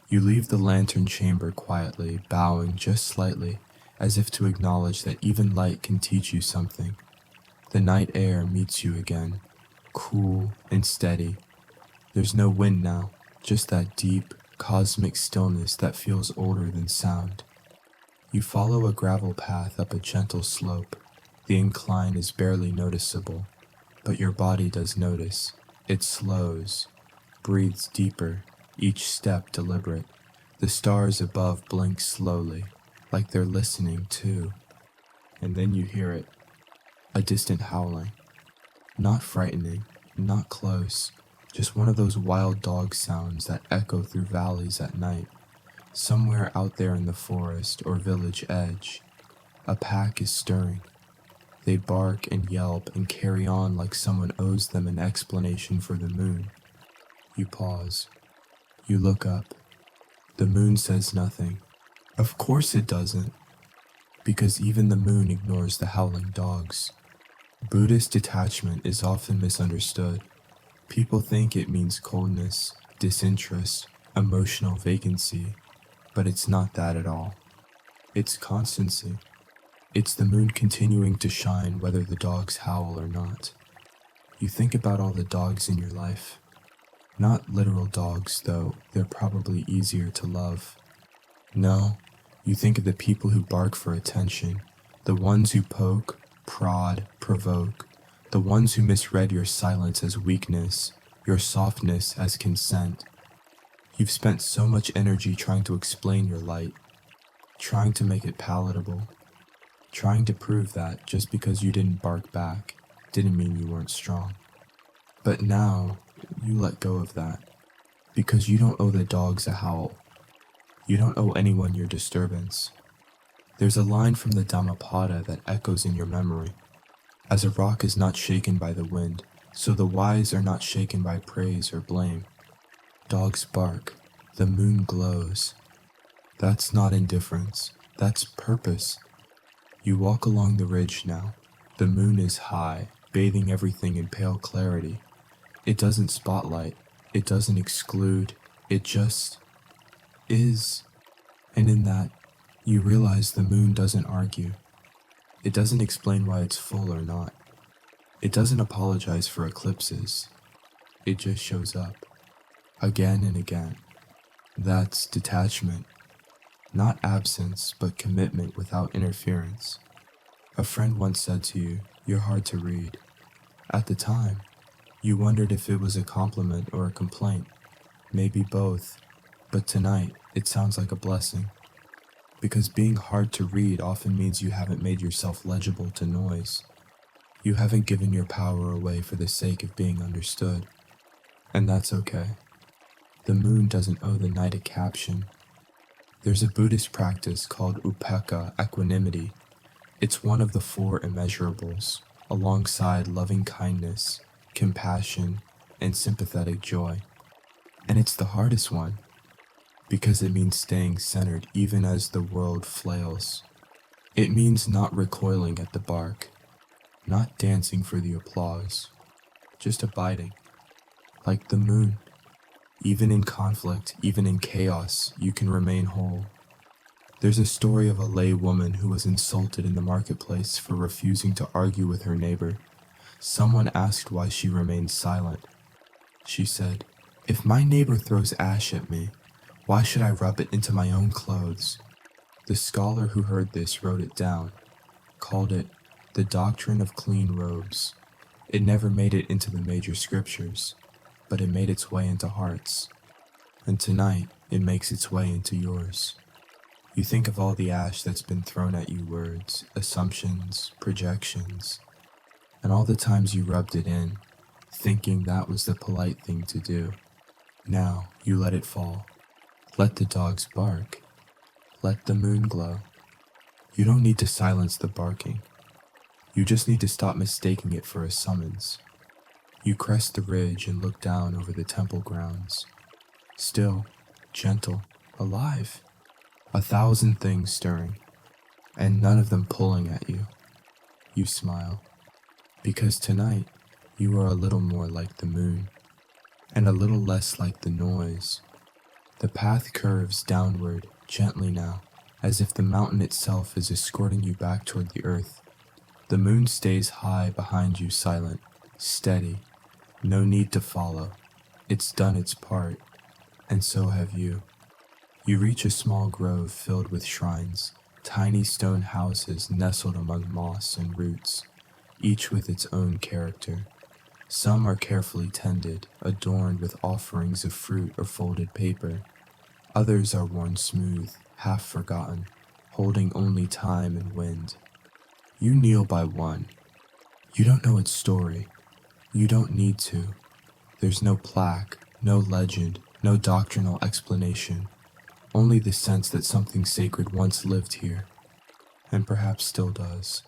You leave the lantern chamber quietly, bowing just slightly, as if to acknowledge that even light can teach you something. The night air meets you again, cool and steady. There's no wind now, just that deep, cosmic stillness that feels older than sound. You follow a gravel path up a gentle slope. The incline is barely noticeable, but your body does notice. It slows, breathes deeper, each step deliberate. The stars above blink slowly, like they're listening too. And then you hear it, a distant howling. Not frightening, not close, just one of those wild dog sounds that echo through valleys at night. Somewhere out there in the forest or village edge, a pack is stirring. They bark and yelp and carry on like someone owes them an explanation for the moon. You pause. You look up. The moon says nothing. Of course it doesn't, because even the moon ignores the howling dogs. Buddhist detachment is often misunderstood. People think it means coldness, disinterest, emotional vacancy, but it's not that at all. It's constancy. It's the moon continuing to shine whether the dogs howl or not. You think about all the dogs in your life. Not literal dogs, though they're probably easier to love. No, you think of the people who bark for attention, the ones who poke, prod, provoke, the ones who misread your silence as weakness, your softness as consent. You've spent so much energy trying to explain your light, trying to make it palatable, trying to prove that just because you didn't bark back didn't mean you weren't strong. But now, you let go of that, because you don't owe the dogs a howl. You don't owe anyone your disturbance. There's a line from the Dhammapada that echoes in your memory. As a rock is not shaken by the wind, so the wise are not shaken by praise or blame. Dogs bark, the moon glows. That's not indifference, that's purpose. You walk along the ridge now. The moon is high, bathing everything in pale clarity. It doesn't spotlight, it doesn't exclude, it just is. And in that, you realize the moon doesn't argue. It doesn't explain why it's full or not. It doesn't apologize for eclipses. It just shows up, again and again. That's detachment. Not absence, but commitment without interference. A friend once said to you, "You're hard to read." At the time, you wondered if it was a compliment or a complaint. Maybe both, but tonight it sounds like a blessing. Because being hard to read often means you haven't made yourself legible to noise. You haven't given your power away for the sake of being understood. And that's okay. The moon doesn't owe the night a caption. There's a Buddhist practice called upekkha, equanimity. It's one of the 4 immeasurables, alongside loving kindness, compassion, and sympathetic joy. And it's the hardest one, because it means staying centered even as the world flails. It means not recoiling at the bark, not dancing for the applause, just abiding, like the moon. Even in conflict, even in chaos, you can remain whole. There's a story of a lay woman who was insulted in the marketplace for refusing to argue with her neighbor. Someone asked why she remained silent. She said, "If my neighbor throws ash at me, why should I rub it into my own clothes?" The scholar who heard this wrote it down, called it the doctrine of clean robes. It never made it into the major scriptures, but it made its way into hearts. And tonight, it makes its way into yours. You think of all the ash that's been thrown at you, words, assumptions, projections, and all the times you rubbed it in, thinking that was the polite thing to do. Now, you let it fall. Let the dogs bark. Let the moon glow. You don't need to silence the barking. You just need to stop mistaking it for a summons. You crest the ridge and look down over the temple grounds. Still, gentle, alive. 1,000 things stirring, and none of them pulling at you. You smile, because tonight you are a little more like the moon, and a little less like the noise. The path curves downward, gently now, as if the mountain itself is escorting you back toward the earth. The moon stays high behind you, silent, steady. No need to follow. It's done its part, and so have you. You reach a small grove filled with shrines, tiny stone houses nestled among moss and roots, each with its own character. Some are carefully tended, adorned with offerings of fruit or folded paper. Others are worn smooth, half forgotten, holding only time and wind. You kneel by one. You don't know its story. You don't need to. There's no plaque, no legend, no doctrinal explanation. only the sense that something sacred once lived here, and perhaps still does.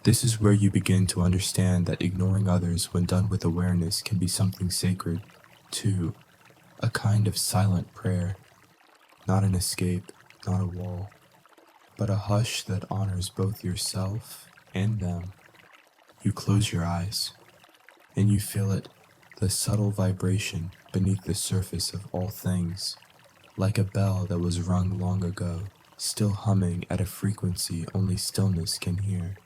This is where you begin to understand that ignoring others when done with awareness can be something sacred, too, a kind of silent prayer, not an escape, not a wall, but a hush that honors both yourself and them. You close your eyes, and you feel it, the subtle vibration beneath the surface of all things, like a bell that was rung long ago, still humming at a frequency only stillness can hear.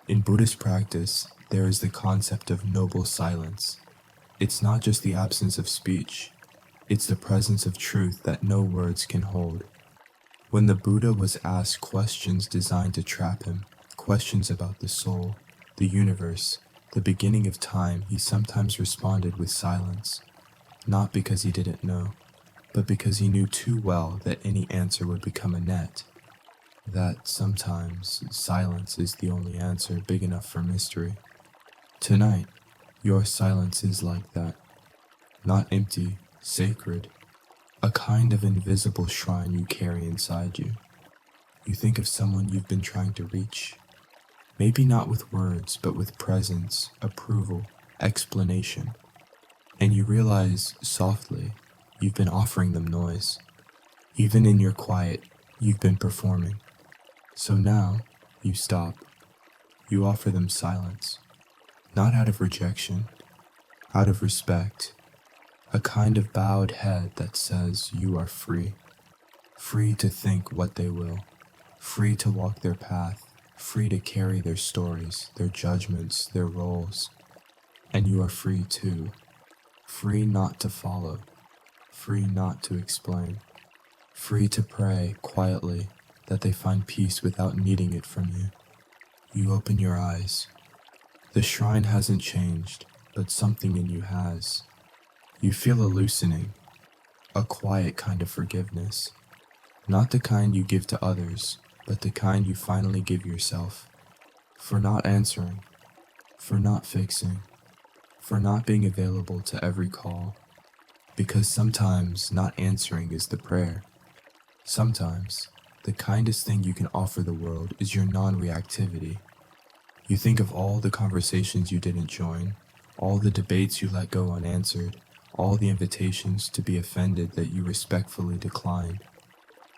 In Buddhist practice, there is the concept of noble silence. It's not just the absence of speech, it's the presence of truth that no words can hold. When the Buddha was asked questions designed to trap him, questions about the soul, the universe, the beginning of time, he sometimes responded with silence, not because he didn't know, but because he knew too well that any answer would become a net. That sometimes silence is the only answer big enough for mystery. Tonight, your silence is like that. Not empty, sacred. A kind of invisible shrine you carry inside you. You think of someone you've been trying to reach. Maybe not with words, but with presence, approval, explanation. And you realize, softly, you've been offering them noise. Even in your quiet, you've been performing. So now, you stop. You offer them silence. Not out of rejection, out of respect. A kind of bowed head that says you are free. Free to think what they will. Free to walk their path. Free to carry their stories, their judgments, their roles. And you are free too. Free not to follow. Free not to explain. Free to pray quietly that they find peace without needing it from you. You open your eyes. The shrine hasn't changed, but something in you has. You feel a loosening, a quiet kind of forgiveness. Not the kind you give to others, but the kind you finally give yourself. For not answering, for not fixing, for not being available to every call. Because sometimes not answering is the prayer. Sometimes the kindest thing you can offer the world is your non-reactivity. You think of all the conversations you didn't join, all the debates you let go unanswered, all the invitations to be offended that you respectfully declined.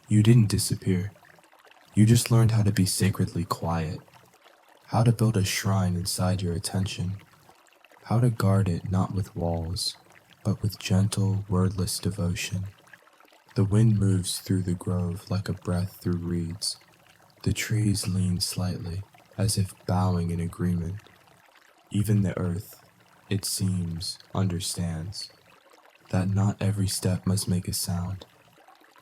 You didn't disappear. You just learned how to be sacredly quiet, how to build a shrine inside your attention, how to guard it not with walls, but with gentle, wordless devotion. The wind moves through the grove like a breath through reeds. The trees lean slightly, as if bowing in agreement. Even the earth, it seems, understands that not every step must make a sound,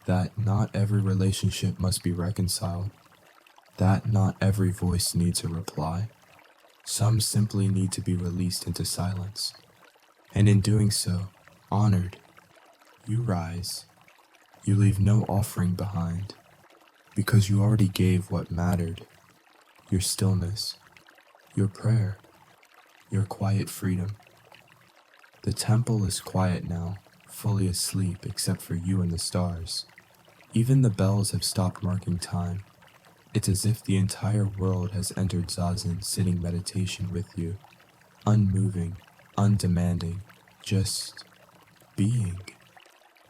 that not every relationship must be reconciled, that not every voice needs a reply. Some simply need to be released into silence, and in doing so, honored. You rise. You leave no offering behind, because you already gave what mattered, your stillness, your prayer, your quiet freedom. The temple is quiet now, fully asleep except for you and the stars. Even the bells have stopped marking time. It's as if the entire world has entered zazen, sitting meditation with you, unmoving, undemanding, just being.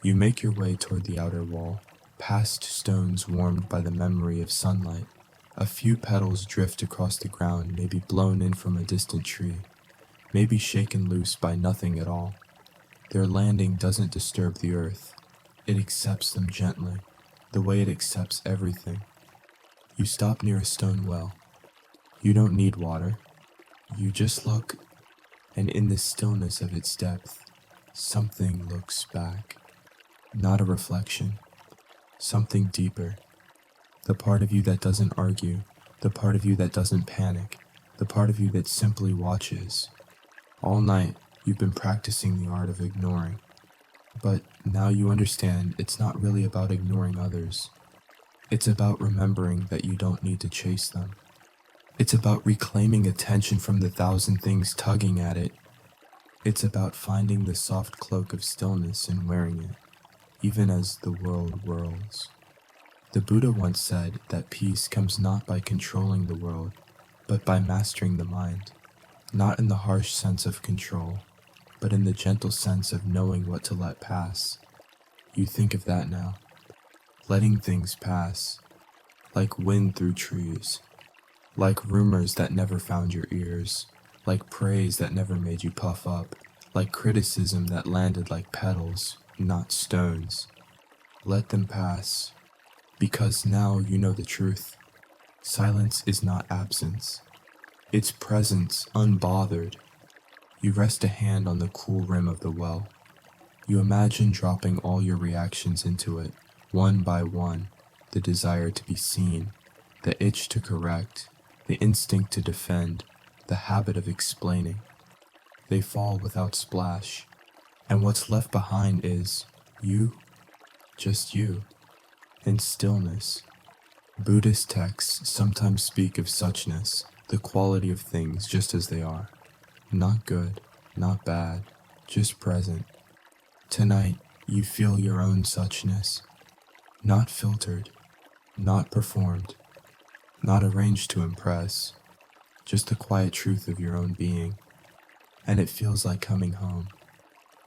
You make your way toward the outer wall, past stones warmed by the memory of sunlight. A few petals drift across the ground, maybe blown in from a distant tree, maybe shaken loose by nothing at all. Their landing doesn't disturb the earth. It accepts them gently, the way it accepts everything. You stop near a stone well. You don't need water. You just look, and in the stillness of its depth, something looks back. Not a reflection. Something deeper. The part of you that doesn't argue, the part of you that doesn't panic, the part of you that simply watches. All night, you've been practicing the art of ignoring. But now you understand it's not really about ignoring others. It's about remembering that you don't need to chase them. It's about reclaiming attention from the thousand things tugging at it. It's about finding the soft cloak of stillness and wearing it. even as the world whirls. The Buddha once said that peace comes not by controlling the world, but by mastering the mind, not in the harsh sense of control, but in the gentle sense of knowing what to let pass. You think of that now. Letting things pass, like wind through trees, like rumors that never found your ears, like praise that never made you puff up, like criticism that landed like petals, not stones. Let them pass, because now you know the truth. Silence is not absence. It's presence unbothered. You rest a hand on the cool rim of the well. You imagine dropping all your reactions into it, one by one, the desire to be seen, the itch to correct, the instinct to defend, the habit of explaining. They fall without splash, and what's left behind is you, just you, in stillness. Buddhist texts sometimes speak of suchness, the quality of things just as they are. Not good, not bad, just present. Tonight, you feel your own suchness. Not filtered, not performed, not arranged to impress, just the quiet truth of your own being. And it feels like coming home.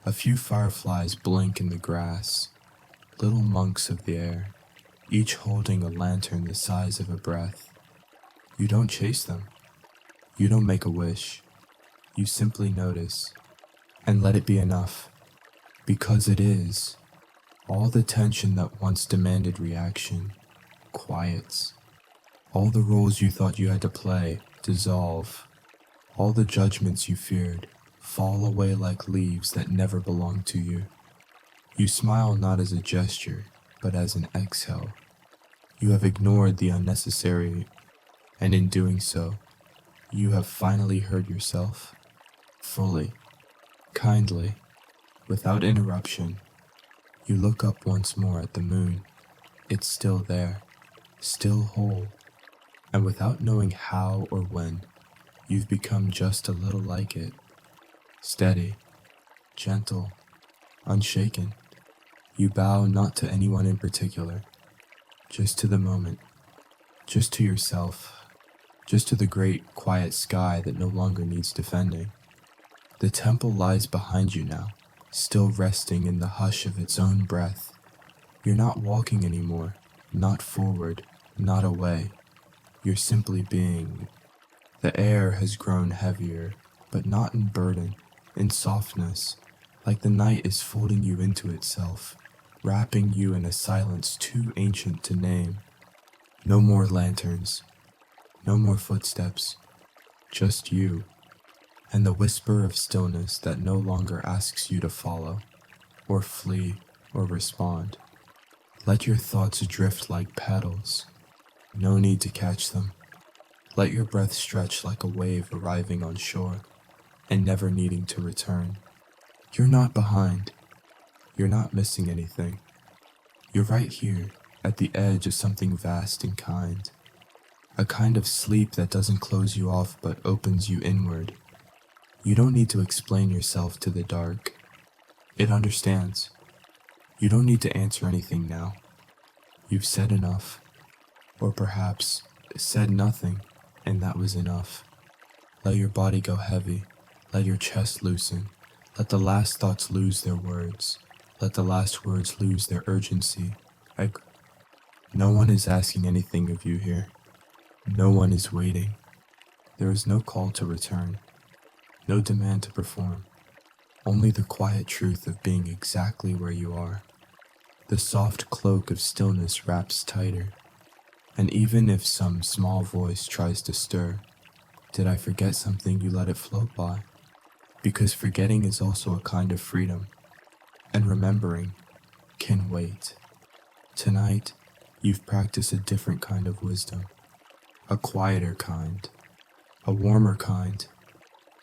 A few fireflies blink in the grass, little monks of the air, each holding a lantern the size of a breath. You don't chase them. You don't make a wish. You simply notice, and let it be enough, because it is. All the tension that once demanded reaction quiets. All the roles you thought you had to play dissolve. All the judgments you feared fall away like leaves that never belonged to you. You smile not as a gesture, but as an exhale. You have ignored the unnecessary, and in doing so, you have finally heard yourself, fully, kindly, without interruption. You look up once more at the moon. It's still there, still whole, and without knowing how or when, you've become just a little like it. Steady, gentle, unshaken. You bow not to anyone in particular, just to the moment, just to yourself, just to the great, quiet sky that no longer needs defending. The temple lies behind you now, still resting in the hush of its own breath. You're not walking anymore, not forward, not away. You're simply being. The air has grown heavier, but not in burden, in softness, like the night is folding you into itself, wrapping you in a silence too ancient to name. No more lanterns, no more footsteps, just you, and the whisper of stillness that no longer asks you to follow, or flee, or respond. Let your thoughts drift like petals. No need to catch them. Let your breath stretch like a wave arriving on shore and never needing to return. You're not behind. You're not missing anything. You're right here at the edge of something vast and kind. A kind of sleep that doesn't close you off but opens you inward. You don't need to explain yourself to the dark. It understands. You don't need to answer anything now. You've said enough. Or perhaps said nothing, and that was enough. Let your body go heavy. Let your chest loosen. Let the last thoughts lose their words. Let the last words lose their urgency. No one is asking anything of you here. No one is waiting. There is no call to return. No demand to perform. Only the quiet truth of being exactly where you are. The soft cloak of stillness wraps tighter. And even if some small voice tries to stir, did I forget something? You let it float by. Because forgetting is also a kind of freedom. And remembering can wait. Tonight, you've practiced a different kind of wisdom. A quieter kind. A warmer kind.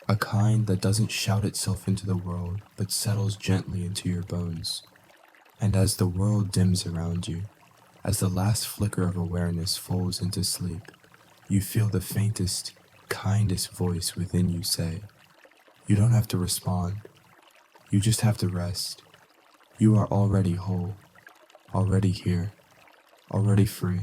A kind that doesn't shout itself into the world, but settles gently into your bones. And as the world dims around you, as the last flicker of awareness falls into sleep, you feel the faintest, kindest voice within you say, you don't have to respond. You just have to rest. You are already whole. already here, already free.